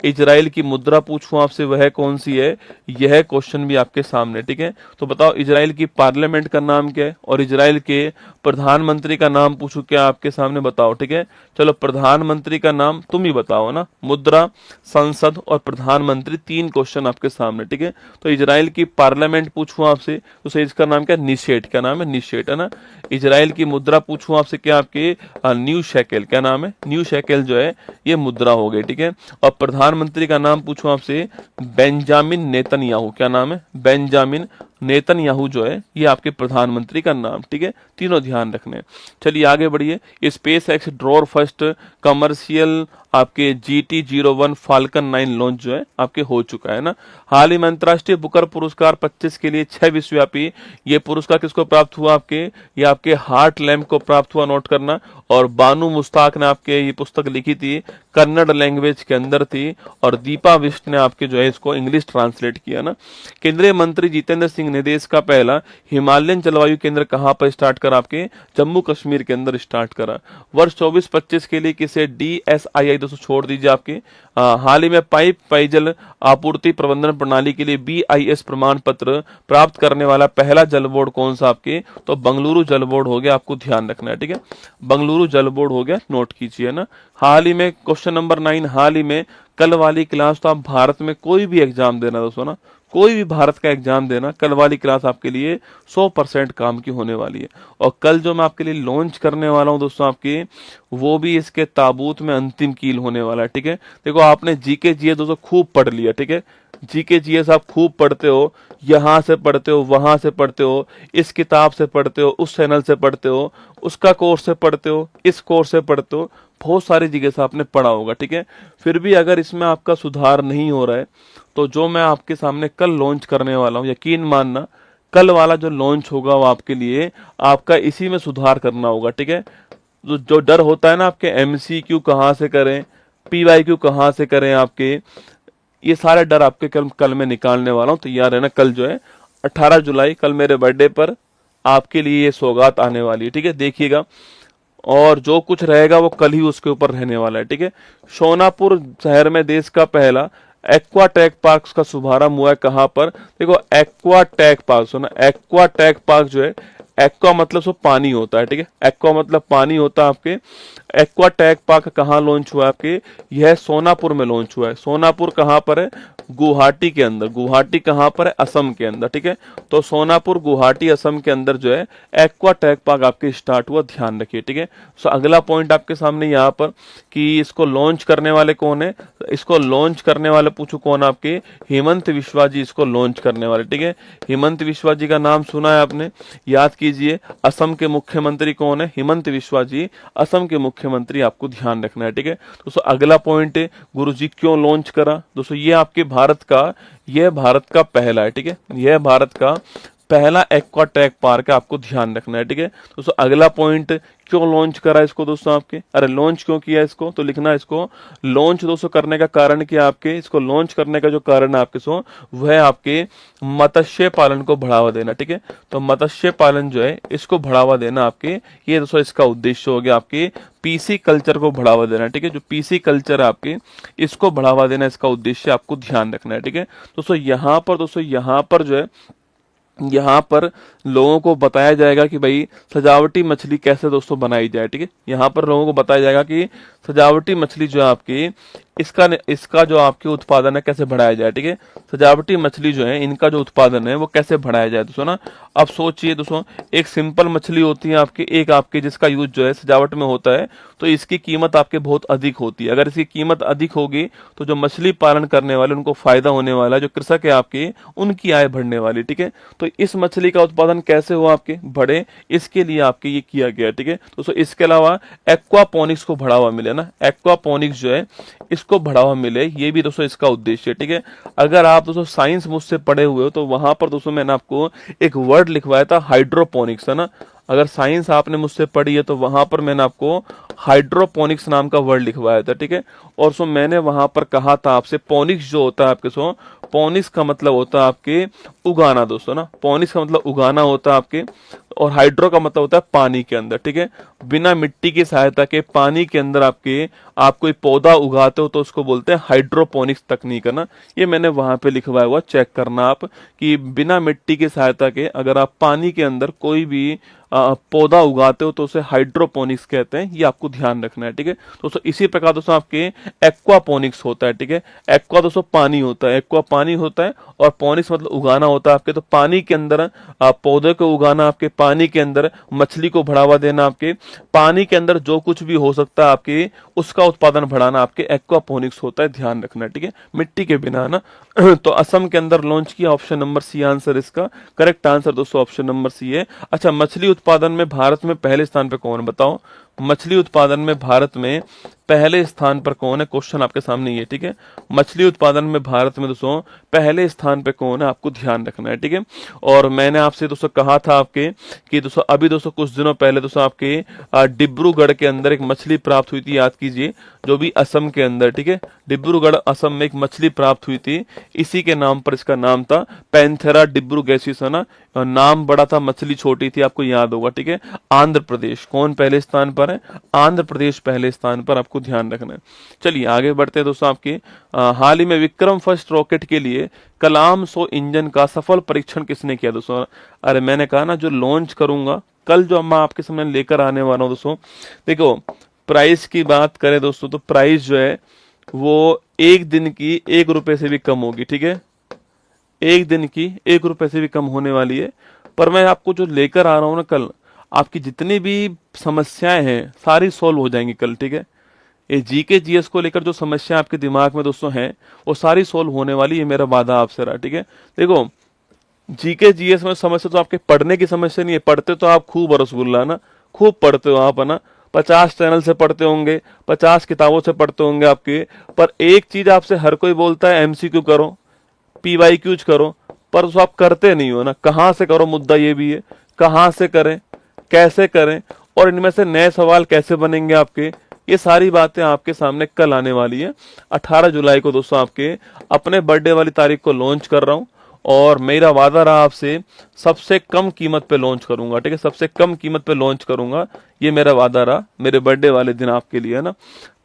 Speaker 1: इजराइल की मुद्रा पूछूं आपसे, वह कौन सी है? यह क्वेश्चन भी आपके सामने, ठीक है। तो बताओ इजराइल की पार्लियामेंट का नाम क्या है? और इजराइल के प्रधानमंत्री का नाम पूछूं क्या आपके सामने? बताओ, ठीक है। चलो प्रधानमंत्री का नाम तुम ही बताओ ना। मुद्रा, संसद और प्रधानमंत्री, 3 क्वेश्चन आपके सामने, ठीक है। तो इजराइल की पार्लियामेंट पूछूं आपसे तो सही इसका नाम क्या? निशेट। क्या नाम है? निशेट, है ना। इजराइल की मुद्रा पूछूं आपसे क्या आपके? New shekel. क्या नाम है? न्यू शेकेल जो है ये मुद्रा हो गई, ठीक है। और प्रधानमंत्री का नाम पूछूं आपसे, बेंजामिन नेतन्याहू। क्या नाम है? बेंजामिन नेतन्याहू जो है ये आपके प्रधानमंत्री का नाम, ठीक है। तीनों ध्यान रखने। चलिए आगे बढ़िए। स्पेस एक्स ड्रोर फर्स्ट कमर्शियल आपके GT-01 फाल्कन 9 लॉन्च जो है आपके हो चुका है ना। हाल ही में अंतर्राष्ट्रीय बुकर पुरस्कार 25 के लिए 6 विश्वव्यापी ये पुरस्कार किसको प्राप्त हुआ? आपके ये आपके हार्ट लैम्प को प्राप्त हुआ, नोट करना। और बानू मुश्ताक ने आपके ये पुस्तक लिखी थी, कन्नड़ लैंग्वेज के अंदर थी, और दीपा बिष्ट ने आपके जो है इसको इंग्लिश ट्रांसलेट किया ना। केंद्रीय मंत्री जितेंद्र सिंह ने देश का पहला हिमालयन जलवायु केंद्र कहां पर स्टार्ट करा? आपके जम्मू कश्मीर के अंदर स्टार्ट करा। वर्ष 24-25 के लिए किसे? DSII दोस्तों छोड़ दीजिए आपके। हाल ही में पाइप पेयजल आपूर्ति प्रबंधन प्रणाली के लिए BIS प्रमाण पत्र प्राप्त करने वाला पहला जल बोर्ड कौन सा? आपके तो बंगलुरु जल बोर्ड हो गया, आपको ध्यान रखना है, ठीक है। बंगलुरु जल बोर्ड हो गया, नोट कीजिए ना। हाल ही में क्वेश्चन नंबर 9, हाल ही में कल वाली क्लास, तो आप भारत में कोई भी एग्जाम देना दोस्तों ना, कोई भी भारत का एग्जाम देना, कल वाली क्लास आपके लिए 100% काम की होने वाली है। और कल जो मैं आपके लिए लॉन्च करने वाला हूं दोस्तों आपके, वो भी इसके ताबूत में अंतिम कील होने वाला है, ठीक है। देखो आपने जीके जीएस दोस्तों खूब पढ़ लिया, ठीक है। जीके जीएस आप खूब पढ़ते हो, यहाँ से पढ़ते हो, वहां से पढ़ते हो, इस किताब से पढ़ते हो, उस चैनल से पढ़ते हो, उसका कोर्स से पढ़ते हो, इस कोर्स से पढ़ते हो, बहुत सारी जगह से आपने पढ़ा होगा, ठीक है। फिर भी अगर इसमें आपका सुधार नहीं हो रहा है, तो जो मैं आपके सामने कल लॉन्च करने वाला हूं, यकीन मानना कल वाला जो लॉन्च होगा वो आपके लिए आपका इसी में सुधार करना होगा, ठीक है। जो डर होता है ना आपके MCQ कहाँ से करें, PYQ कहाँ से करें, आपके ये सारे डर आपके कल मैं निकालने वाला हूं, तैयार है ना। कल जो है 18 जुलाई कल मेरे बर्थडे पर आपके लिए ये सौगात आने वाली है, ठीक है, देखिएगा। और जो कुछ रहेगा वो कल ही उसके ऊपर रहने वाला है, ठीक है। सोनापुर शहर में देश का पहला एक्वा टेक पार्क का शुभारंभ हुआ है। कहाँ पर? देखो, एक्वा टेक पार्क, सुना, एक्वा टेक पार्क जो है, एक्वा मतलब सो पानी होता है, ठीक है, एक्वा मतलब पानी होता है आपके। एक्वा टेक पार्क कहाँ लॉन्च हुआ है आपके? यह सोनापुर में लॉन्च हुआ है। सोनापुर कहाँ पर है? गुवाहाटी के अंदर। गुवाहाटी कहाँ पर है? असम के अंदर, ठीक है। तो सोनापुर, गुवाहाटी, असम के अंदर जो है एक्वा टेक पार्क आपके स्टार्ट हुआ, ध्यान रखिए, ठीक है। सो अगला पॉइंट आपके सामने यहाँ पर कि इसको लॉन्च करने वाले कौन है? इसको लॉन्च करने वाले पूछो कौन? आपके हेमंत बिस्वा जी इसको लॉन्च करने वाले, ठीक है। हेमंत बिस्वा जी का नाम सुना है आपने? याद कीजिए, असम के मुख्यमंत्री कौन है? हेमंत बिस्वा जी असम के मुख्यमंत्री, आपको ध्यान रखना है, ठीक है। दोस्तों अगला पॉइंट है, गुरुजी क्यों लॉन्च करा? दोस्तों ये आपके भारत का पहला है, ठीक है, यह भारत का पहला एक्वा टेक पार्क है, आपको ध्यान रखना है, ठीक है। दोस्तों अगला पॉइंट, क्यों लॉन्च करा इसको दोस्तों आपके? अरे लॉन्च क्यों किया इसको? तो लिखना इसको लॉन्च दोस्तों करने का कारण क्या आपके? इसको लॉन्च करने का जो कारण है आपके सो वह है आपके मत्स्य पालन को बढ़ावा देना, ठीक है। तो मत्स्य पालन जो है इसको बढ़ावा देना आपके, ये दोस्तों इसका उद्देश्य हो गया आपके। पीसी कल्चर को बढ़ावा देना, ठीक है, जो पीसी कल्चर है आपके इसको बढ़ावा देना इसका उद्देश्य, आपको ध्यान रखना है, ठीक है। दोस्तों यहाँ पर जो है, यहाँ पर लोगों को बताया जाएगा कि भाई सजावटी मछली कैसे दोस्तों बनाई जाए, ठीक है। यहाँ पर लोगों को बताया जाएगा कि सजावटी मछली जो है आपकी इसका जो आपके उत्पादन है कैसे बढ़ाया जाए, ठीक है। सजावटी मछली जो है इनका जो उत्पादन है वो कैसे बढ़ाया जाए दोस्तों ना। अब सोचिए दोस्तों, एक सिंपल मछली होती है आपकी, एक आपके जिसका यूज जो है सजावट में होता है, तो इसकी कीमत आपके बहुत अधिक होती है। अगर इसकी कीमत अधिक होगी तो जो मछली पालन करने वाले उनको फायदा होने वाला है, जो कृषक है आपके उनकी आय बढ़ने वाली, ठीक है। तो इस मछली का उत्पादन कैसे हुआ आपके बढ़े, इसके लिए आपके ये किया गया, ठीक है दोस्तों। इसके अलावा एक्वापोनिक्स को बढ़ावा मिले ना, एक्वापोनिक्स जो है इसको बढ़ावा मिले, ये भी दोस्तों इसका उद्देश्य है, ठीक है। अगर आप दोस्तों साइंस मुझसे पढ़े हुए हो तो वहां पर दोस्तों मैंने आपको एक वर्ड लिखवाया था, हाइड्रोपोनिक्स, है ना। अगर साइंस आपने मुझसे पढ़ी है तो वहां पर मैंने आपको हाइड्रोपोनिक्स नाम का वर्ड लिखवाया था, ठीक है। और सो मैंने वहां पर कहा था आपसे, पोनिक्स जो होता है आपके सो, पोनिक्स का मतलब होता है आपके उगाना दोस्तों ना, पोनिक्स का मतलब उगाना होता है आपके, और हाइड्रो का मतलब होता है पानी के अंदर, ठीक है। बिना मिट्टी की सहायता के पानी के अंदर आप कोई पौधा उगाते हो तो उसको बोलते हैं हाइड्रोपोनिक्स तकनीक, है ना। ये मैंने वहां पे लिखवाया हुआ, चेक करना आप कि बिना मिट्टी की सहायता के अगर आप पानी के अंदर कोई भी पौधा उगाते हो तो उसे हाइड्रोपोनिक्स कहते हैं, ये आपको ध्यान रखना है, ठीक है दोस्तों। इसी प्रकार दोस्तों आपके एक्वापोनिक्स होता है, ठीक है। एक्वा दोस्तों पानी होता है, एक्वा पानी होता है, और पोनिक्स मतलब उगाना होता है आपके। तो पानी के अंदर पौधे को उगाना, आपके पानी के अंदर मछली को बढ़ावा देना, आपके पानी के अंदर जो कुछ भी हो सकता है आपके उसका उत्पादन बढ़ाना, आपके एक्वापोनिक्स होता है, ध्यान रखना है, ठीक है, मिट्टी के बिना, ना। तो असम के अंदर लॉन्च किया, ऑप्शन नंबर सी आंसर इसका, करेक्ट आंसर दोस्तों ऑप्शन नंबर सी है। अच्छा, मछली उत्पादन में भारत में पहले स्थान पे कौन है बताओ? मछली उत्पादन में भारत में पहले स्थान पर कौन है? क्वेश्चन आपके सामने ये, ठीक है। मछली उत्पादन में भारत में दोस्तों पहले स्थान पे कौन है, आपको ध्यान रखना है, ठीक है। और मैंने आपसे दोस्तों कहा था आपके कि दोस्तों अभी दोस्तों कुछ दिनों पहले दोस्तों आपके डिब्रूगढ़ के अंदर एक मछली प्राप्त हुई थी, याद कीजिए, जो भी असम के अंदर, ठीक है, डिब्रूगढ़ असम में एक मछली प्राप्त हुई थी, इसी के नाम पर इसका नाम था पैंथेरा डिब्रूगैसिस, है ना। नाम बड़ा था, मछली छोटी थी, आपको याद होगा, ठीक है। आंध्र प्रदेश कौन पहले स्थान पर है? आंध्र प्रदेश पहले स्थान पर, आपको ध्यान रखना है। चलिए आगे बढ़ते हैं दोस्तों। आपके हाल ही में विक्रम फर्स्ट रॉकेट के लिए कलाम 100 इंजन का सफल परीक्षण किसने किया दोस्तों? अरे मैंने कहा ना, जो लॉन्च करूंगा कल, जो मैं आपके सामने लेकर आने वाला हूं दोस्तों, देखो प्राइस की बात करें दोस्तों तो प्राइस जो है वो एक दिन की 1 रुपए से भी कम होगी, ठीक है, एक दिन की 1 रुपए से भी कम होने वाली है। पर मैं आपको जो लेकर आ रहा हूं ना कल, आपकी जितनी भी समस्याएं हैं सारी सॉल्व हो जाएंगी कल, ठीक है। ये जीके जीएस को लेकर जो समस्या आपके दिमाग में दोस्तों है वो सारी सॉल्व होने वाली है, मेरा वादा आपसे रहा, ठीक है। देखो जीके जीएस में समस्या तो आपके पढ़ने की समस्या नहीं है, पढ़ते तो आप खूब रसगुल्ला ना, खूब पढ़ते हो आप, है ना। 50 चैनल से पढ़ते होंगे, 50 किताबों से पढ़ते होंगे आपके, पर एक चीज आपसे हर कोई बोलता है एमसीक्यू करो, पीवाईक्यूज करो, पर उसको आप करते नहीं हो ना। कहां से करो, मुद्दा ये भी है, कहां से करें, कैसे करें, और इनमें से नए सवाल कैसे बनेंगे आपके, ये सारी बातें आपके सामने कल आने वाली है। 18 जुलाई को दोस्तों आपके अपने बर्थडे वाली तारीख को लॉन्च कर रहा हूं, और मेरा वादा रहा आपसे सबसे कम कीमत पे लॉन्च करूंगा, ठीक है, सबसे कम कीमत पे लॉन्च करूंगा, ये मेरा वादा रहा मेरे बर्थडे वाले दिन आपके लिए, है ना।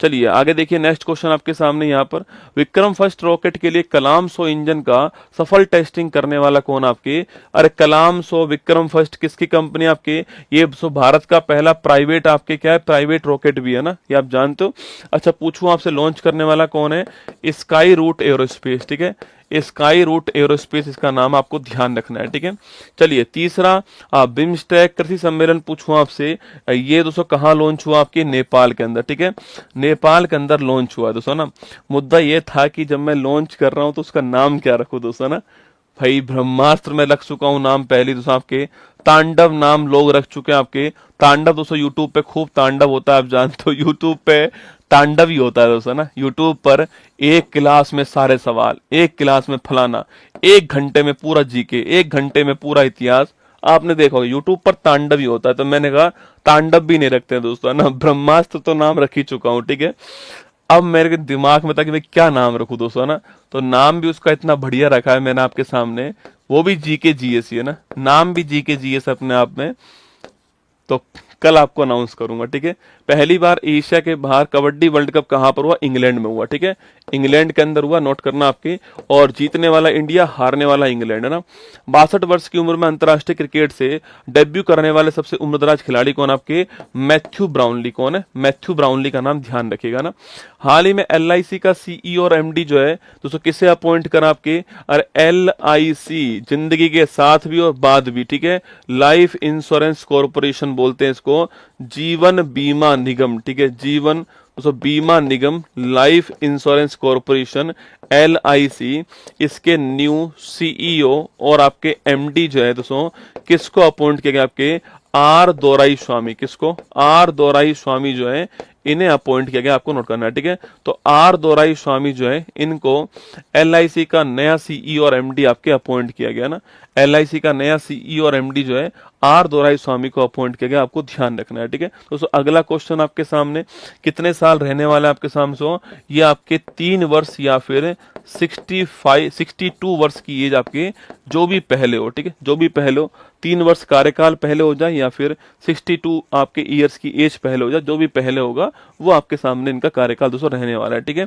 Speaker 1: चलिए आगे देखिए, नेक्स्ट क्वेश्चन आपके सामने यहाँ पर, विक्रम फर्स्ट रॉकेट के लिए कलाम 100 इंजन का सफल टेस्टिंग करने वाला कौन आपके? अरे कलाम 100 विक्रम फर्स्ट किसकी कंपनी आपके? ये भारत का पहला प्राइवेट आपके क्या है, प्राइवेट रॉकेट भी है ना, ये आप जानते हो। अच्छा पूछूं आपसे, लॉन्च करने वाला कौन है? स्काई रूट एरोस्पेस, ठीक है, स्काई रूट एरोस्पेस इसका नाम, आपको ध्यान रखना है, ठीक है। चलिए तीसरा, बिम्स्टेक कृषि सम्मेलन पूछूं आपसे, ये दोस्तों कहाँ लॉन्च हुआ? आपके नेपाल के अंदर, ठीक है, नेपाल के अंदर लॉन्च हुआ दोस्तों ना। मुद्दा ये था कि जब मैं लॉन्च कर रहा हूं तो उसका नाम क्या रखूं दोस्तों ना। भाई ब्रह्मास्त्र में रख चुका हूं नाम पहले दोस्तों आपके, तांडव नाम लोग रख चुके हैं आपके। तांडव दोस्तों यूट्यूब पे खूब तांडव होता है, आप जानते हो यूट्यूब पे तांडव ही होता है दोस्तों ना। यूट्यूब पर एक क्लास में सारे सवाल, एक क्लास में फलाना, 1 घंटे में पूरा जीके, 1 घंटे में पूरा इतिहास, आपने देखा होगा यूट्यूब पर तांडव ही होता है। तो मैंने कहा तांडव भी नहीं रखते दोस्तों ना, ब्रह्मास्त्र तो नाम रख ही चुका हूं, ठीक है। अब मेरे दिमाग में था कि भाई क्या नाम रखूं दोस्तों ना, तो नाम भी उसका इतना बढ़िया रखा है मैंने आपके सामने, वो भी जीके जीएस ही है ना, नाम भी जीके जीएस अपने आप में। तो कल आपको अनाउंस करूंगा, ठीक है। पहली बार एशिया के बाहर कबड्डी वर्ल्ड कप कहां पर हुआ? इंग्लैंड में हुआ, ठीक है, इंग्लैंड के अंदर हुआ, नोट करना आपके। और जीतने वाला इंडिया, हारने वाला इंग्लैंड, है ना। 62 वर्ष की उम्र में अंतर्राष्ट्रीय क्रिकेट से डेब्यू करने वाले सबसे उम्रदराज खिलाड़ी कौन आपके? Matthew Brownlee. कौन है? मैथ्यू ब्राउनली का नाम ध्यान रखिएगा ना। हाल ही में एलआईसी का सीईओ और एमडी जो है दोस्तों किसे अपॉइंट करा आपके? और एलआईसी जिंदगी के साथ भी और बाद भी, ठीक है, लाइफ इंश्योरेंस कॉर्पोरेशन बोलते हैं इसको, जीवन बीमा निगम, ठीक है, जीवन दोस्तों बीमा निगम, लाइफ इंश्योरेंस कॉर्पोरेशन एलआईसी, इसके न्यू सीईओ और आपके एमडी जो है दोस्तों किसको अपॉइंट किया गया? आपके आर दोराई स्वामी। किसको? आर दोराई स्वामी जो है इन्हें अपॉइंट किया गया, आपको नोट करना है, ठीक है। तो आर दोराई स्वामी जो है इनको एलआईसी का नया सीईओ और एमडी आपके अपॉइंट किया गया ना। एलआईसी का नया सीईओ और एमडी जो है आर दोराई स्वामी को अपॉइंट किया गया, आपको ध्यान रखना है, ठीक है। दोस्तों अगला क्वेश्चन आपके सामने, कितने साल रहने वाले आपके सामने सो? ये आपके 3 वर्ष या फिर 62 वर्ष की एज आपके, जो भी पहले हो, ठीक है, जो भी पहले हो, 3 वर्ष कार्यकाल पहले हो जाए या फिर 62 आपके ईयर्स की एज पहले हो जाए, जो भी पहले होगा वो आपके सामने इनका कार्यकाल दोस्तों रहने वाला है, ठीक है।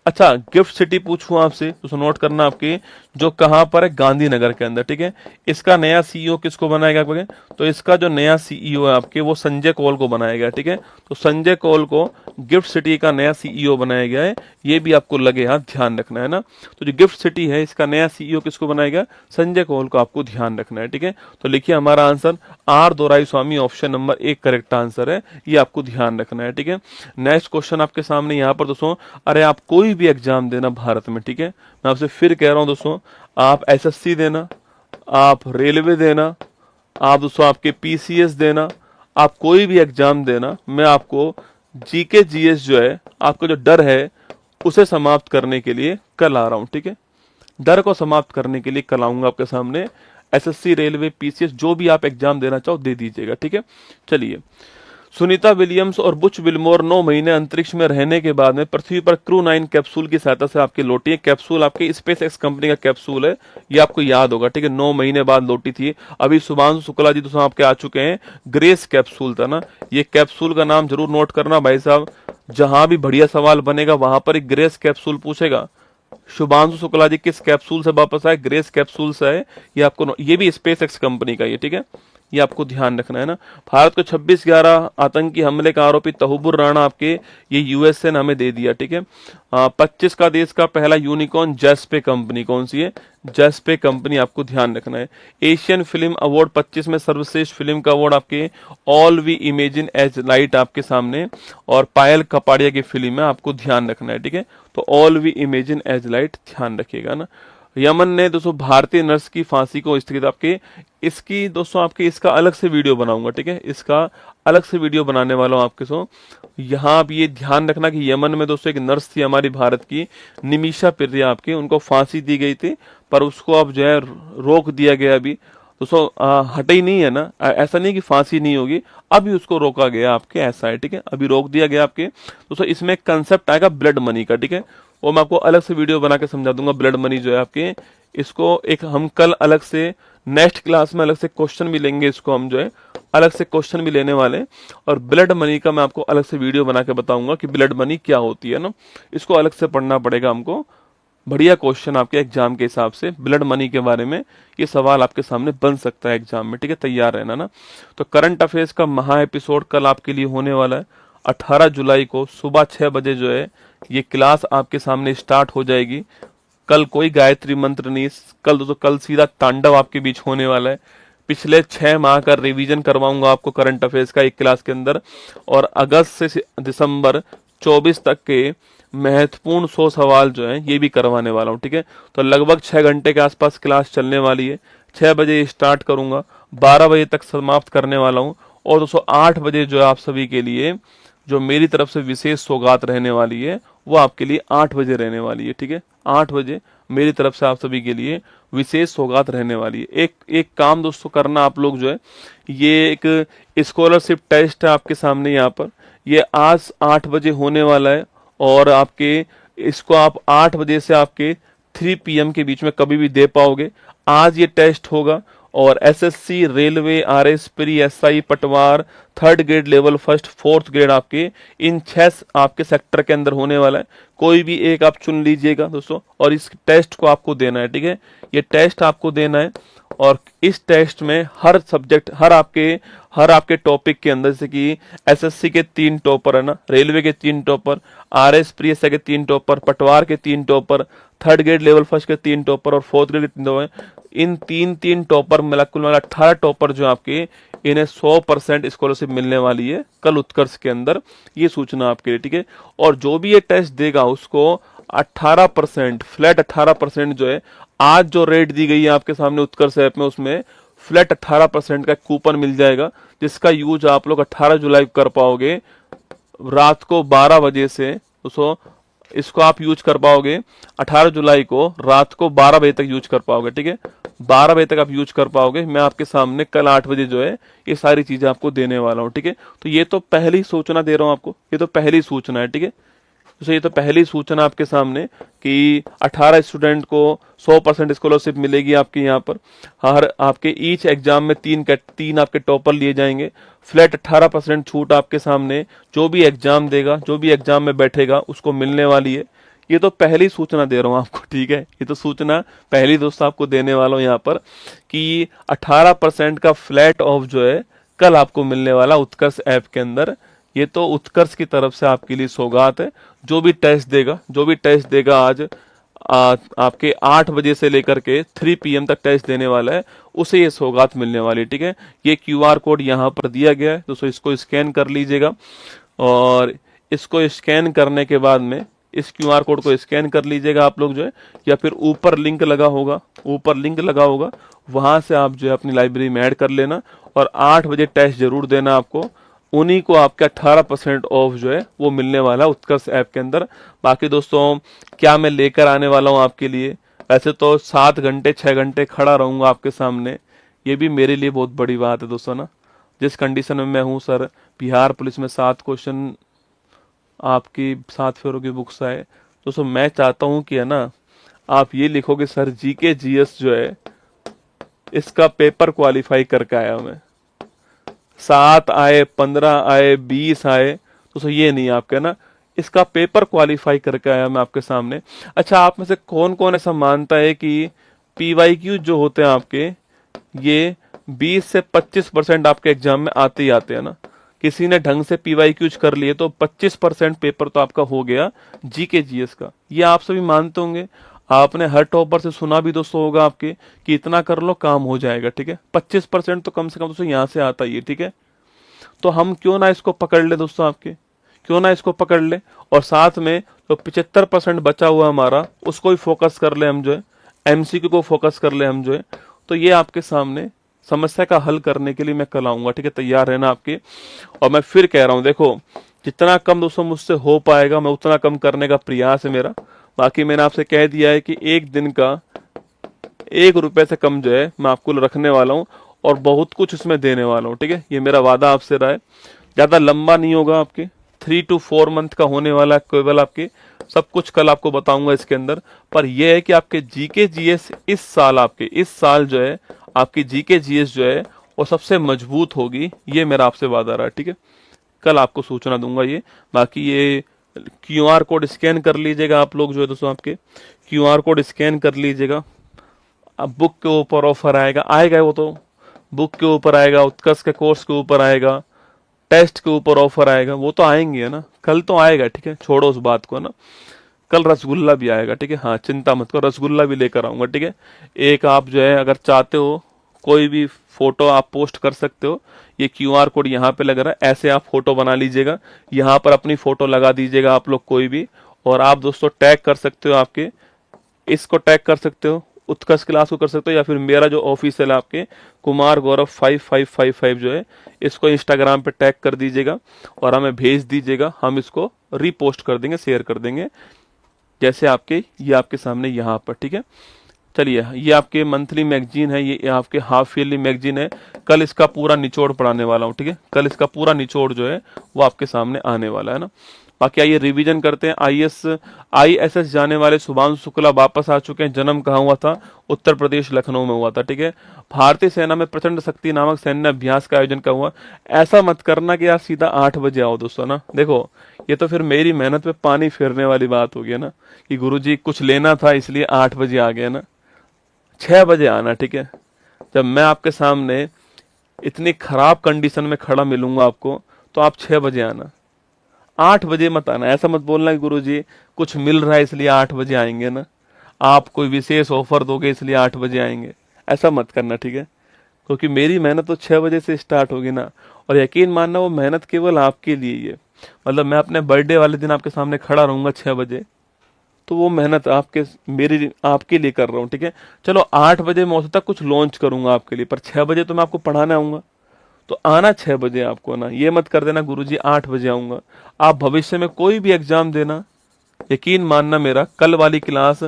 Speaker 1: अच्छा गिफ्ट सिटी पूछूं आपसे, दोस्तों नोट करना आपके, जो कहां पर है? गांधीनगर के अंदर, ठीक है। इसका नया सीईओ किसको बनाएगा आपके? तो इसका जो नया सीईओ है आपके वो संजय कौल को बनाया गया, ठीक है। तो संजय कौल को गिफ्ट सिटी का नया सीईओ बनाया गया है, ये भी आपको लगे हाथ, ध्यान रखना है ना। तो जो गिफ्ट सिटी है इसका नया सीईओ किसको बनाएगा? संजय कौल को आपको ध्यान रखना है, ठीक है। तो लिखिए हमारा answer R Dorai Swamy, option number 1 correct answer है, ये आपको ध्यान रखना है, ठीक है। नेक्स्ट क्वेश्चन आपके सामने यहाँ पर दोस्तों, अरे आप कोई भी एग्जाम देना भारत में, ठीक है, मैं आपसे फिर कह रहा हूं दोस्तों, आप एसएससी देना, आप रेलवे देना, आप दोस्तों आपके पीसीएस देना, आप कोई भी एग्जाम देना, मैं आपको जीके जीएस जो है, आपका जो डर है उसे समाप्त करने के लिए कल आ रहा हूं, ठीक है। डर को समाप्त करने के लिए कल आऊंगा आपके सामने। एसएससी, रेलवे, पीसीएस, जो भी आप एग्जाम देना चाहो दे दीजिएगा, ठीक है। चलिए, सुनीता विलियम्स और बुच विल्मोर 9 महीने अंतरिक्ष में रहने के बाद में पृथ्वी पर क्रू 9 कैप्सूल की सहायता से आपके लौटी है। कैप्सूल आपके स्पेस एक्स कंपनी का कैप्सूल है, ये आपको याद होगा, ठीक है, 9 महीने बाद लौटी थी। अभी शुभांशु शुक्ला जी दोस्तों आपके आ चुके हैं, ग्रेस कैप्सूल था ना, ये कैप्सूल का नाम जरूर नोट करना भाई साहब, जहां भी बढ़िया सवाल बनेगा वहां पर एक ग्रेस कैप्सूल पूछेगा। शुभांशु शुक्ला जी किस कैप्सूल से वापस आए? ग्रेस कैप्सूल से है, ये आपको, ये भी स्पेस एक्स कंपनी का, ये ठीक है, ये आपको ध्यान रखना है ना। भारत को 26/11 आतंकी हमले का आरोपी तहुबुर राणा आपके, ये यूएसए ने हमें दे दिया, ठीक है। 25 का देश का पहला यूनिकॉर्न जेस्पे कंपनी कौन सी है? जेस्पे कंपनी, आपको ध्यान रखना है। एशियन फिल्म अवार्ड 25 में सर्वश्रेष्ठ फिल्म का अवार्ड आपके all we imagine as light आपके सामने, और पायल कपाड़िया की फिल्म है, आपको ध्यान रखना है, ठीक है। तो all we imagine as light ध्यान रखिएगा ना। यमन ने दोस्तों भारतीय नर्स की फांसी को स्थगित, आपके इसकी दोस्तों आपके इसका अलग से वीडियो बनाऊंगा, ठीक है, इसका अलग से वीडियो बनाने वाला हूं आपके सो। यहाँ आप ये ध्यान रखना कि यमन में दोस्तों एक नर्स थी हमारी भारत की, निमिषा पिर्रिया आपकी, उनको फांसी दी गई थी, पर उसको अब जो है रोक दिया गया अभी दोस्तों, हटे ही नहीं है ना, ऐसा नहीं कि फांसी नहीं होगी, अभी उसको रोका गया आपके, ऐसा है, ठीक है, अभी रोक दिया गया आपके दोस्तों। इसमें कंसेप्ट आएगा ब्लड मनी का, ठीक है, वो मैं आपको अलग से वीडियो बना के समझा दूंगा। ब्लड मनी जो है आपके, इसको एक हम कल अलग से नेक्स्ट क्लास में अलग से क्वेश्चन भी लेंगे, इसको हम जो है अलग से क्वेश्चन भी लेने वाले हैं। और ब्लड मनी का मैं आपको अलग से वीडियो बना के बताऊंगा कि ब्लड मनी क्या होती है ना, इसको अलग से पढ़ना पड़ेगा हमको। बढ़िया क्वेश्चन आपके एग्जाम के हिसाब से ब्लड मनी के बारे में ये सवाल आपके सामने बन सकता है एग्जाम में, ठीक है, तैयार रहना ना। तो करंट अफेयर्स का महा एपिसोड कल आपके लिए होने वाला है 18 जुलाई को सुबह 6 बजे जो है ये क्लास आपके सामने स्टार्ट हो जाएगी। कल कोई गायत्री मंत्र नहीं, कल तो कल सीधा तांडव आपके बीच होने वाला है। पिछले 6 माह का रिवीजन करवाऊंगा आपको करंट अफेयर्स का एक क्लास के अंदर, और अगस्त से दिसंबर 24 तक के महत्वपूर्ण 100 सवाल जो है ये भी करवाने वाला हूँ, ठीक है। तो लगभग 6 घंटे के आसपास क्लास चलने वाली है। 6 बजे स्टार्ट करूंगा, 12 बजे तक समाप्त करने वाला हूँ। और दोस्तों 8 बजे जो है आप सभी के लिए जो मेरी तरफ से विशेष सौगात रहने वाली है वो आपके लिए 8 बजे रहने वाली है, ठीक है। 8 बजे मेरी तरफ से आप सभी के लिए विशेष सौगात रहने वाली है। एक काम दोस्तों करना आप लोग जो है, ये एक स्कॉलरशिप टेस्ट है आपके सामने यहाँ पर, ये आज 8 बजे होने वाला है। और आपके इसको आप 8 बजे से आपके 3 PM के बीच में कभी भी दे पाओगे। आज ये टेस्ट होगा। और SSC, railway, RS, pre, SI, पटवार, 3rd grade level, 1st 4th grade आपके इन 6 आपके सेक्टर के अंदर होने वाला है। कोई भी एक आप चुन लीजिएगा दोस्तों, और इस टेस्ट को आपको देना है, ठीक है। ये टेस्ट आपको देना है। और इस टेस्ट में हर सब्जेक्ट, हर आपके टॉपिक के अंदर, जैसे कि एसएससी के 3 टॉपर है ना, रेलवे के 3 टॉपर, आरएस, प्री एसआई के 3 टॉपर, पटवार के 3 topper, 3rd grade level 1st के 3 टॉपर और 4th ग्रेड के 3 टॉपर, इन 3 टॉपर मिला कुल मिला 18 टॉपर जो आपके, इन्हें 100% स्कॉलरशिप मिलने वाली है कल उत्कर्ष के अंदर। ये सूचना आपके लिए, ठीक है। और जो भी ये टेस्ट देगा उसको 18% फ्लैट 18% जो है, आज जो रेट दी गई है आपके सामने उत्कर्ष ऐप में, उसमें फ्लैट 18% का कूपन मिल जाएगा, जिसका यूज आप लोग 18 जुलाई को कर पाओगे रात को 12 बजे से। दोस्तों इसको आप यूज कर पाओगे 18 जुलाई को रात को 12 बजे तक यूज कर पाओगे, ठीक है। 12 बजे तक आप यूज कर पाओगे। मैं आपके सामने कल 8 बजे जो है ये सारी चीजें आपको देने वाला हूँ, ठीक है। तो ये तो पहली सूचना दे रहा हूँ आपको, ये तो पहली सूचना है, ठीक है। तो ये तो पहली सूचना आपके सामने कि 18 स्टूडेंट को 100% स्कॉलरशिप मिलेगी आपके यहाँ पर। हर आपके ईच एग्जाम में 3 आपके टॉपर लिए जाएंगे। फ्लैट 18% छूट आपके सामने जो भी एग्जाम देगा, जो भी एग्जाम में बैठेगा उसको मिलने वाली है। ये तो पहली सूचना दे रहा हूँ आपको, ठीक है। ये तो सूचना पहली दोस्तों आपको देने वाला हूँ यहाँ पर कि 18% का फ्लैट ऑफ जो है कल आपको मिलने वाला उत्कर्ष ऐप के अंदर। ये तो उत्कर्ष की तरफ से आपके लिए सौगात है। जो भी टेस्ट देगा आज आपके 8 बजे से लेकर के 3 PM तक टेस्ट देने वाला है, उसे ये सौगात मिलने वाली है, ठीक है। ये QR कोड यहाँ पर दिया गया है दोस्तों, इसको स्कैन कर लीजिएगा। और इसको स्कैन करने के बाद में इस QR कोड को स्कैन कर लीजिएगा आप लोग जो है, या फिर ऊपर लिंक लगा होगा, वहां से आप जो है अपनी लाइब्रेरी में ऐड कर लेना। और 8 बजे टेस्ट जरूर देना आपको, उन्हीं को आपका 18% ऑफ जो है वो मिलने वाला है उत्कर्ष ऐप के अंदर। बाकी दोस्तों क्या मैं लेकर आने वाला हूँ आपके लिए, ऐसे तो 7 घंटे 6 घंटे खड़ा रहूंगा आपके सामने, ये भी मेरे लिए बहुत बड़ी बात है दोस्तों ना। जिस कंडीशन में मैं हूँ सर, बिहार पुलिस में 7 क्वेश्चन आपकी 7 फेरों की बुक्स आए दोस्तों, मैं चाहता हूँ कि है ना आप ये लिखोगे सर जीके जीएस जो है इसका पेपर क्वालिफाई करके आया मैं। 7 आए, 15 आए, 20 आए, तो ये नहीं आपके ना, इसका पेपर क्वालिफाई करके आया मैं आपके सामने। अच्छा, आप में से कौन कौन ऐसा मानता है कि PYQ जो होते हैं आपके, ये 20 से 25% आपके एग्जाम में आते ही आते हैं ना। किसी ने ढंग से PYQ कर लिए तो 25% पेपर तो आपका हो गया जीके जीएस का। ये आप सभी मानते होंगे, आपने हर टॉपर से सुना भी दोस्तों होगा आपके कि इतना कर लो काम हो जाएगा, ठीक है। 25% तो कम से कम दोस्तों यहाँ से आता ही है, ठीक है। तो हम क्यों ना इसको पकड़ ले दोस्तों, आपके क्यों ना इसको पकड़ ले, और साथ में तो 75% बचा हुआ हमारा उसको भी फोकस कर ले हम जो है, MCQ को फोकस कर ले हम जो है। तो ये आपके सामने समस्या का हल करने के लिए मैं कल आऊंगा, ठीक है। तैयार रहना आपके। और मैं फिर कह रहा हूँ, देखो जितना कम दोस्तों मुझसे हो पाएगा मैं उतना कम करने का प्रयास है मेरा। बाकी मैंने आपसे कह दिया है कि एक दिन का 1 रुपए से कम जो है मैं आपको रखने वाला हूँ, और बहुत कुछ इसमें देने वाला हूँ, ठीक है। ये मेरा वादा आपसे रहा है। ज्यादा लंबा नहीं होगा, आपके 3 to 4 मंथ का होने वाला है केवल आपके सब कुछ कल आपको बताऊंगा इसके अंदर। पर यह है कि आपके जीके जीएस इस साल जो है आपकी जीके जीएस जो है वो सबसे मजबूत होगी, ये मेरा आपसे वादा रहा, ठीक है। कल आपको सूचना दूंगा ये। बाकी ये क्यूआर कोड स्कैन कर लीजिएगा आप लोग जो है दोस्तों, आपके क्यूआर कोड स्कैन कर लीजिएगा। अब बुक के ऊपर ऑफर आएगा वो तो बुक के ऊपर आएगा, उत्कर्ष के कोर्स के ऊपर आएगा, टेस्ट के ऊपर ऑफर आएगा, वो तो आएंगे है ना, कल तो आएगा, ठीक है, छोड़ो उस बात को ना। कल रसगुल्ला भी आएगा, ठीक है, हाँ चिंता मत करो, रसगुल्ला भी लेकर आऊंगा, ठीक है। एक आप जो है अगर चाहते हो कोई भी फोटो आप पोस्ट कर सकते हो, ये क्यूआर कोड यहाँ पे लग रहा है, ऐसे आप फोटो बना लीजिएगा, यहाँ पर अपनी फोटो लगा दीजिएगा आप लोग कोई भी, और आप दोस्तों टैग कर सकते हो, आपके इसको टैग कर सकते हो, उत्कर्ष क्लास को कर सकते हो, या फिर मेरा जो ऑफिशियल आपके कुमार गौरव 5555 जो है, इसको इंस्टाग्राम पे टैग कर दीजिएगा और हमें भेज दीजिएगा, हम इसको रीपोस्ट कर देंगे, शेयर कर देंगे, जैसे आपके ये आपके सामने यहाँ पर, ठीक है। चलिए, ये आपके मंथली मैगजीन है, ये आपके हाफ ईयरली मैगजीन है। कल इसका पूरा निचोड़ पढ़ाने वाला हूँ, ठीक है, कल इसका पूरा निचोड़ जो है वो आपके सामने आने वाला है ना। बाकी आइए रिवीजन करते हैं। आईएसएस जाने वाले शुभांशु शुक्ला वापस आ चुके हैं। जन्म कहाँ हुआ था? उत्तर प्रदेश लखनऊ में हुआ था, ठीक है। भारतीय सेना में प्रचंड शक्ति नामक सैन्य अभ्यास का आयोजन कहाँ हुआ? ऐसा मत करना कि यार सीधा 8 बजे आओ दोस्तों ना, देखो ये तो फिर मेरी मेहनत पे पानी फेरने वाली बात होगी ना, कि गुरुजी कुछ लेना था इसलिए 8 बजे आ गए ना। 6 बजे आना, ठीक है। जब मैं आपके सामने इतनी खराब कंडीशन में खड़ा मिलूंगा आपको, तो आप 6 बजे आना, 8 बजे मत आना। ऐसा मत बोलना कि गुरुजी कुछ मिल रहा है इसलिए 8 बजे आएंगे ना, आप कोई विशेष ऑफर दोगे इसलिए 8 बजे आएंगे, ऐसा मत करना, ठीक है। क्योंकि मेरी मेहनत तो 6 बजे से स्टार्ट होगी ना, और यकीन मानना वो मेहनत केवल आपके लिए ही है। मतलब मैं अपने बर्थडे वाले दिन आपके सामने खड़ा रहूंगा 6 बजे, तो वो मेहनत आपके लिए कर रहा हूँ, ठीक है। चलो 8 बजे मैं हो सकता कुछ लॉन्च करूंगा आपके लिए, पर 6 बजे तो मैं आपको पढ़ाने आऊंगा, तो आना 6 बजे आपको ना। ये मत कर देना गुरुजी 8 बजे आऊंगा। आप भविष्य में कोई भी एग्जाम देना, यकीन मानना मेरा कल वाली क्लास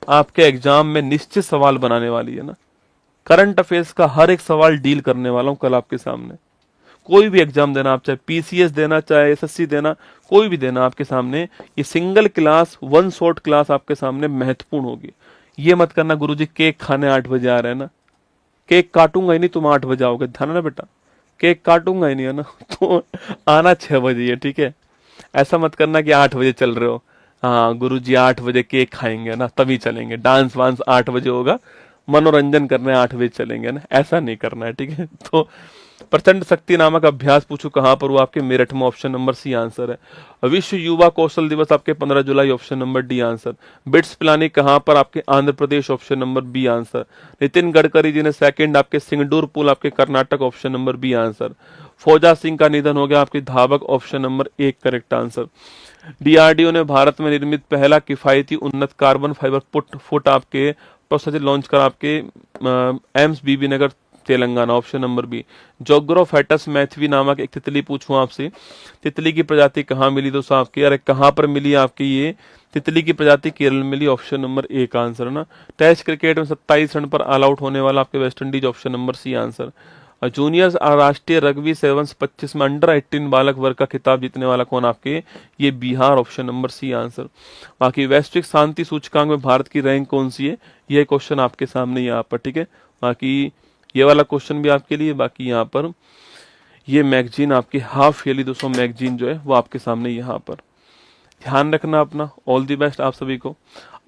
Speaker 1: आपके एग्जाम में निश्चित सवाल बनाने वाली है ना। करंट अफेयर्स का हर एक सवाल डील करने वाला हूं कल आपके सामने। कोई भी एग्जाम देना, आप चाहे पीसीएस देना, चाहे एसएससी देना, कोई भी देना, आपके सामने ये single class, one shot class आपके सामने महत्वपूर्ण होगी। ये मत करना गुरुजी केक खाने 8 बजे आ रहे हैं ना, केक काटूंगा ही नहीं, तुम 8 बजे आओगे, ध्यान है ना बेटा, केक काटूंगा ही नहीं है ना। तो आना 6 बजे है, ठीक है। ऐसा मत करना कि 8 बजे चल रहे हो, हाँ गुरुजी 8 बजे केक खाएंगे ना तभी चलेंगे, डांस वांस 8 बजे होगा, मनोरंजन करने 8 बजे चलेंगे ना, ऐसा नहीं करना है, ठीक है। तो प्रचंड शक्ति नामक अभ्यास पूछो कहां पर हुआ? आपके मेरठ में, ऑप्शन नंबर सी आंसर है। विश्व युवा कौशल दिवस आपके 15 जुलाई, ऑप्शन नंबर डी आंसर। बिट्स प्लानिंग कहां पर? आपके Andhra Pradesh, option number B answer. Nitin Gadkari ji ने सेकंड आपके सिंगडूर पुल आपके Karnataka, option number B answer. Fauja Singh का निधन हो गया आपके धाबक, ऑप्शन नंबर एक करेक्ट आंसर। डीआरडीओ ने भारत में निर्मित पहला किफायती उन्नत कार्बन फाइबर फुट आपके प्रोसेसर लॉन्च कर आपके AIIMS Bibinagar Telangana, option number B. जोग्रोफेटस मैथवी नामक एक तितली पूछूं आपसे, तितली की प्रजाति कहाँ मिली दोस्तों आपकी? अरे कहाँ पर मिली आपकी ये तितली की प्रजाति? केरल में मिली, ऑप्शन नंबर ए का आंसर है ना। टेस्ट क्रिकेट में 27 रन पर ऑल आउट होने वाला आपके West Indies, option number C answer. Junior राष्ट्रीय रग्बी सेवंस 25 में अंडर 18 बालक वर्ग का खिताब जीतने वाला कौन आपके? ये Bihar, option number C answer. बाकी वैश्विक शांति सूचकांक में भारत की रैंक कौन सी है? ये क्वेश्चन आपके सामने यहाँ पर, ठीक है। बाकी ये वाला क्वेश्चन भी आपके लिए। बाकी यहाँ पर ये मैगजीन आपकी हाफ ईयरली दोस्तों मैगजीन जो है वो आपके सामने यहाँ पर। ध्यान रखना अपना। ऑल दी बेस्ट आप सभी को।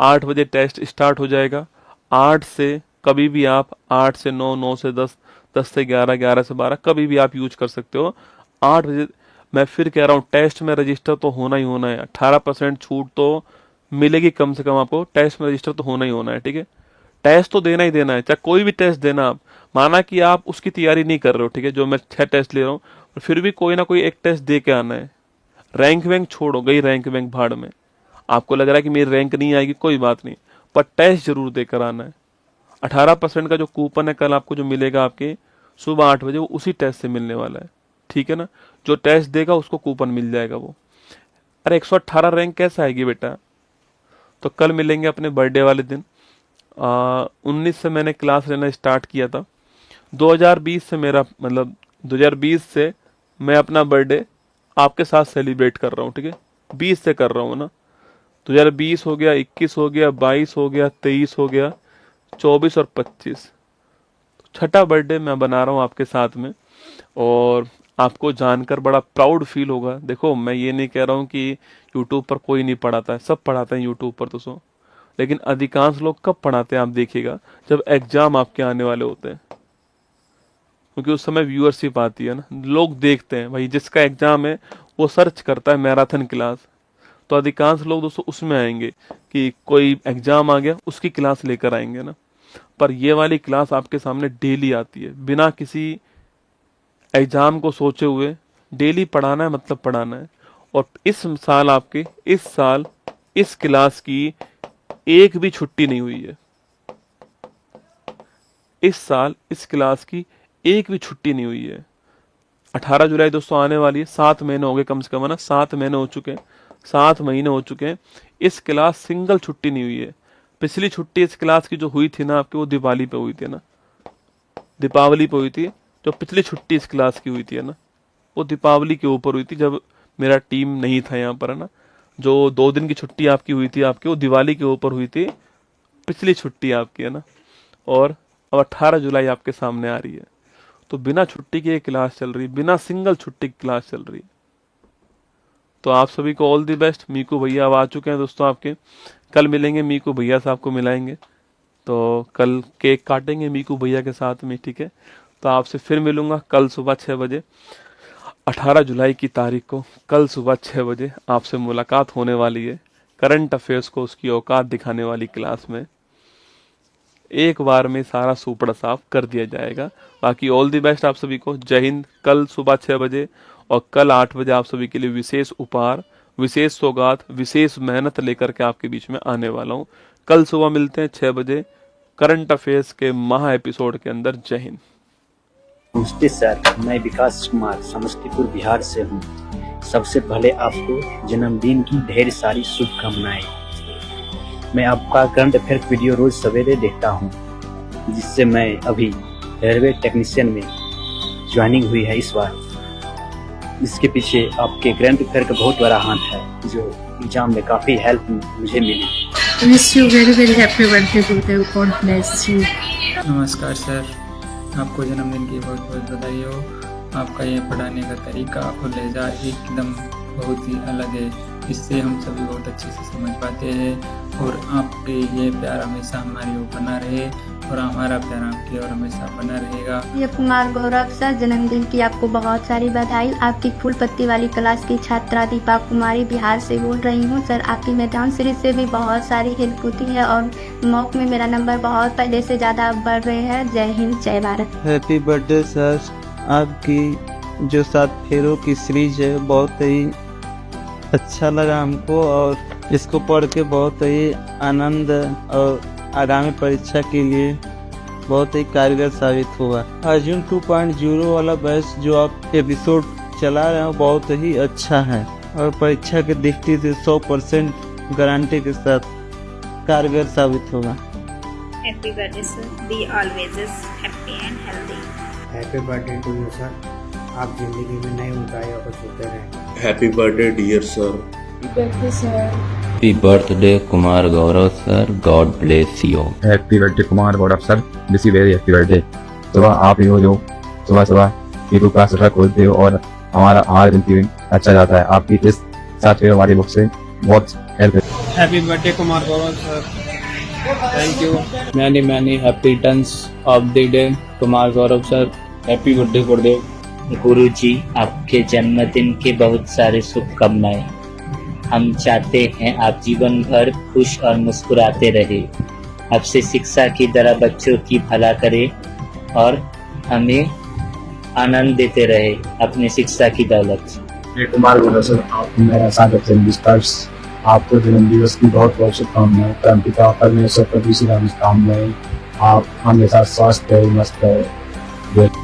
Speaker 1: 8 बजे टेस्ट स्टार्ट हो जाएगा। 8 से कभी भी आप 8 से 9, 9 से 10, 10 से 11, 11 से 12 कभी भी आप यूज कर सकते हो। 8 बजे मैं फिर कह रहा हूँ, टेस्ट में रजिस्टर तो होना ही होना है। 18% छूट तो मिलेगी कम से कम आपको, टेस्ट में रजिस्टर तो होना ही होना है, ठीक है। टेस्ट तो देना ही देना है, चाहे कोई भी टेस्ट देना आप। माना कि आप उसकी तैयारी नहीं कर रहे हो, ठीक है, जो मैं 6 टेस्ट ले रहा हूँ, फिर भी कोई ना कोई एक टेस्ट दे के आना है। रैंक वैंक छोड़ो, गई रैंक वैंक भाड़ में। आपको लग रहा है कि मेरी रैंक नहीं आएगी, कोई बात नहीं, पर टेस्ट जरूर देकर आना है। 18% का जो कूपन है कल आपको जो मिलेगा आपके सुबह 8 बजे, वो उसी टेस्ट से मिलने वाला है, ठीक है ना। जो टेस्ट देगा उसको कूपन मिल जाएगा वो। अरे 118 रैंक कैसे आएगी बेटा? तो कल मिलेंगे अपने बर्थडे वाले दिन। 19 से मैंने क्लास लेना स्टार्ट किया था। 2020 से मेरा मतलब 2020 से मैं अपना बर्थडे आपके साथ सेलिब्रेट कर रहा हूँ, ठीक है। 20 से कर रहा हूँ ना, 2020 हो गया, 21 हो गया, 22 हो गया, 23 हो गया, 24 और 25। छठा बर्थडे मैं बना रहा हूँ आपके साथ में, और आपको जानकर बड़ा प्राउड फील होगा। देखो, मैं ये नहीं कह रहा हूँ कि यूट्यूब पर कोई नहीं पढ़ाता है, सब पढ़ाते हैं यूट्यूब पर दोस्तों, लेकिन अधिकांश लोग कब पढ़ाते हैं आप देखिएगा, जब एग्जाम आपके आने वाले होते हैं, क्योंकि उस समय व्यूअरशिप आती है ना, लोग देखते हैं भाई, जिसका एग्जाम है वो सर्च करता है मैराथन क्लास, तो अधिकांश लोग दोस्तों उसमें आएंगे कि कोई एग्जाम आ गया उसकी क्लास लेकर आएंगे ना। पर ये वाली क्लास आपके सामने डेली आती है, बिना किसी एग्जाम को सोचे हुए। डेली पढ़ाना है मतलब पढ़ाना है। और इस साल आपके, इस साल इस क्लास की एक भी छुट्टी नहीं हुई है। इस साल इस क्लास की एक भी छुट्टी नहीं हुई है। 18 जुलाई दोस्तों आने वाली है, 7 महीने हो गए कम से कम, है ना, 7 महीने हो चुके हैं, 7 महीने हो चुके हैं। इस क्लास सिंगल छुट्टी नहीं हुई है। पिछली छुट्टी इस क्लास की जो हुई थी ना आपकी, वो दिवाली पे हुई थी ना, दीपावली पे हुई थी। जो पिछली छुट्टी इस क्लास की हुई थी है ना, वो दीपावली के ऊपर हुई थी, जब मेरा टीम नहीं था यहाँ पर, है ना। जो 2 दिन की छुट्टी आपकी हुई थी आपकी, वो दिवाली के ऊपर हुई थी, पिछली छुट्टी आपकी, है ना। और अब 18 जुलाई आपके सामने आ रही है, तो बिना छुट्टी के ये क्लास चल रही, बिना सिंगल छुट्टी की क्लास चल रही। तो आप सभी को ऑल दी बेस्ट। मीकू भैया अब आ चुके हैं दोस्तों आपके, कल मिलेंगे, मीकू भैया साहब को मिलाएंगे, तो कल केक काटेंगे मीकू भैया के साथ में, ठीक है। तो आपसे फिर मिलूंगा कल सुबह 6 बजे, 18 जुलाई की तारीख को, कल सुबह 6 बजे आपसे मुलाकात होने वाली है, करंट अफेयर्स को उसकी औकात दिखाने वाली क्लास में। एक बार में सारा सुपड़ा साफ कर दिया जाएगा। बाकी ऑल दी बेस्ट आप सभी को। जय हिंद। कल सुबह 6 बजे और कल 8 बजे आप सभी के लिए विशेष उपहार, विशेष सौगात, विशेष मेहनत लेकर के आपके बीच में आने वाला हूँ। कल सुबह मिलते हैं 6 बजे करंट अफेयर्स के महा एपिसोड के अंदर। जय हिंद।
Speaker 3: नमस्ते सर, मैं विकास कुमार समस्तीपुर बिहार से हूँ। सबसे पहले आपको जन्मदिन की ढेर सारी शुभकामनाएं। मैं आपका करंट अफेयर वीडियो रोज सवेरे देखता हूँ, जिससे मैं अभी रेलवे टेक्नीशियन में ज्वाइनिंग हुई है इस बार। इसके पीछे आपके करंट अफेयर का बहुत बड़ा हाथ है, जो एग्जाम में काफ़ी हेल्प मुझे मिली।
Speaker 4: Wish you very happy birthday to God bless you.
Speaker 5: नमस्कार सर, आपको जन्मदिन की बहुत बहुत बधाई हो। आपका ये पढ़ाने का तरीका और लहजा एकदम बहुत ही अलग है, इससे हम सभी बहुत अच्छे से समझ पाते हैं। और आपके ये प्यार हमेशा हमारी ओर बना रहे और हमारा प्यार आपकी ओर हमेशा बना रहेगा।
Speaker 6: ये कुमार गौरव सर, जन्मदिन की आपको बहुत सारी बधाई। आपकी फूल पत्ती वाली क्लास की छात्रा दीपा कुमारी बिहार से बोल रही हूँ। सर, आपकी मैदान सीरीज से भी बहुत सारी हेल्प होती है और मॉक में मेरा नंबर बहुत पहले से ज़्यादा बढ़ रहे हैं। जय हिंद, जय भारत।
Speaker 7: Happy birthday sir. आपकी जो 7 फेरों की सीरीज है बहुत ही अच्छा लगा हमको, और इसको पढ़ के बहुत ही आनंद और आगामी परीक्षा के लिए बहुत ही कारगर साबित हुआ। अर्जुन 2.0 वाला बैच जो आप एपिसोड चला रहे हो बहुत ही अच्छा है, और परीक्षा के दृष्टि से 100% गारंटी के साथ कारगर साबित होगा।
Speaker 8: Happy birthday sir, be always happy and healthy.
Speaker 9: Happy birthday to you sir, आप जिंदगी में नए ऊंचाइयों को छूते रहें।
Speaker 10: Happy birthday dear sir.
Speaker 11: Happy birthday Kumar Gaurav sir, God bless you.
Speaker 12: Happy birthday Kumar Gaurav sir, wish you very happy birthday. सुबह आप ही हो जो सुबह यूट्यूब क्लास खोलते हो और हमारा दिन अच्छा जाता है। आपकी इस 7 फेरों वाली बुक से बहुत हेल्प है।
Speaker 5: Happy birthday Kumar Gaurav sir, thank you.
Speaker 13: Many happy returns of the day Kumar Gaurav sir.
Speaker 10: Happy birthday गुरुदेव।
Speaker 14: गुरुजी, आपके जन्मदिन के बहुत सारे शुभकामनाएं। हम चाहते हैं आप जीवन भर खुश और मुस्कुराते रहे, आपसे शिक्षा की तरह बच्चों की भला करे और हमें आनंद देते रहे अपनी शिक्षा की दौलत से।
Speaker 12: कुमार गौरव सर, आप मेरा स्वागत है। आपको जन्म दिवस की बहुत बहुत शुभकामनाएं। पिता परमेश्वर प्रभु श्री राम कामनाएं। आप हमेशा स्वस्थ रहे, मस्त रहे।